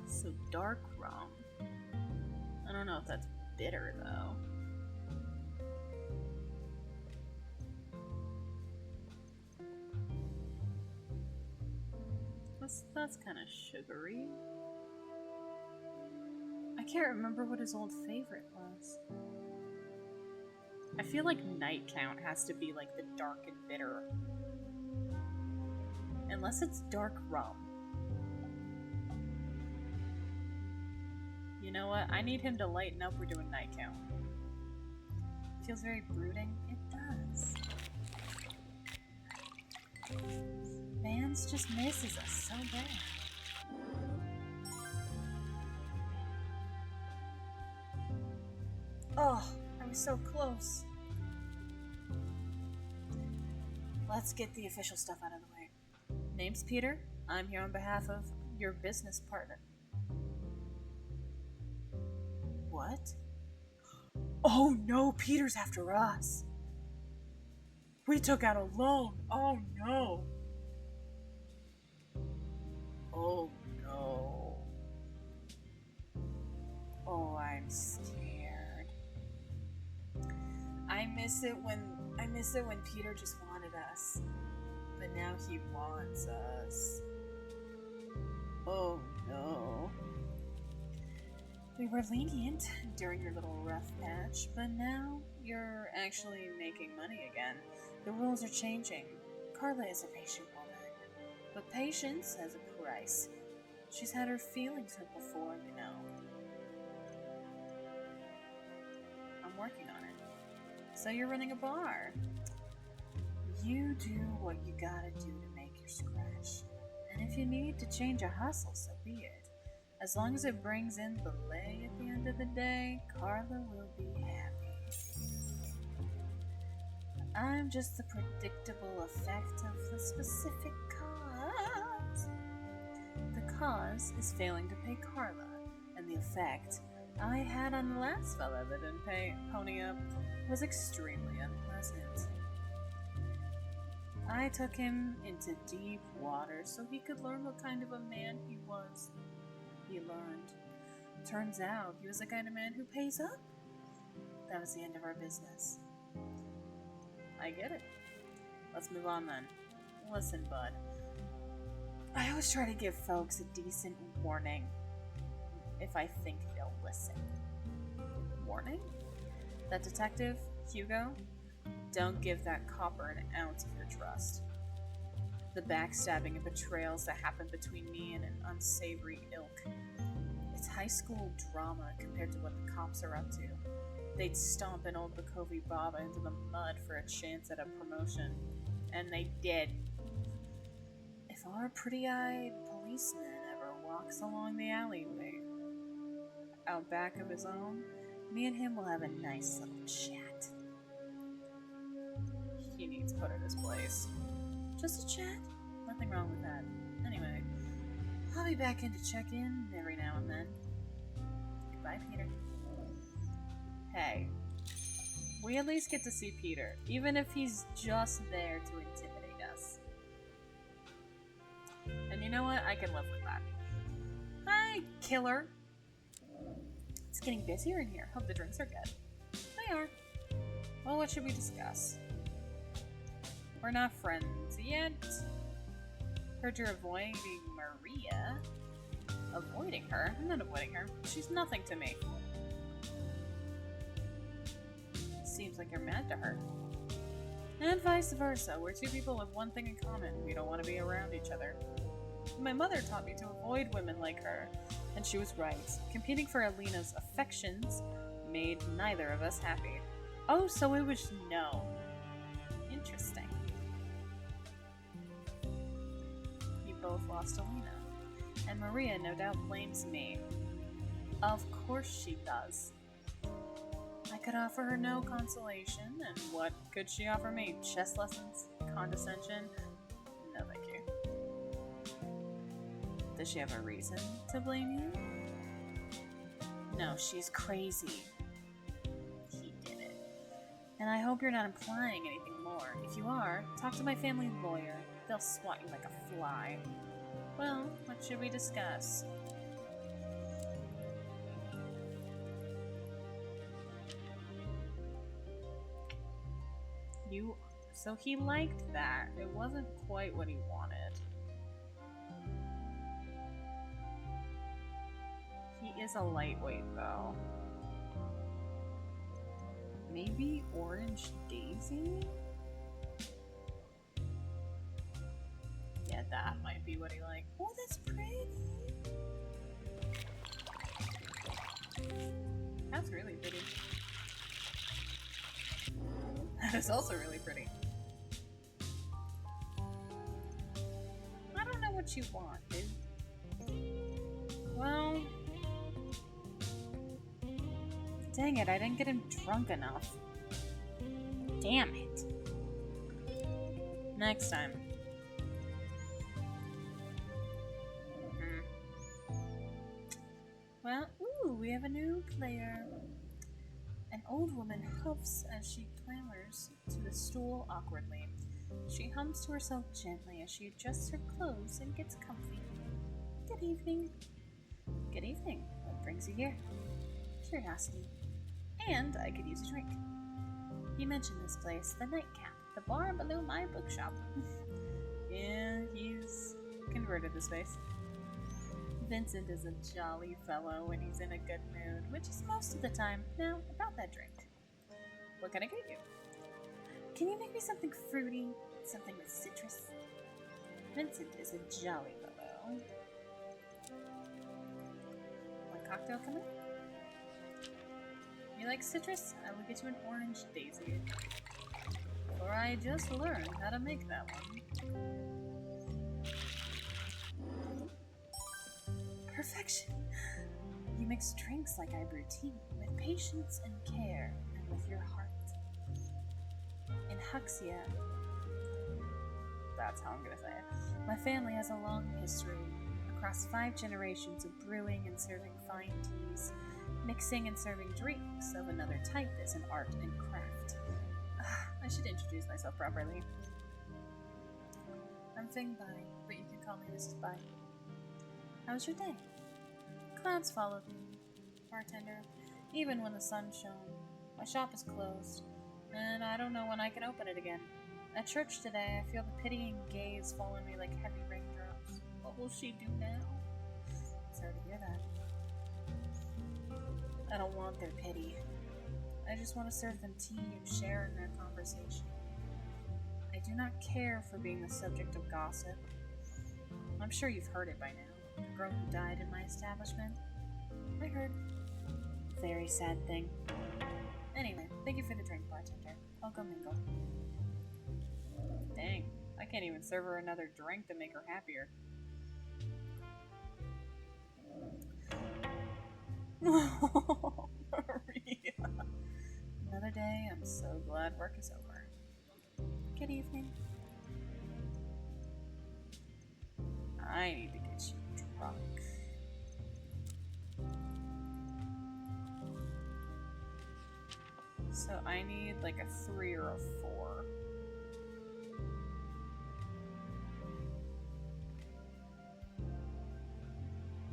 So dark rum. I don't know if that's bitter though. That's kind of sugary. I can't remember what his old favorite was. I feel like Night Count has to be like the dark and bitter. Unless it's dark rum. You know what? I need him to lighten up. We're doing Night Count. Feels very brooding. It does. Vance just misses us so bad. Oh, I was so close. Let's get the official stuff out of the way. Name's Peter. I'm here on behalf of your business partner. What? Oh no, Peter's after us. We took out a loan. Oh no. Oh no. Oh, I'm scared. I miss it when Peter just wanted us. But now he wants us. Oh no. We were lenient during your little rough patch, but now you're actually making money again. The rules are changing. Carla is a patient woman, but patience has a price. She's had her feelings hurt before, you know. I'm working on it. So you're running a bar. You do what you gotta do to make your scratch. And if you need to change a hustle, so be it. As long as it brings in the lay at the end of the day, Carla will be happy. I'm just the predictable effect of the specific cause. The cause is failing to pay Carla, and the effect I had on the last fella that didn't pony up was extremely unpleasant. I took him into deep water so he could learn what kind of a man he was. He learned. Turns out he was the kind of man who pays up. That was the end of our business. I get it. Let's move on then. Listen, bud. I always try to give folks a decent warning if I think they'll listen. Warning? That detective, Hugo, don't give that copper an ounce of your trust. The backstabbing and betrayals that happened between me and an unsavory ilk. It's high school drama compared to what the cops are up to. They'd stomp an old Bakovi Baba into the mud for a chance at a promotion. And they did. If our pretty-eyed policeman ever walks along the alleyway out back of his own, me and him will have a nice little chat. He needs put in his place. Just a chat? Nothing wrong with that. Anyway, I'll be back in to check in every now and then. Goodbye, Peter. Hey, we at least get to see Peter, even if he's just there to intimidate us. And you know what? I can live with that. Hi, killer. It's getting busier in here. Hope the drinks are good. They are. Well, what should we discuss? We're not friends yet. Heard you're avoiding Maria. Avoiding her? I'm not avoiding her. She's nothing to me. Seems like you're mad to her. And vice versa. We're two people with one thing in common. We don't want to be around each other. My mother taught me to avoid women like her, and she was right. Competing for Alina's affections made neither of us happy. Oh, so it was no. Interesting. You both lost Alina, and Maria no doubt blames me. Of course she does. I could offer her no consolation, and what could she offer me? Chess lessons? Condescension? No thank you. Does she have a reason to blame you? No, she's crazy. He did it. And I hope you're not implying anything more. If you are, talk to my family lawyer. They'll swat you like a fly. Well, what should we discuss? So he liked that. It wasn't quite what he wanted. He is a lightweight, though. Maybe Orange Daisy? Yeah, that might be what he liked. Oh, that's pretty! That's really pretty. That is also really pretty. I don't know what you want, dude. Well... Dang it, I didn't get him drunk enough. Damn it. Next time. Well, ooh, we have a new player. An old woman huffs as she clambers to the stool awkwardly. She hums to herself gently as she adjusts her clothes and gets comfy. Good evening. Good evening. What brings you here? Curiosity. And I could use a drink. You mentioned this place, the Nightcap, the bar below my bookshop. Yeah, he's converted the space. Vincent is a jolly fellow when he's in a good mood, which is most of the time. Now, about that drink. What can I get you? Can you make me something fruity? Something with citrus? Vincent is a jolly fellow. One cocktail coming? You like citrus? I will get you an orange daisy. For I just learned how to make that one. Perfection! You mix drinks like I brew tea, with patience and care, and with your heart. In Huxia, that's how I'm gonna say it, my family has a long history, across 5 generations of brewing and serving fine teas. Mixing and serving drinks of another type is an art and craft. I should introduce myself properly. I'm Feng Bai, but you can call me Mrs. Bai. How was your day? Clouds followed me, bartender, even when the sun shone. My shop is closed, and I don't know when I can open it again. At church today, I feel the pitying gaze fall on me like heavy raindrops. What will she do now? Sorry to hear that. I don't want their pity. I just want to serve them tea and share in their conversation. I do not care for being the subject of gossip. I'm sure you've heard it by now. The girl who died in my establishment. I heard. Very sad thing. Anyway, thank you for the drink, bartender. I'll go mingle. Dang, I can't even serve her another drink to make her happier. Oh, Maria. Another day, I'm so glad work is over. Good evening. I need to get you drunk. So I need like a 3 or a 4.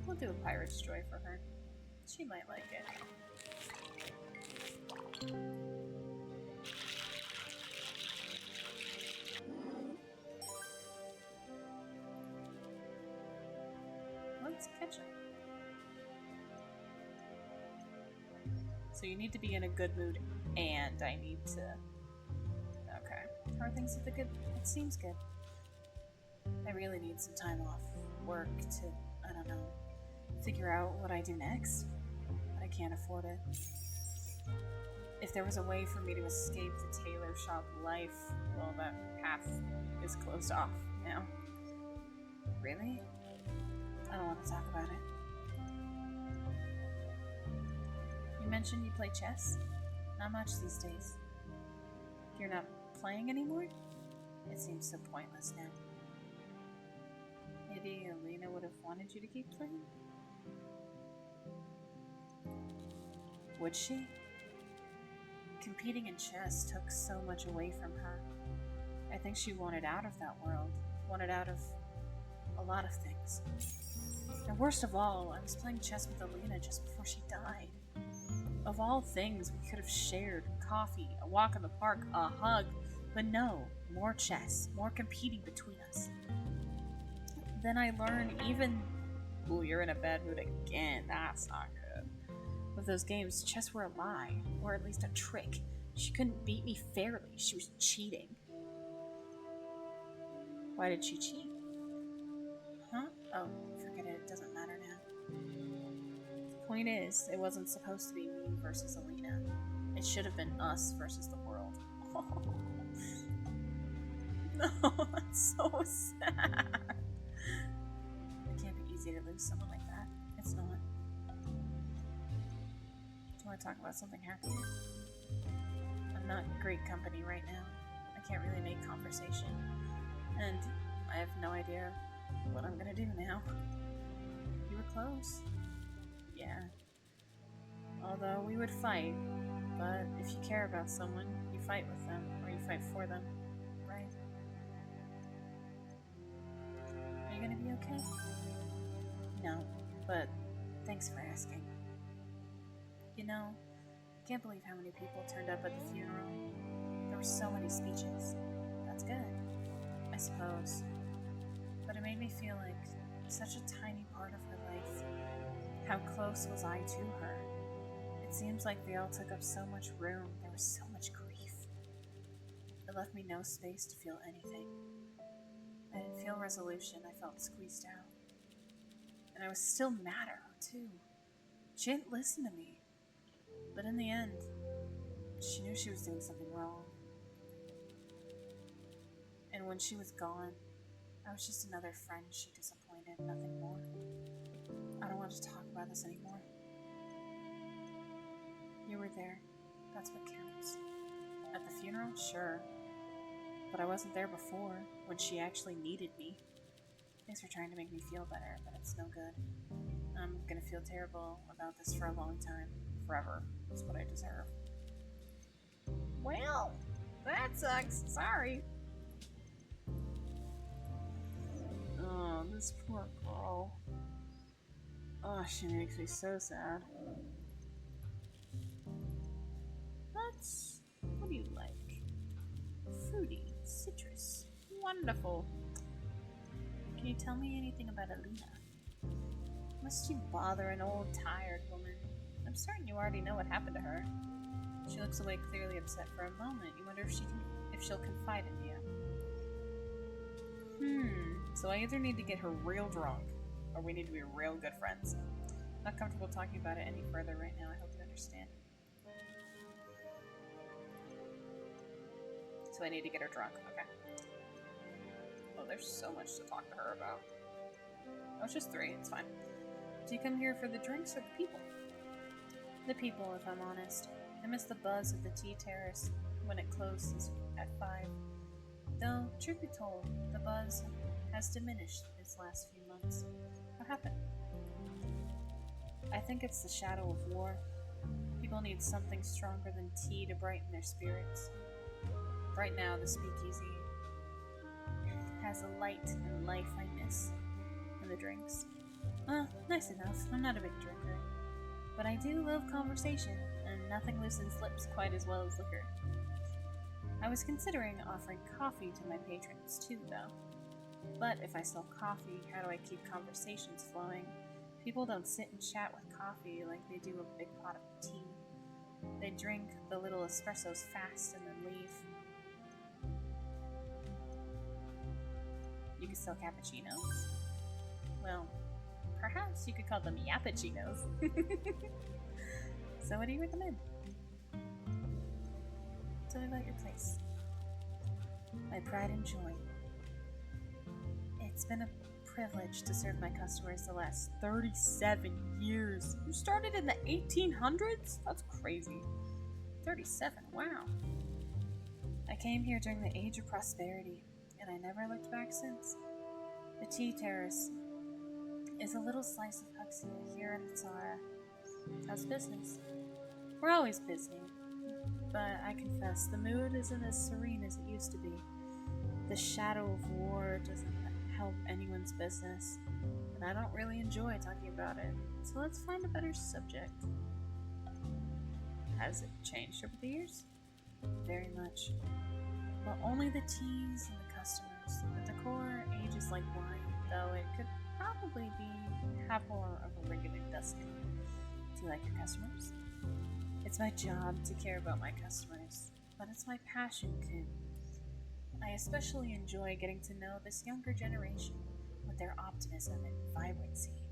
We'll do a Pirate's Joy for her. She might like it. Let's catch her. So you need to be in a good mood, and I need to... Okay. How are things with the good... It seems good. I really need some time off work to, I don't know, figure out what I do next. But I can't afford it. If there was a way for me to escape the tailor shop life, well, that path is closed off now. Really? I don't want to talk about it. You mentioned you play chess? Not much these days. You're not playing anymore? It seems so pointless now. Maybe Alina would have wanted you to keep playing? Would she? Competing in chess took so much away from her. I think she wanted out of that world. Wanted out of a lot of things. And worst of all, I was playing chess with Alina just before she died. Of all things we could have shared, coffee, a walk in the park, a hug, but no, more chess, more competing between us. Then I learned even... Ooh, you're in a bad mood again, that's not good. With those games, chess were a lie, or at least a trick. She couldn't beat me fairly, she was cheating. Why did she cheat? Huh? Oh, forget it, it doesn't matter now. Point is, it wasn't supposed to be me versus Alina. It should have been us versus the world. Oh. No, that's so sad. It can't be easy to lose someone like that. It's not. Do you want to talk about something happier? I'm not great company right now. I can't really make conversation. And I have no idea what I'm gonna do now. You were close. Yeah. Although we would fight, but if you care about someone, you fight with them, or you fight for them, right? Are you gonna be okay? No, but thanks for asking. You know, I can't believe how many people turned up at the funeral. There were so many speeches. That's good, I suppose. But it made me feel like such a tiny part of her life. How close was I to her? It seems like they all took up so much room. There was so much grief. It left me no space to feel anything. I didn't feel resolution. I felt squeezed out. And I was still mad at her, too. She didn't listen to me. But in the end, she knew she was doing something wrong. And when she was gone, I was just another friend she disappointed, nothing more. I don't want to talk about this anymore. You were there. That's what counts. At the funeral? Sure. But I wasn't there before, when she actually needed me. Thanks for trying to make me feel better, but it's no good. I'm gonna feel terrible about this for a long time. Forever. That's what I deserve. Well, that sucks. Sorry. Oh, this poor girl. Oh, she makes me so sad. What do you like? Fruity, citrus. Wonderful. Can you tell me anything about Alina? Must you bother an old, tired woman? I'm certain you already know what happened to her. She looks away, clearly upset for a moment. You wonder if she'll confide in you. So I either need to get her real drunk, or we need to be real good friends. I'm not comfortable talking about it any further right now. I hope you understand. So I need to get her drunk. Okay. Oh, there's so much to talk to her about. Oh, it's just 3. It's fine. Do you come here for the drinks or the people? The people, if I'm honest. I miss the buzz of the tea terrace when it closes at 5. Though, truth be told, the buzz has diminished these last few months. What happened? I think it's the shadow of war. People need something stronger than tea to brighten their spirits. Right now, the speakeasy has a light and life I miss. And the drinks. Nice enough. I'm not a big drinker. But I do love conversation, and nothing loosens lips quite as well as liquor. I was considering offering coffee to my patrons too, though. But if I sell coffee, how do I keep conversations flowing? People don't sit and chat with coffee like they do a big pot of tea. They drink the little espressos fast and then leave. You could sell cappuccinos? Well, perhaps you could call them yappuccinos. So what do you recommend? Tell me about your place. My pride and joy. It's been a privilege to serve my customers the last 37 years. You started in the 1800s? That's crazy. 37, wow. I came here during the age of prosperity, and I never looked back since. The tea terrace is a little slice of Huxley here in the Tsara. How's business? We're always busy, but I confess the mood isn't as serene as it used to be. The shadow of war doesn't help anyone's business, and I don't really enjoy talking about it, so let's find a better subject. Has it changed over the years? Very much. Well, only the teas and the customers. The decor ages like wine, though it could probably have more of a regular dusting. Do you like your customers? It's my job to care about my customers, but it's my passion too. I especially enjoy getting to know this younger generation with their optimism and vibrancy.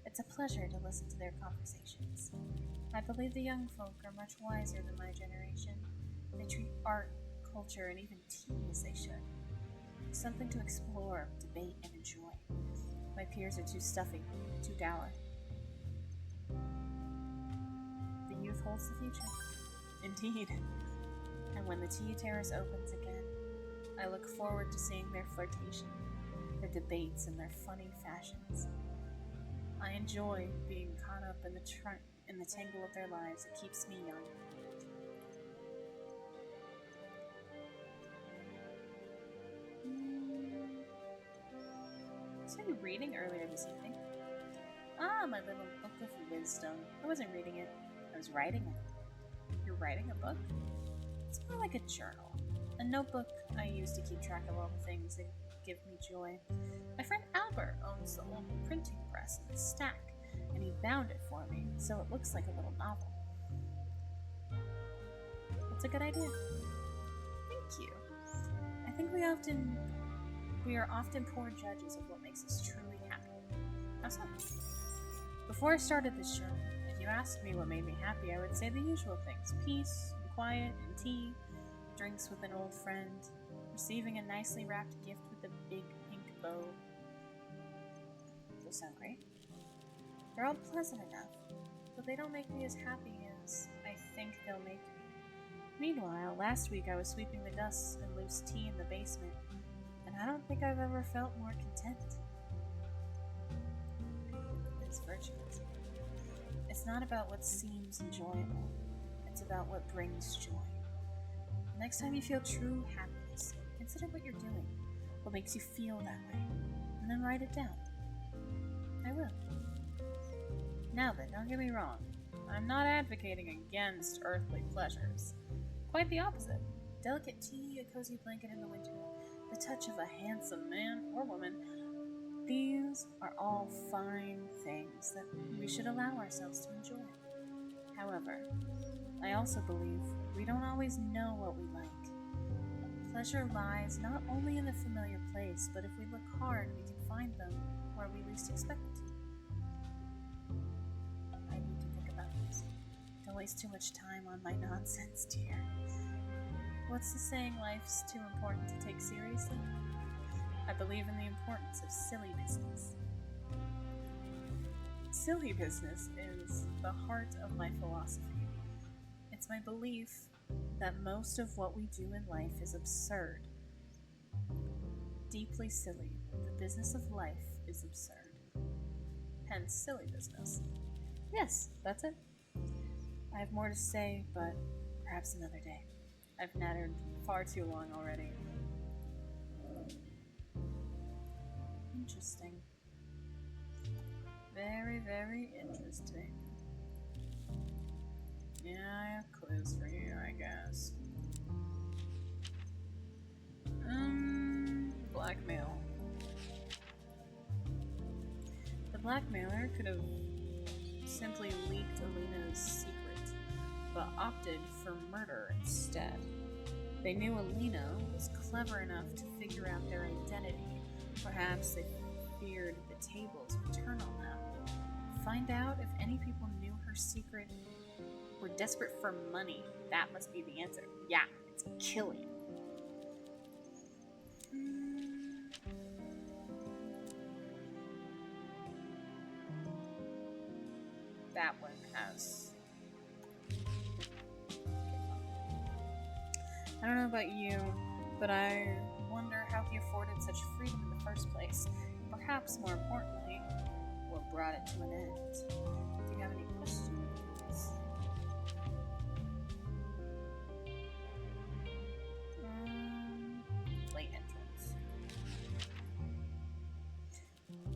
It's a pleasure to listen to their conversations. I believe the young folk are much wiser than my generation. They treat art, culture, and even tea as they should. Something to explore, debate, and enjoy. My peers are too stuffy, too dour. The youth holds the future. Indeed. And when the tea terrace opens again, I look forward to seeing their flirtation, their debates, and their funny fashions. I enjoy being caught up in in the tangle of their lives, it keeps me young. I started reading earlier this evening. Ah, my little book of wisdom. I wasn't reading it, I was writing it. You're writing a book? It's more like a journal. A notebook I use to keep track of all the things that give me joy. My friend Albert owns the old printing press in the stack, and he bound it for me, so it looks like a little novel. That's a good idea. Thank you. I think we are often poor judges of what makes us truly happy. How so? Before I started this journal, if you asked me what made me happy, I would say the usual things. Peace, and quiet, and tea, drinks with an old friend, receiving a nicely wrapped gift with a big pink bow. Those sound great. They're all pleasant enough, but they don't make me as happy as I think they'll make me. Meanwhile, last week I was sweeping the dust and loose tea in the basement, and I don't think I've ever felt more content. It's virtuous. It's not about what seems enjoyable. It's about what brings joy. The next time you feel true happiness, consider what you're doing, what makes you feel that way, and then write it down. I will. Now then, don't get me wrong. I'm not advocating against earthly pleasures. Quite the opposite. Delicate tea, a cozy blanket in the winter, the touch of a handsome man or woman. These are all fine things that we should allow ourselves to enjoy. However, I also believe we don't always know what we like. Pleasure lies not only in the familiar place, but if we look hard, we can find them where we least expect to. I need to think about this. Don't waste too much time on my nonsense, dear. What's the saying, life's too important to take seriously? I believe in the importance of silly business. Silly business is the heart of my philosophy. It's my belief that most of what we do in life is absurd. Deeply silly. The business of life is absurd. Hence, silly business. Yes, that's it. I have more to say, but perhaps another day. I've nattered far too long already. Interesting. Very, very interesting. Yeah, I have clues for you, I guess. Blackmail. The blackmailer could have simply leaked Alina's secret, but opted for murder instead. They knew Alina was clever enough to figure out their identity. Perhaps they feared the tables would turn on them. Find out if any people knew her secret. Were desperate for money. That must be the answer. Yeah, it's killing. That one has. I don't know about you, but I wonder how he afforded such freedom in the first place. And perhaps more importantly, what brought it to an end. Do you have any questions? Late entrance.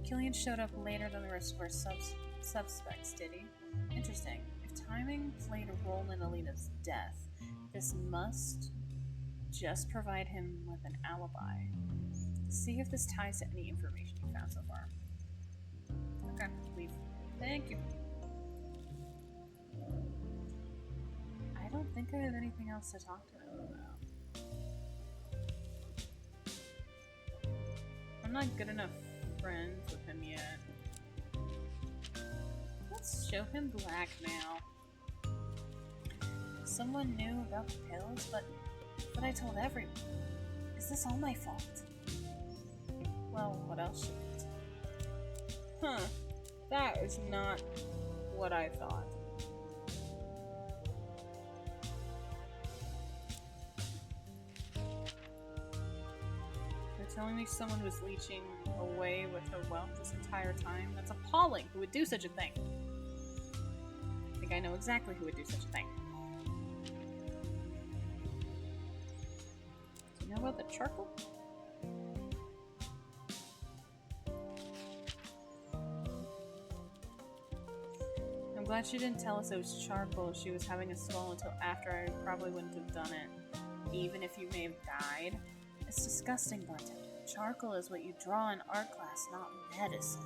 Killian showed up later than the rest of our suspects, did he? Interesting. If timing played a role in Alina's death, this must just provide him with an alibi. See if this ties to any information you found so far. Okay, leave. Thank you. I don't think I have anything else to talk to him about. I'm not good enough friends with him yet. Let's show him blackmail. Someone knew about the pills, but I told everyone. Is this all my fault? Well, what else should it? Huh. That is not what I thought. You're telling me someone was leeching away with her wealth this entire time? That's appalling. Who would do such a thing? think I know exactly who would do such a thing. Do you know about the charcoal? I'm glad she didn't tell us it was charcoal she was having us swallow until after. I probably wouldn't have done it, even if you may have died. It's disgusting, bartender. Charcoal is what you draw in art class, not medicine.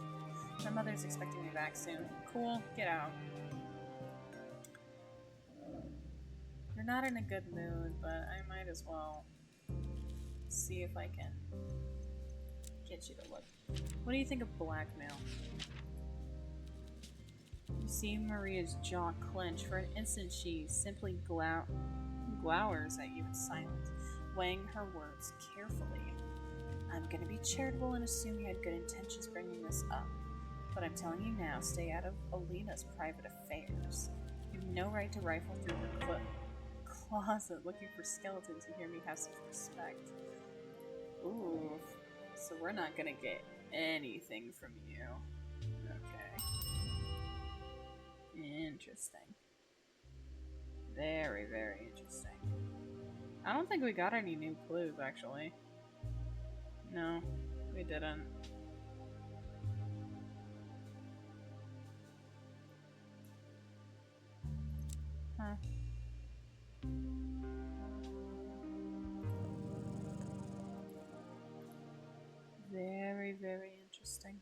My mother's expecting me back soon. Cool, get out. You're not in a good mood, but I might as well see if I can get you to look. What do you think of blackmail? You see Maria's jaw clench. For an instant, she simply glowers at you in silence, weighing her words carefully. I'm gonna be charitable and assume you had good intentions bringing this up, but I'm telling you now, stay out of Alina's private affairs. You have no right to rifle through her closet looking for skeletons. You hear me? Have some respect. Ooh, so we're not gonna get anything from you. Okay. Interesting. Very, very interesting. I don't think we got any new clues, actually. No, we didn't. Huh. Very, very interesting.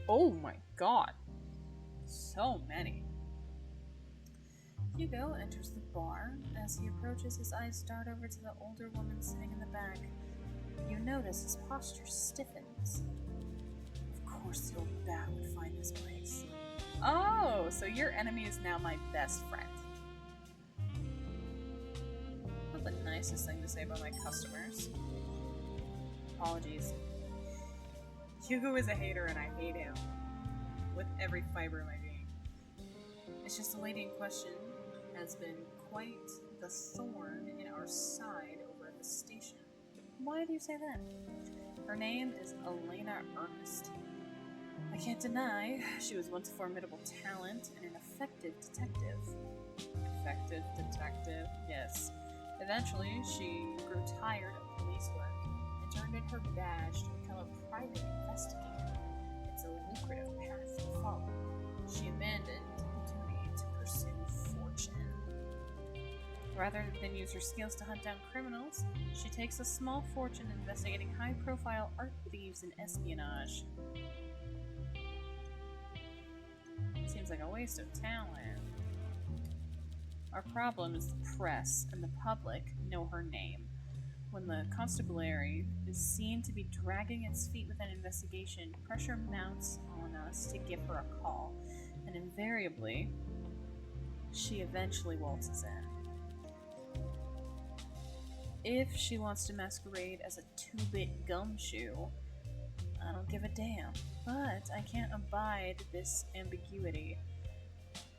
Oh my god. So many. Hugo enters the bar. As he approaches, his eyes dart over to the older woman sitting in the back. You notice his posture stiffens. Of course the old bat would find this place. Oh, so your enemy is now my best friend. Not the nicest thing to say about my customers. Apologies. Hugo is a hater and I hate him. With every fiber of my being. It's just the lady in question has been quite the thorn in our side over at the station. Why do you say that? Her name is Elena Ernest. I can't deny she was once a formidable talent and an effective detective. Effective detective? Yes. Eventually, she grew tired of police work and turned in her badge to become a private investigator. It's a lucrative path to follow. She abandoned duty to pursue fortune. Rather than use her skills to hunt down criminals, she takes a small fortune investigating high-profile art thieves and espionage. Seems like a waste of talent. Our problem is the press and the public know her name. When the constabulary is seen to be dragging its feet with an investigation, pressure mounts on us to give her a call, and invariably, she eventually waltzes in. If she wants to masquerade as a two-bit gumshoe, I don't give a damn. But I can't abide this ambiguity.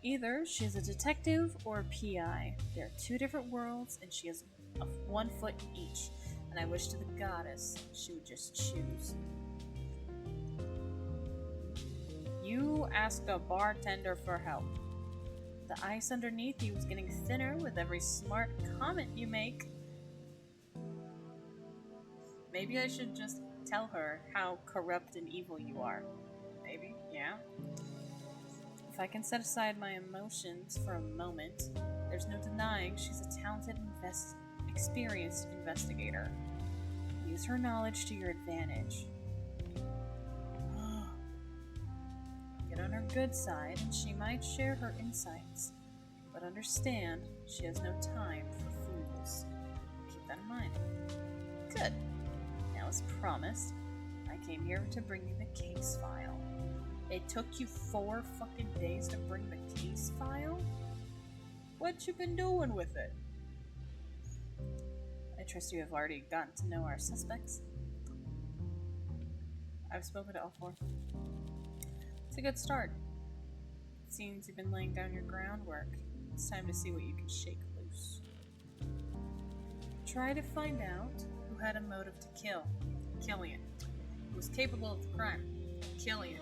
Either she's a detective or a PI. They're two different worlds, and she has one foot in each. And I wish to the goddess she would just choose. You asked a bartender for help. The ice underneath you is getting thinner with every smart comment you make. Maybe I should just tell her how corrupt and evil you are. Maybe, yeah. If I can set aside my emotions for a moment, there's no denying she's a talented, experienced investigator. Use her knowledge to your advantage. Get on her good side, and she might share her insights. But understand, she has no time for fools. Keep that in mind. Good. Now, as promised, I came here to bring you the case file. It took you 4 fucking days to bring the case file? What you been doing with it? I trust you have already gotten to know our suspects. I've spoken to all 4. It's a good start. It seems you've been laying down your groundwork. It's time to see what you can shake loose. Try to find out who had a motive to kill Killian. was capable of the crime, Killian,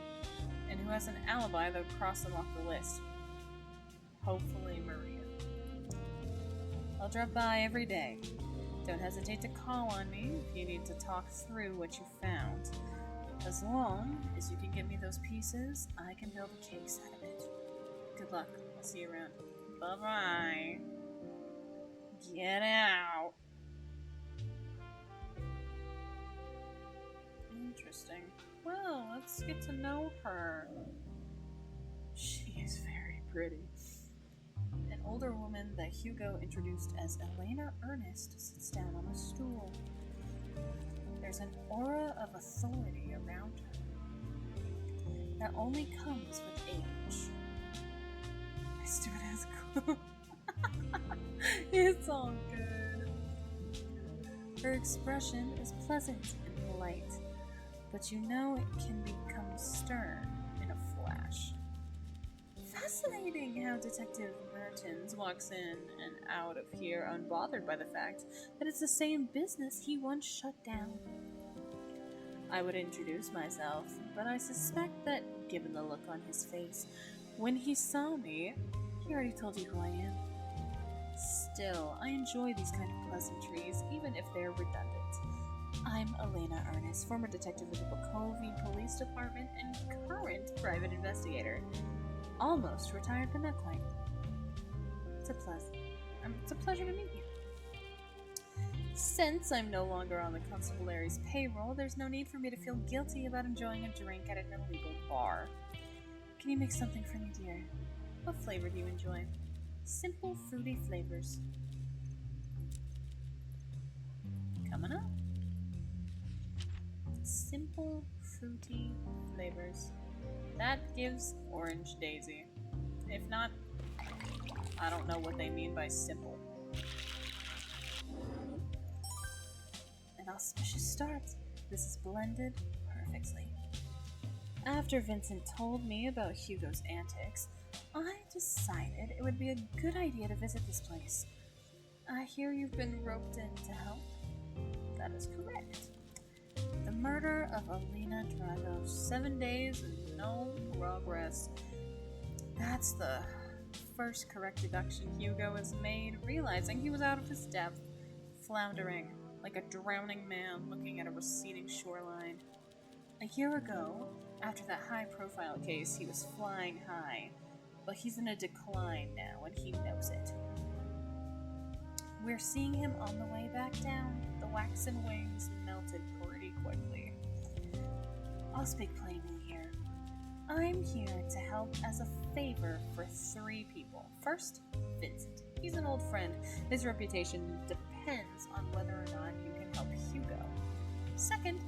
and who has an alibi that would cross them off the list. Hopefully Maria. I'll drop by every day. Don't hesitate to call on me if you need to talk through what you found. As long as you can get me those pieces, I can build a case out of it. Good luck. I'll see you around. Bye-bye. Get out. Interesting. Well, let's get to know her. She is very pretty. An older woman that Hugo introduced as Elena Ernest sits down on a stool. There's an aura of authority around her that only comes with age. My stewardess cool. It's all good. Her expression is pleasant and polite, but you know it can become stern in a flash. Fascinating how Detective Mertens walks in and out of here unbothered by the fact that it's the same business he once shut down. I would introduce myself, but I suspect that, given the look on his face, when he saw me, he already told you who I am. Still, I enjoy these kind of pleasantries, even if they're redundant. I'm Elena Ernest, former detective with the Bokovi Police Department and current private investigator. Almost retired, but not quite. It's a pleasure to meet you. Since I'm no longer on the Constabulary's payroll, there's no need for me to feel guilty about enjoying a drink at an illegal bar. Can you make something for me, dear? What flavor do you enjoy? Simple, fruity flavors. Coming up. Simple, fruity flavors. That gives Orange Daisy. If not, I don't know what they mean by simple. An auspicious start. This is blended perfectly. After Vincent told me about Hugo's antics, I decided it would be a good idea to visit this place. I hear you've been roped in to help. That is correct. The murder of Alina Dragos. 7 days and no progress. That's the first correct deduction Hugo has made, realizing he was out of his depth, floundering like a drowning man looking at a receding shoreline. A year ago, after that high-profile case, he was flying high, but he's in a decline now, and he knows it. We're seeing him on the way back down. The waxen wings melted pretty quickly. I'll speak plainly here. I'm here to help as a favor for 3 people. First, Vincent. He's an old friend. His reputation depends on whether or not you can help Hugo. Second,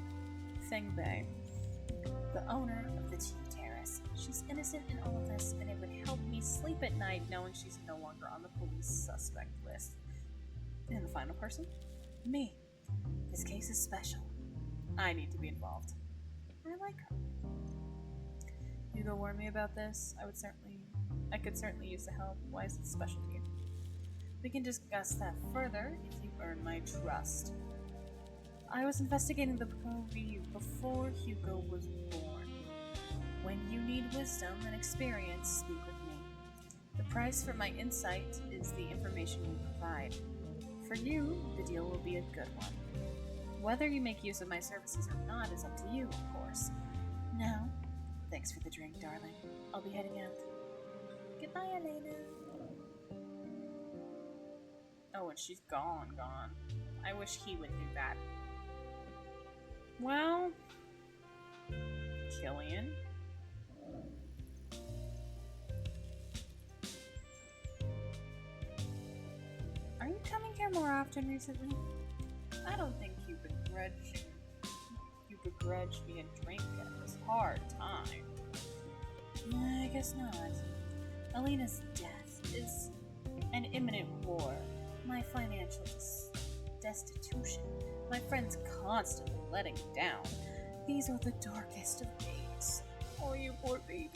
Feng Bei, the owner of the Tea Terrace. She's innocent in all of this, and it would help me sleep at night knowing she's no longer on the police suspect list. And the final person? Me. This case is special. I need to be involved. I like her. Hugo warned me about this. I could certainly use the help. Why is it special to you? We can discuss that further if you earn my trust. I was investigating the Bokovi before Hugo was born. When you need wisdom and experience, speak with me. The price for my insight is the information you provide. For you, the deal will be a good one. Whether you make use of my services or not is up to you, of course. Now, thanks for the drink, darling. I'll be heading out. Goodbye, Elena. Oh, and she's gone. I wish he would do that. Well, Killian. Are you coming here more often recently? I don't think you begrudge me a drink at this hard time. I guess not. Alina's death is an imminent war. My financial destitution. My friends constantly letting me down. These are the darkest of days. Oh, you poor baby.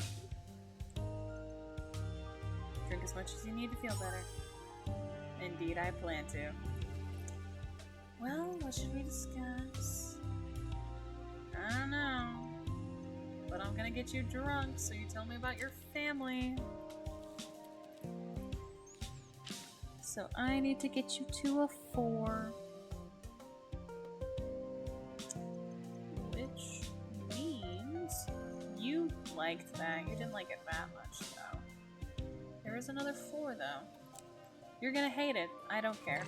Drink as much as you need to feel better. Indeed, I plan to. Well, what should we discuss? I don't know. gonna get you drunk, so you tell me about your family. So I need to get you to a 4. Which means you liked that. You didn't like it that much, though. There is another 4, though. You're gonna hate it. I don't care.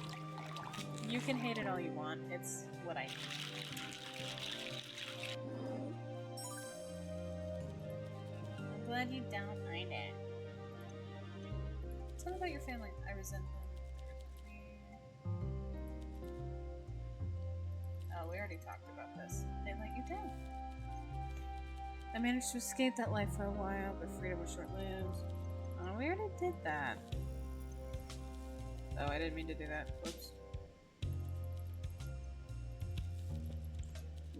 You can hate it all you want. It's what I need. I'm glad you don't mind it. Tell me about your family. I resent them. Oh, we already talked about this. They let you down. I managed to escape that life for a while, but freedom was short-lived. Oh, we already did that. Oh, I didn't mean to do that. Whoops.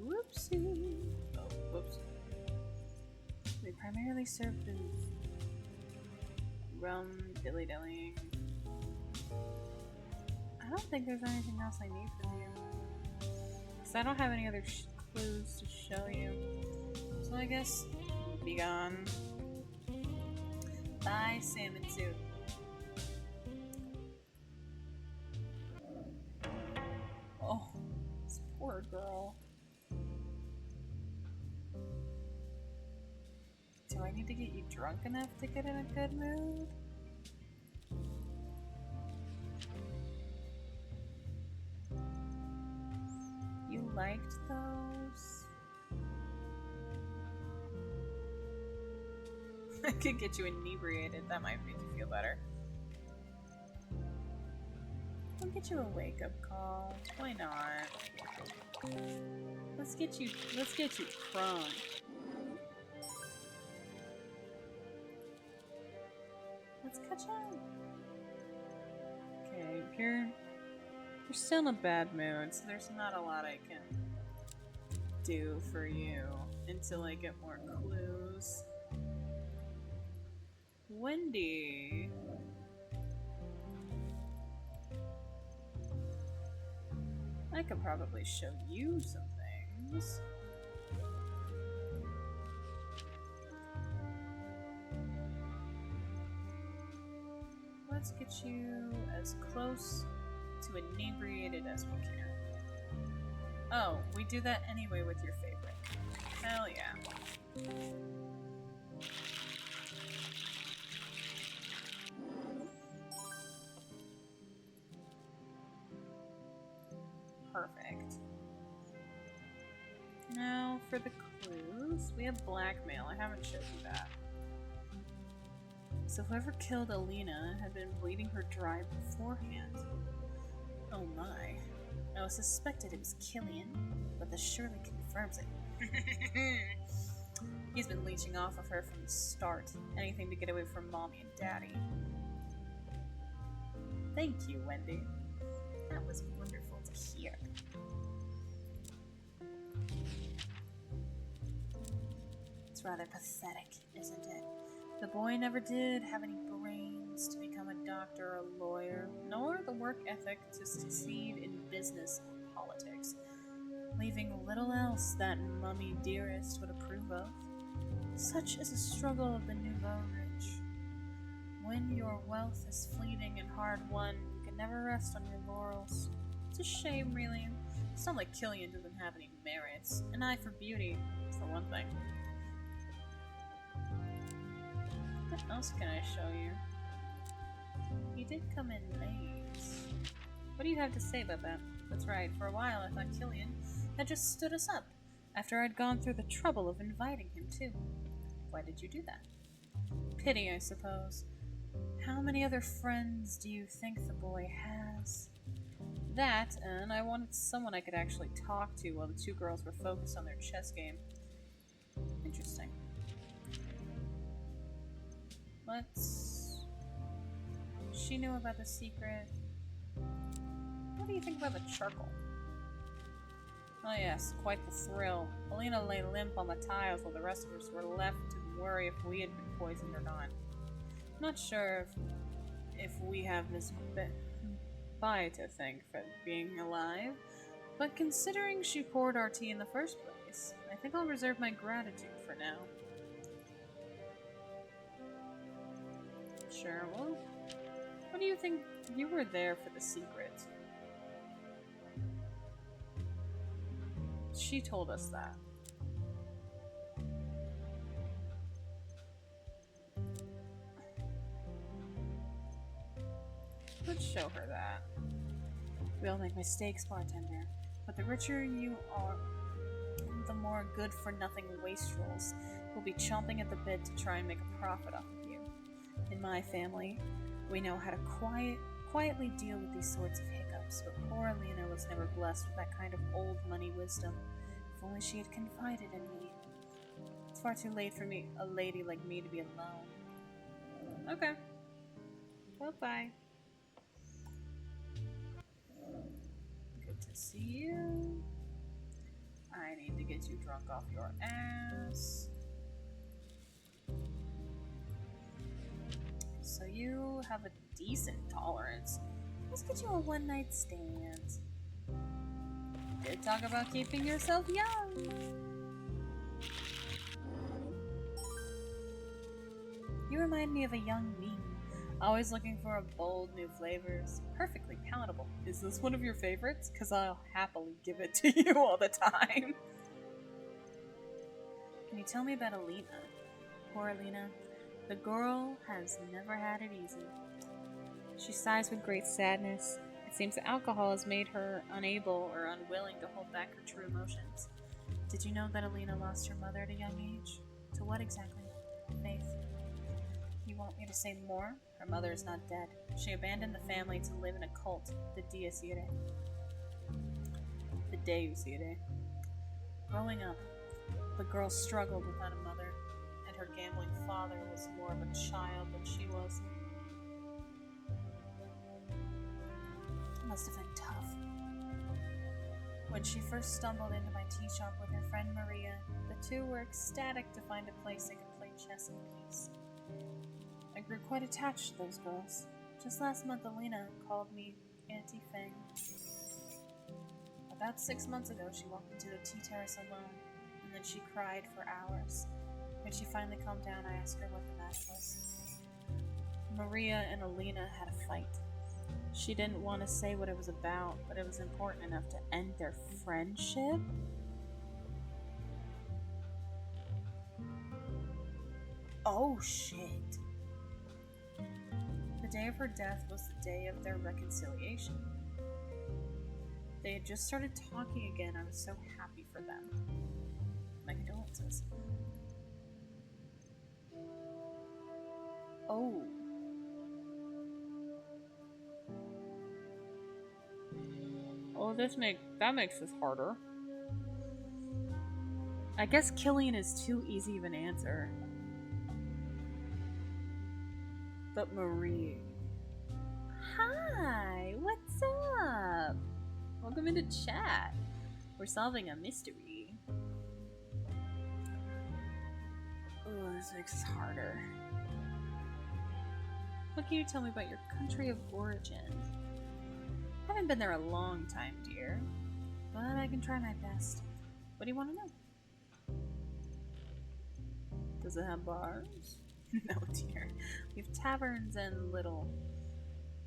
Whoopsie. Oh, whoops. They primarily served in rum, dilly-dallying. I don't think there's anything else I need from you. Because I don't have any other clues to show you. So I guess, be gone. Bye, salmon suit. Oh, this poor girl. Do I need to get you drunk enough to get in a good mood? You liked those? I could get you inebriated. That might make you feel better. I'll get you a wake-up call. Why not? Let's get you crunk. Let's catch up. Okay, you're still in a bad mood, so there's not a lot I can do for you until I get more clues. Wendy. I could probably show you some things. Let's get you as close to inebriated as we can. Oh, we do that anyway with your favorite. Hell yeah. Perfect. Now for the clues, we have blackmail. I haven't showed you that. So whoever killed Alina had been bleeding her dry beforehand. Oh my. I was suspected it was Killian, but this surely confirms it. He's been leeching off of her from the start. Anything to get away from Mommy and Daddy. Thank you, Wendy. That was wonderful to hear. It's rather pathetic, isn't it? The boy never did have any brains to become a doctor or a lawyer, nor the work ethic to succeed in business or politics, leaving little else that Mummy Dearest would approve of. Such is the struggle of the nouveau rich. When your wealth is fleeting and hard-won, you can never rest on your laurels. It's a shame, really. It's not like Killian doesn't have any merits. An eye for beauty, for one thing. What else can I show you? He did come in late. What do you have to say about that? That's right, for a while I thought Killian had just stood us up, after I'd gone through the trouble of inviting him too. Why did you do that? Pity, I suppose. How many other friends do you think the boy has? That, and I wanted someone I could actually talk to while the two girls were focused on their chess game. Interesting. She knew about the secret. What do you think about the charcoal? Oh yes, quite the thrill. Alina lay limp on the tiles while the rest of us were left to worry if we had been poisoned or not. Not sure if we have Miss Bai to thank for being alive, but considering she poured our tea in the first place, I think I'll reserve my gratitude for now. Sure, well, what do you think? You were there for the secret. She told us that. Let's show her that. We all make mistakes, bartender. But the richer you are, the more good-for-nothing wastrels will be chomping at the bit to try and make a profit off of you. In my family, we know how to quietly deal with these sorts of hiccups, but poor Alina was never blessed with that kind of old money wisdom. If only she had confided in me. It's far too late for a lady like me to be alone. Okay. Bye-bye. Good to see you. I need to get you drunk off your ass. So you have a decent tolerance. Let's get you a one-night stand. Did talk about keeping yourself young. You remind me of a young me, always looking for bold new flavors. Perfectly palatable. Is this one of your favorites? Because I'll happily give it to you all the time. Can you tell me about Alina? Poor Alina. The girl has never had it easy. She sighs with great sadness. It seems that alcohol has made her unable or unwilling to hold back her true emotions. Did you know that Alina lost her mother at a young age? To what exactly? Faith. You want me to say more? Her mother is not dead. She abandoned the family to live in a cult, the Dies Irae. The Deus Irae. Growing up, the girl struggled without a mother, and her gambling father was more of a child than she was. It must have been tough. When she first stumbled into my tea shop with her friend Maria, the two were ecstatic to find a place they could play chess in peace. I grew quite attached to those girls. Just last month, Alina called me Auntie Fang. About 6 months ago, she walked into the tea terrace alone, and then she cried for hours. When she finally calmed down, I asked her what the matter was. Maria and Alina had a fight. She didn't want to say what it was about, but it was important enough to end their friendship. Oh shit. The day of her death was the day of their reconciliation. They had just started talking again. I was so happy for them. My condolences. Oh. Oh, that makes this harder. I guess Killian is too easy of an answer. But Marie. Hi, what's up? Welcome into chat. We're solving a mystery. Oh, this makes this harder. What can you tell me about your country of origin? I haven't been there a long time, dear, but I can try my best. What do you want to know? Does it have bars? No, dear. We have taverns and little...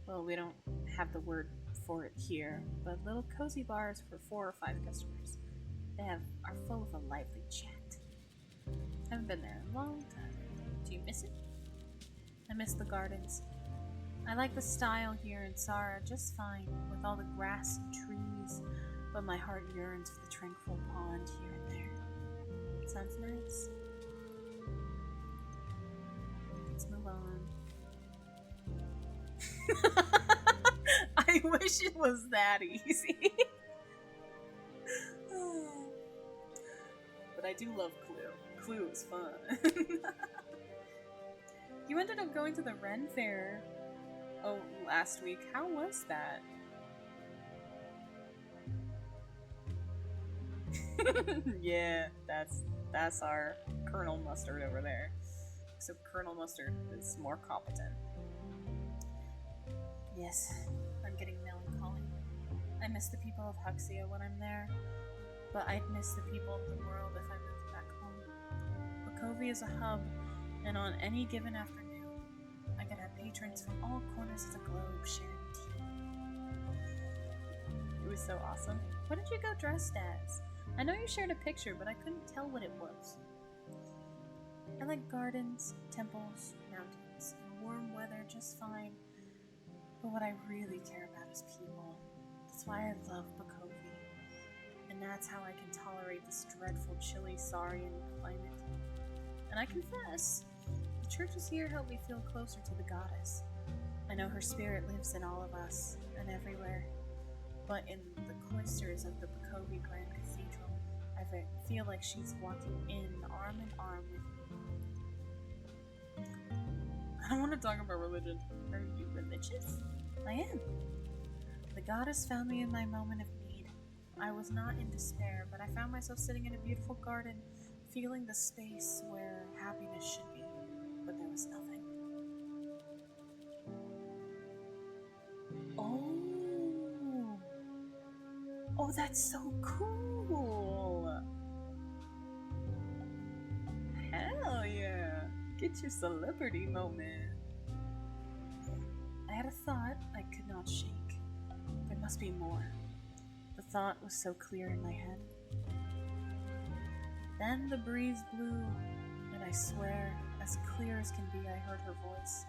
Well, we don't have the word for it here, but little cozy bars for 4 or 5 customers. They are full of a lively chat. Haven't been there in a long time. Do you miss it? I miss the gardens. I like the style here in Sara just fine, with all the grass and trees, but my heart yearns for the tranquil pond here and there. Sounds nice. Let's move on. I wish it was that easy. But I do love Clue. Clue is fun. You ended up going to the Ren Fair last week. How was that? Yeah, that's our Colonel Mustard over there. Except Colonel Mustard is more competent. Yes, I'm getting melancholy. I miss the people of Huxia when I'm there, but I'd miss the people of the world if I moved back home. Wachovia is a hub, and on any given afternoon, I could have patrons from all corners of the globe sharing tea. It was so awesome. What did you go dressed as? I know you shared a picture, but I couldn't tell what it was. I like gardens, temples, mountains, and warm weather just fine. But what I really care about is people. That's why I love Bakovi. And that's how I can tolerate this dreadful, chilly Saurian climate. And I confess, the churches here help me feel closer to the goddess. I know her spirit lives in all of us, and everywhere. But in the cloisters of the Bakovi Grand Cathedral, I feel like she's walking in arm with me. I don't want to talk about religion. Are you religious? I am. The goddess found me in my moment of need. I was not in despair, but I found myself sitting in a beautiful garden, feeling the space where happiness should be, but there was nothing. Oh, that's so cool! Hell yeah! Get your celebrity moment. I had a thought I could not shake. There must be more. The thought was so clear in my head. Then the breeze blew, and I swear, as clear as can be, I heard her voice,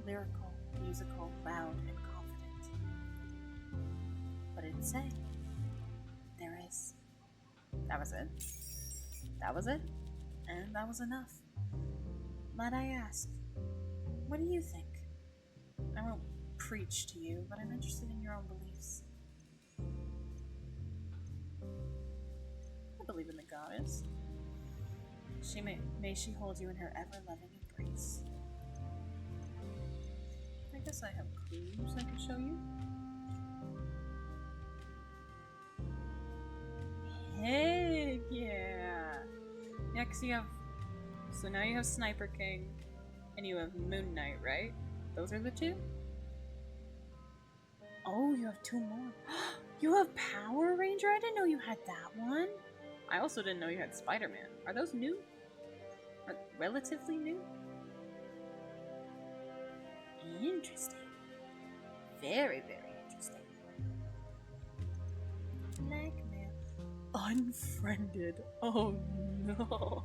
lyrical, musical, loud, and confident. But it sang. There is. That was it. That was it. And that was enough. Might I ask, what do you think? I won't preach to you, but I'm interested in your own beliefs. I believe in the goddess. May she hold you in her ever-loving embrace. I guess I have clues I can show you. Heck yeah! Yeah, 'cause you have... So now you have Sniper King, and you have Moon Knight, right? Those are the two? Oh, you have two more. You have Power Ranger? I didn't know you had that one. I also didn't know you had Spider-Man. Are those new? Are relatively new? Interesting. Very, very interesting. Blackmail. Unfriended. Oh no.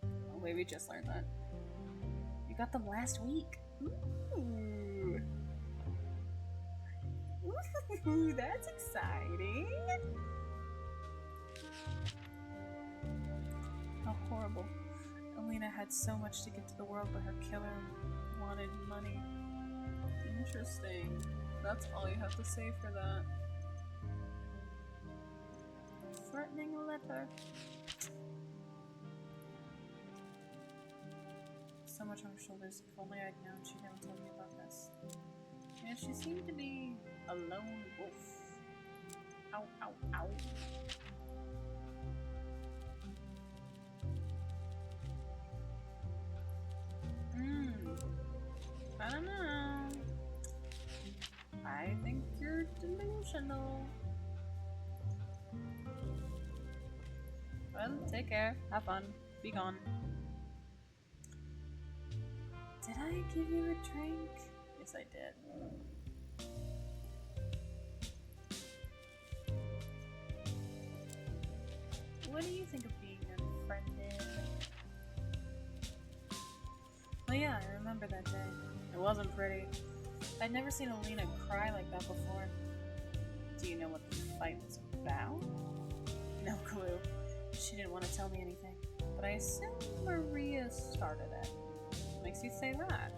Oh wait, we just learned that. You got them last week. Ooh. Ooh, that's exciting. How horrible. Alina had so much to give to the world, but her killer wanted money. Interesting. That's all you have to say for that. Threatening letter. So much on her shoulders. If only I'd known she'd never told me about this. Yeah, she seemed to be a lone wolf. Ow, ow, ow. I don't know. I think you're delusional. Well, take care. Have fun. Be gone. Did I give you a drink? Yes, I did. What do you think of being unfriended? Oh yeah, I remember that day. It wasn't pretty. I'd never seen Alina cry like that before. Do you know what the fight was about? No clue. She didn't want to tell me anything. But I assume Maria started it. What makes you say that?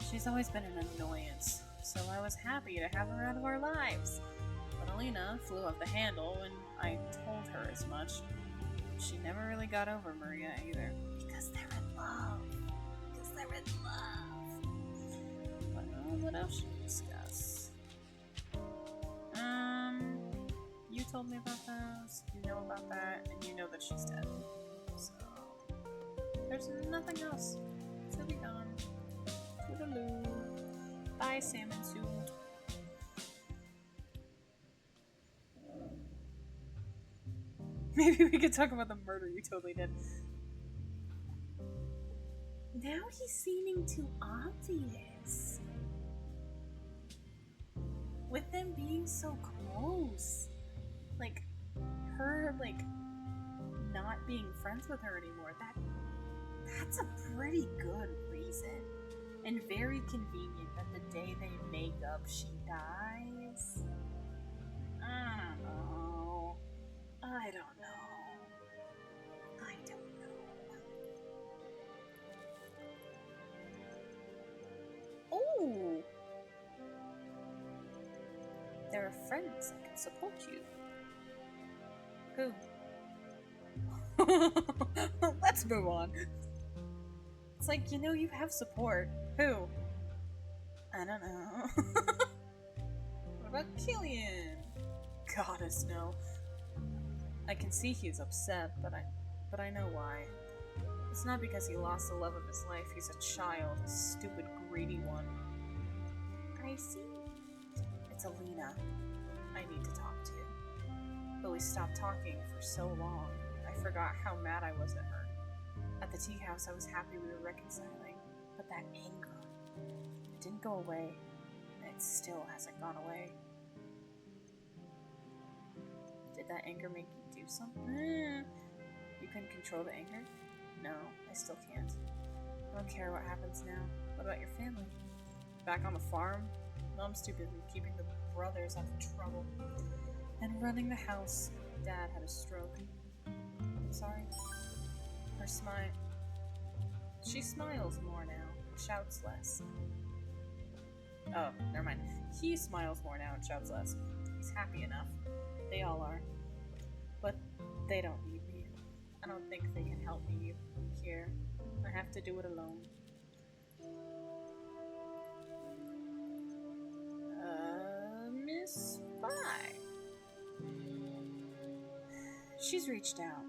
She's always been an annoyance, so I was happy to have her out of our lives. But Alina flew off the handle when I told her as much. She never really got over Maria either. Because they're in love. But what else should we discuss? You told me about this, you know about that, and you know that she's dead. So, there's nothing else. So be gone. Toodaloo. Bye, salmon suit. Maybe we could talk about the murder you totally did. Now he's seeming too obvious. With them being so close. Like, her, like, not being friends with her anymore. That's a pretty good reason. And very convenient that the day they make up, she dies. I don't know. I don't know. Oh! There are friends that can support you. Who? Let's move on. It's like, you know, you have support. Who? I don't know. What about Killian? Goddess, no. I can see he's upset, but I know why. It's not because he lost the love of his life. He's a child, a stupid, greedy one. I see. It's Alina. I need to talk to. But we stopped talking for so long. I forgot how mad I was at her. At the tea house, I was happy we were reconciling, but that anger, it didn't go away, and it still hasn't gone away. Did that anger make you do something? You couldn't control the anger? No, I still can't. I don't care what happens now. What about your family? Back on the farm? Mom's too busy keeping the brothers out of trouble and running the house. Dad had a stroke. I'm sorry. Her smile. She smiles more now, shouts less. Oh, never mind. He smiles more now and shouts less. He's happy enough. They all are. But they don't need me. I don't think they can help me here. I have to do it alone. Miss Vi. She's reached out.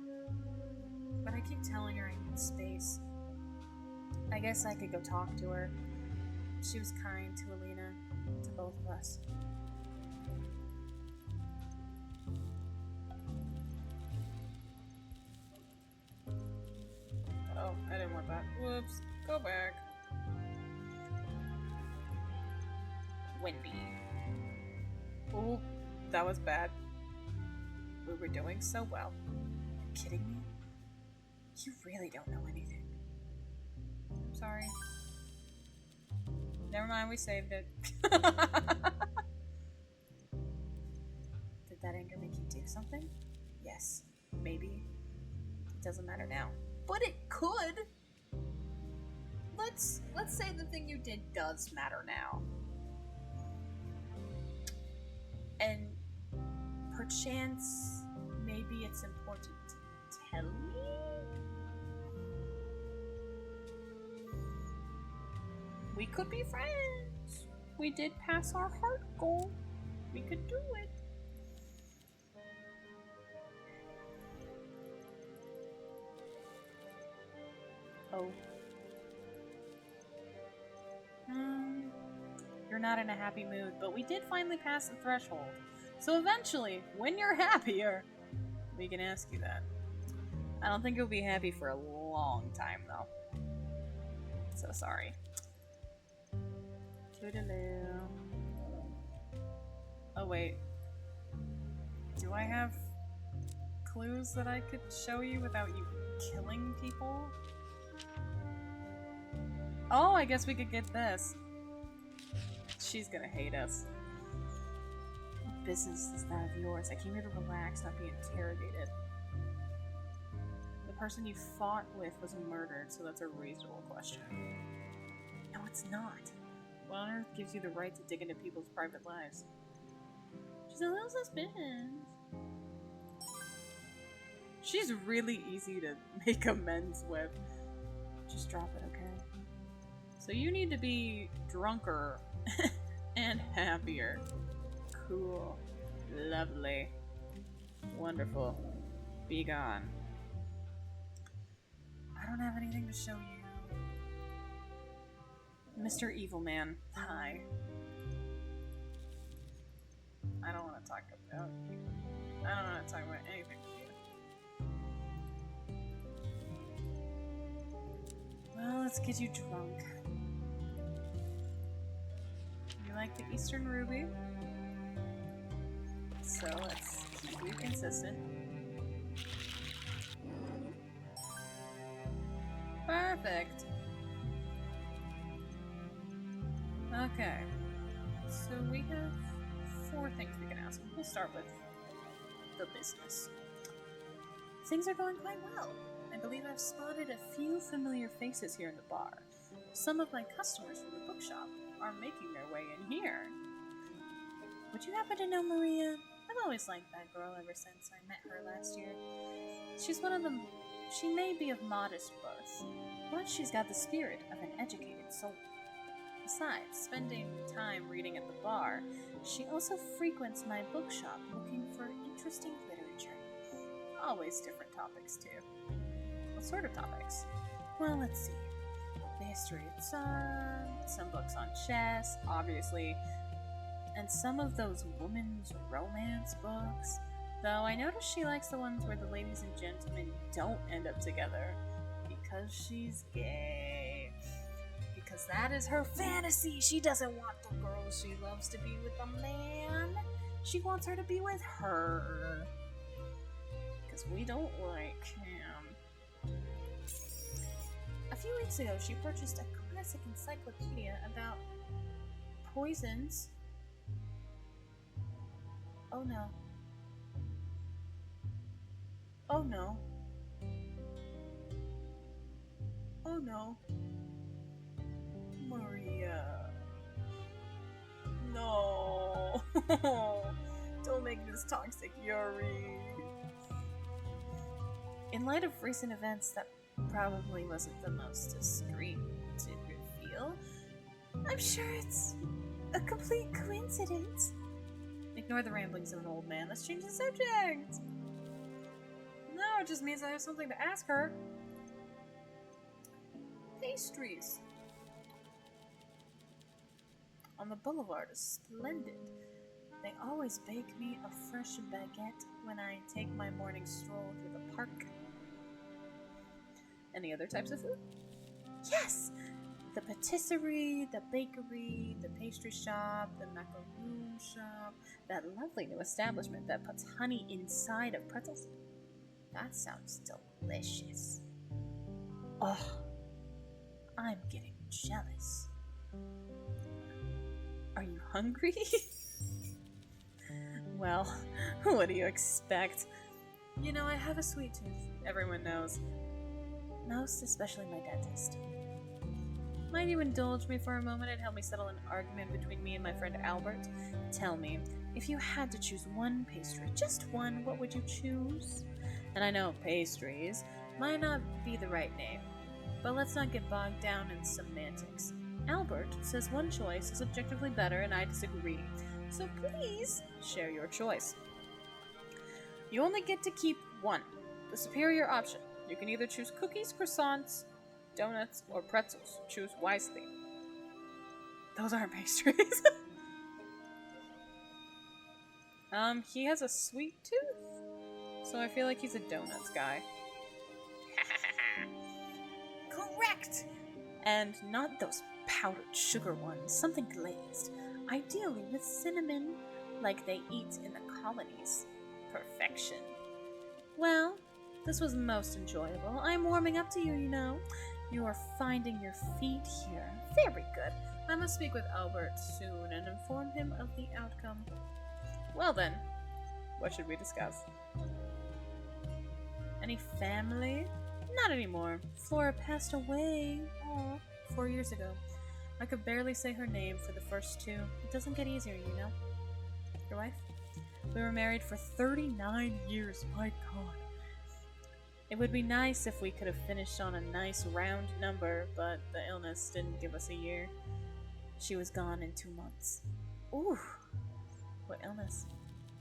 But I keep telling her I need space. I guess I could go talk to her. She was kind to Alina, to both of us. Oh, I didn't want that. Whoops. Go back. Winby. Ooh, that was bad. We were doing so well. Are you kidding me? You really don't know anything. I'm sorry. Never mind, we saved it. Did that anger make you do something? Yes. Maybe. It doesn't matter now. But it could! Let's say the thing you did does matter now. And perchance, maybe it's important to tell me? We could be friends. We did pass our heart goal. We could do it. Oh. You're not in a happy mood, but we did finally pass the threshold. So eventually, when you're happier, we can ask you that. I don't think you'll be happy for a long time, though. So sorry. Toodaloo. Oh, wait. Do I have clues that I could show you without you killing people? Oh, I guess we could get this. She's gonna hate us. What business is that of yours? I came here to relax, not be interrogated. The person you fought with was murdered, so that's a reasonable question. No, it's not. What on earth gives you the right to dig into people's private lives? She's a little suspicious. She's really easy to make amends with. Just drop it, okay? So you need to be drunker and happier. Cool. Lovely. Wonderful. Be gone. I don't have anything to show you. Mr. Evil Man. Hi. I don't want to talk about you. I don't want to talk about anything with you. Well, it's Let's get you drunk. You like the Eastern Ruby? So let's keep you consistent. Perfect. Okay. So we have 4 things we can ask. We'll start with the business. Things are going quite well. I believe I've spotted a few familiar faces here in the bar. Some of my customers from the bookshop are making their way in here. Would you happen to know Maria? I've always liked that girl ever since I met her last year. She's one of them. She may be of modest birth, but she's got the spirit of an educated soul. Besides spending time reading at the bar, she also frequents my bookshop looking for interesting literature. Always different topics, too. What sort of topics? Well, let's see. The history of Tsar, some books on chess, obviously, and some of those women's romance books. Though I notice she likes the ones where the ladies and gentlemen don't end up together because she's gay. Because that is her fantasy. She doesn't want the girl she loves to be with a man. She wants her to be with her. Because we don't like him. A few weeks ago, she purchased a classic encyclopedia about poisons. Oh no. Oh no. Oh no. Maria. No. Don't make this toxic, Yuri. In light of recent events, that probably wasn't the most discreet to reveal. I'm sure it's a complete coincidence. Ignore the ramblings of an old man. Let's change the subject. No, it just means I have something to ask her. Pastries on the boulevard is splendid. They always bake me a fresh baguette when I take my morning stroll through the park. Any other types of food? Yes! The patisserie, the bakery, the pastry shop, the macaroon shop, that lovely new establishment that puts honey inside of pretzels. That sounds delicious. Oh, I'm getting jealous. Are you hungry? Well, what do you expect? You know, I have a sweet tooth. Everyone knows. Most especially my dentist. Might you indulge me for a moment and help me settle an argument between me and my friend Albert? Tell me, if you had to choose one pastry, just one, what would you choose? And I know pastries might not be the right name, but let's not get bogged down in semantics. Albert says one choice is objectively better and I disagree. So please share your choice. You only get to keep one, the superior option. You can either choose cookies, croissants, donuts, or pretzels. Choose wisely. Those aren't pastries. He has a sweet tooth, so I feel like he's a donuts guy. Correct! And not those powdered sugar ones, something glazed. Ideally with cinnamon, like they eat in the colonies. Perfection. Well, this was most enjoyable. I'm warming up to you, you know. You are finding your feet here. Very good. I must speak with Albert soon and inform him of the outcome. Well then, what should we discuss? Any family? Not anymore. Flora passed away. Aw, 4 years ago. I could barely say her name for the first 2. It doesn't get easier, you know. Your wife? We were married for 39 years, my God. It would be nice if we could have finished on a nice round number, but the illness didn't give us a year. She was gone in 2 months. Ooh, what illness?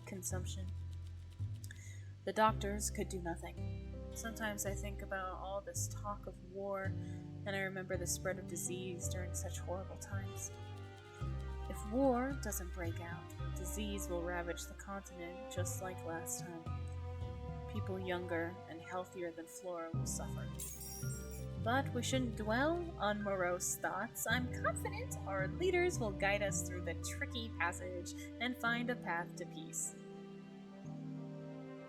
Consumption. The doctors could do nothing. Sometimes I think about all this talk of war, and I remember the spread of disease during such horrible times. If war doesn't break out, disease will ravage the continent just like last time. People younger and healthier than Flora will suffer. But we shouldn't dwell on morose thoughts. I'm confident our leaders will guide us through the tricky passage and find a path to peace.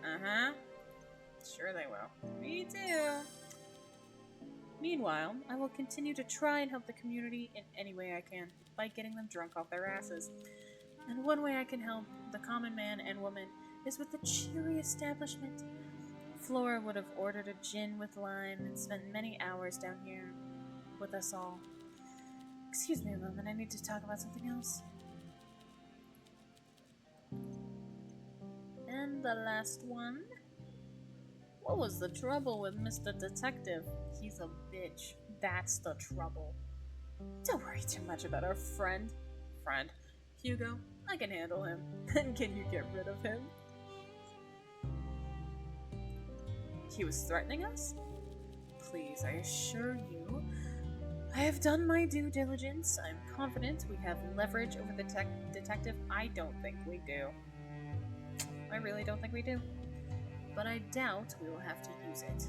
Uh-huh. Sure they will. Me too. Meanwhile, I will continue to try and help the community in any way I can, by getting them drunk off their asses. And one way I can help the common man and woman is with the cheery establishment. Flora would have ordered a gin with lime and spent many hours down here with us all. Excuse me a moment, I need to talk about something else. And the last one. What was the trouble with Mr. Detective? He's a bitch. That's the trouble. Don't worry too much about our friend. Hugo, I can handle him. And can you get rid of him? He was threatening us? Please, I assure you, I have done my due diligence. I'm confident we have leverage over the detective. I don't think we do. I really don't think we do. But I doubt we will have to use it.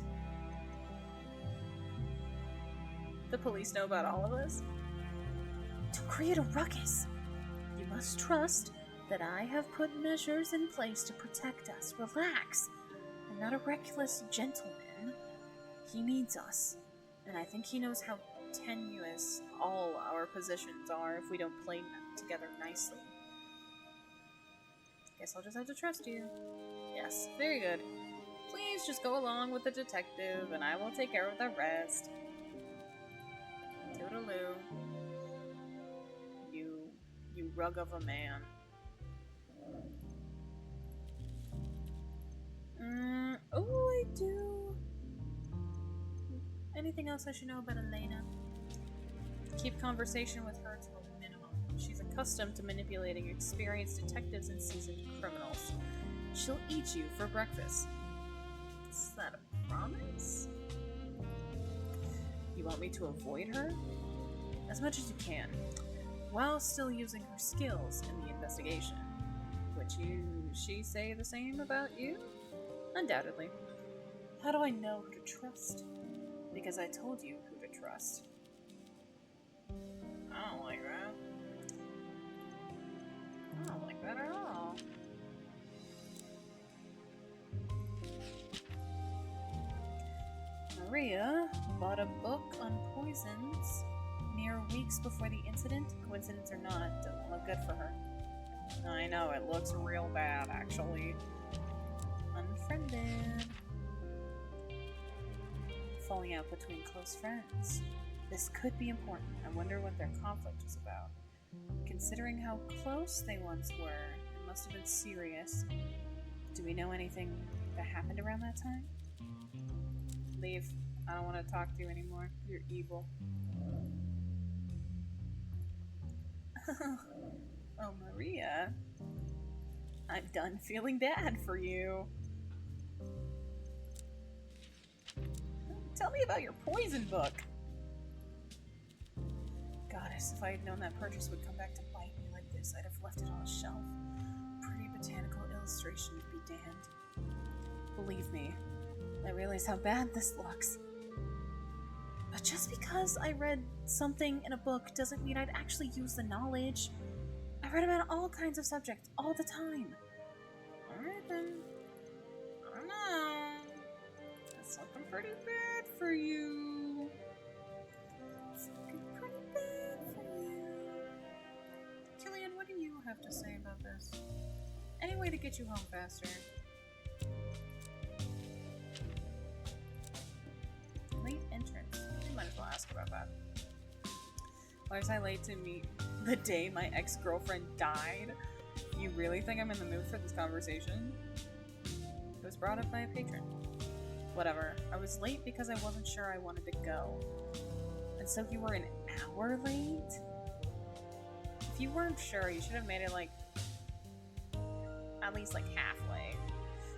The police know about all of us? Don't create a ruckus. You must trust that I have put measures in place to protect us. Relax. I'm not a reckless gentleman. He needs us. And I think he knows how tenuous all our positions are if we don't play together nicely. Guess I'll just have to trust you. Yes, very good. Please just go along with the detective, and I will take care of the rest. Toodaloo. You rug of a man. Oh, I do. Anything else I should know about Elena? Keep conversation with her to a minimum. She's accustomed to manipulating experienced detectives and seasoned criminals. She'll eat you for breakfast. Is that a promise? You want me to avoid her? As much as you can, while still using her skills in the investigation. Would she say the same about you? Undoubtedly. How do I know who to trust? Because I told you who to trust. I don't like that. I don't like that at all. Maria bought a book on poisons mere weeks before the incident. Coincidence or not, didn't look good for her. I know, it looks real bad, actually. Unfriended. Falling out between close friends. This could be important. I wonder what their conflict was about. Considering how close they once were, it must have been serious. Do we know anything that happened around that time? Leave. I don't want to talk to you anymore. You're evil. Oh, Maria. I'm done feeling bad for you. Tell me about your poison book. Goddess, if I had known that purchase would come back to bite me like this, I'd have left it on a shelf. Pretty botanical illustrations be damned. Believe me, I realize how bad this looks. But just because I read something in a book doesn't mean I'd actually use the knowledge. I read about all kinds of subjects all the time. Alright then. I don't know. That's looking pretty bad for you. It's looking pretty bad for you. Killian, what do you have to say about this? Any way to get you home faster? Late entrance. I might as well ask about that. Why was I late to meet the day my ex-girlfriend died? You really think I'm in the mood for this conversation? It was brought up by a patron. Whatever. I was late because I wasn't sure I wanted to go. And so you were an hour late? If you weren't sure, you should have made it like at least like halfway.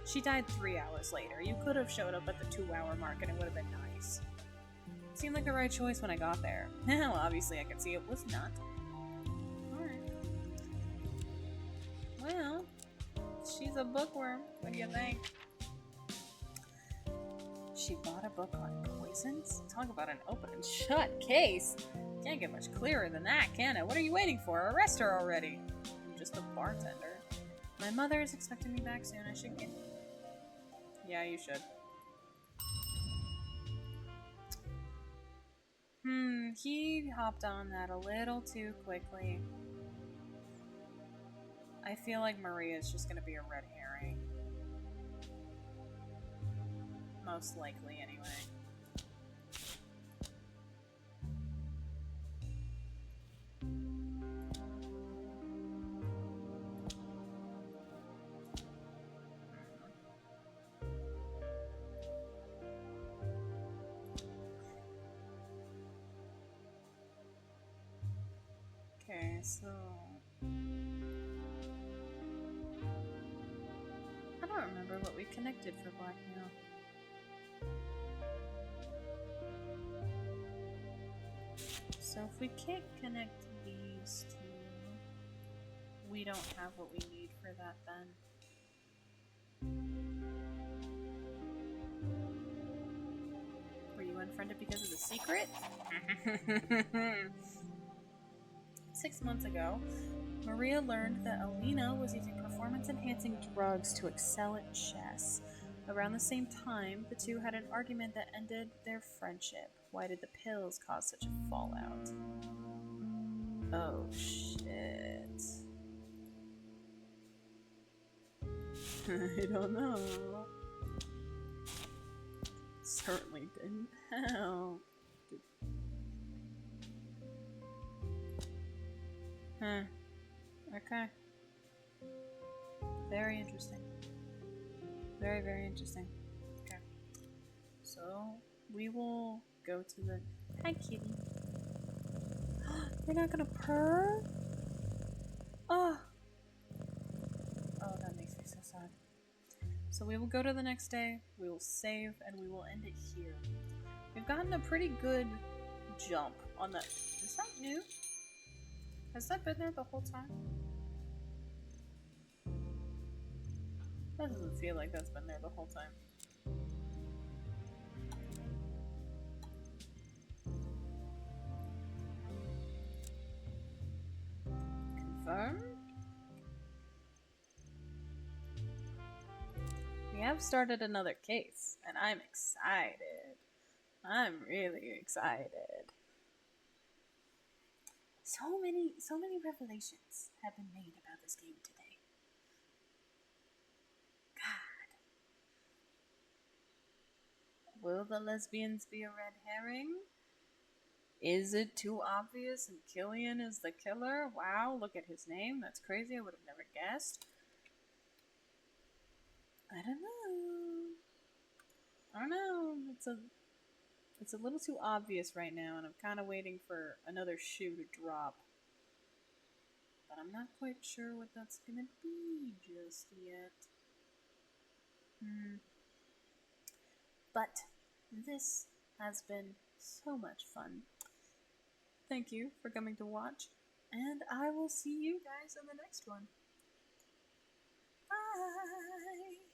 She died 3 hours later. You could have showed up at the 2-hour mark and it would have been nice. Seemed like the right choice when I got there. Well, obviously I could see it was not. Alright. Well, she's a bookworm. What do you think? She bought a book on poisons? Talk about an open and shut case. Can't get much clearer than that, can it? What are you waiting for? Arrest her already. I'm just a bartender. My mother is expecting me back soon. I should get... Yeah, you should. He hopped on that a little too quickly. I feel like Maria is just gonna be a red herring. Most likely, anyway. Okay, so... I don't remember what we connected for blackmail. So if we can't connect these two, we don't have what we need for that then. Were you unfriended because of the secret? 6 months ago, Maria learned that Alina was using performance-enhancing drugs to excel at chess. Around the same time, the two had an argument that ended their friendship. Why did the pills cause such a fallout? Oh, shit. I don't know. Certainly didn't help. Huh. Okay. Very interesting. Very, very interesting. Okay. So, we will go to the... Hi, kitty. You're not gonna purr? Oh. Oh, that makes me so sad. So we will go to the next day, we will save, and we will end it here. We've gotten a pretty good jump on that. Is that new? Has that been there the whole time? That doesn't feel like that's been there the whole time. Confirm? We have started another case, and I'm excited. I'm really excited. So many revelations have been made about this game today. God. Will the lesbians be a red herring? Is it too obvious and Killian is the killer? Wow, look at his name. That's crazy. I would have never guessed. I don't know. It's a little too obvious right now, and I'm kind of waiting for another shoe to drop. But I'm not quite sure what that's gonna be just yet. But this has been so much fun. Thank you for coming to watch, and I will see you guys in the next one. Bye!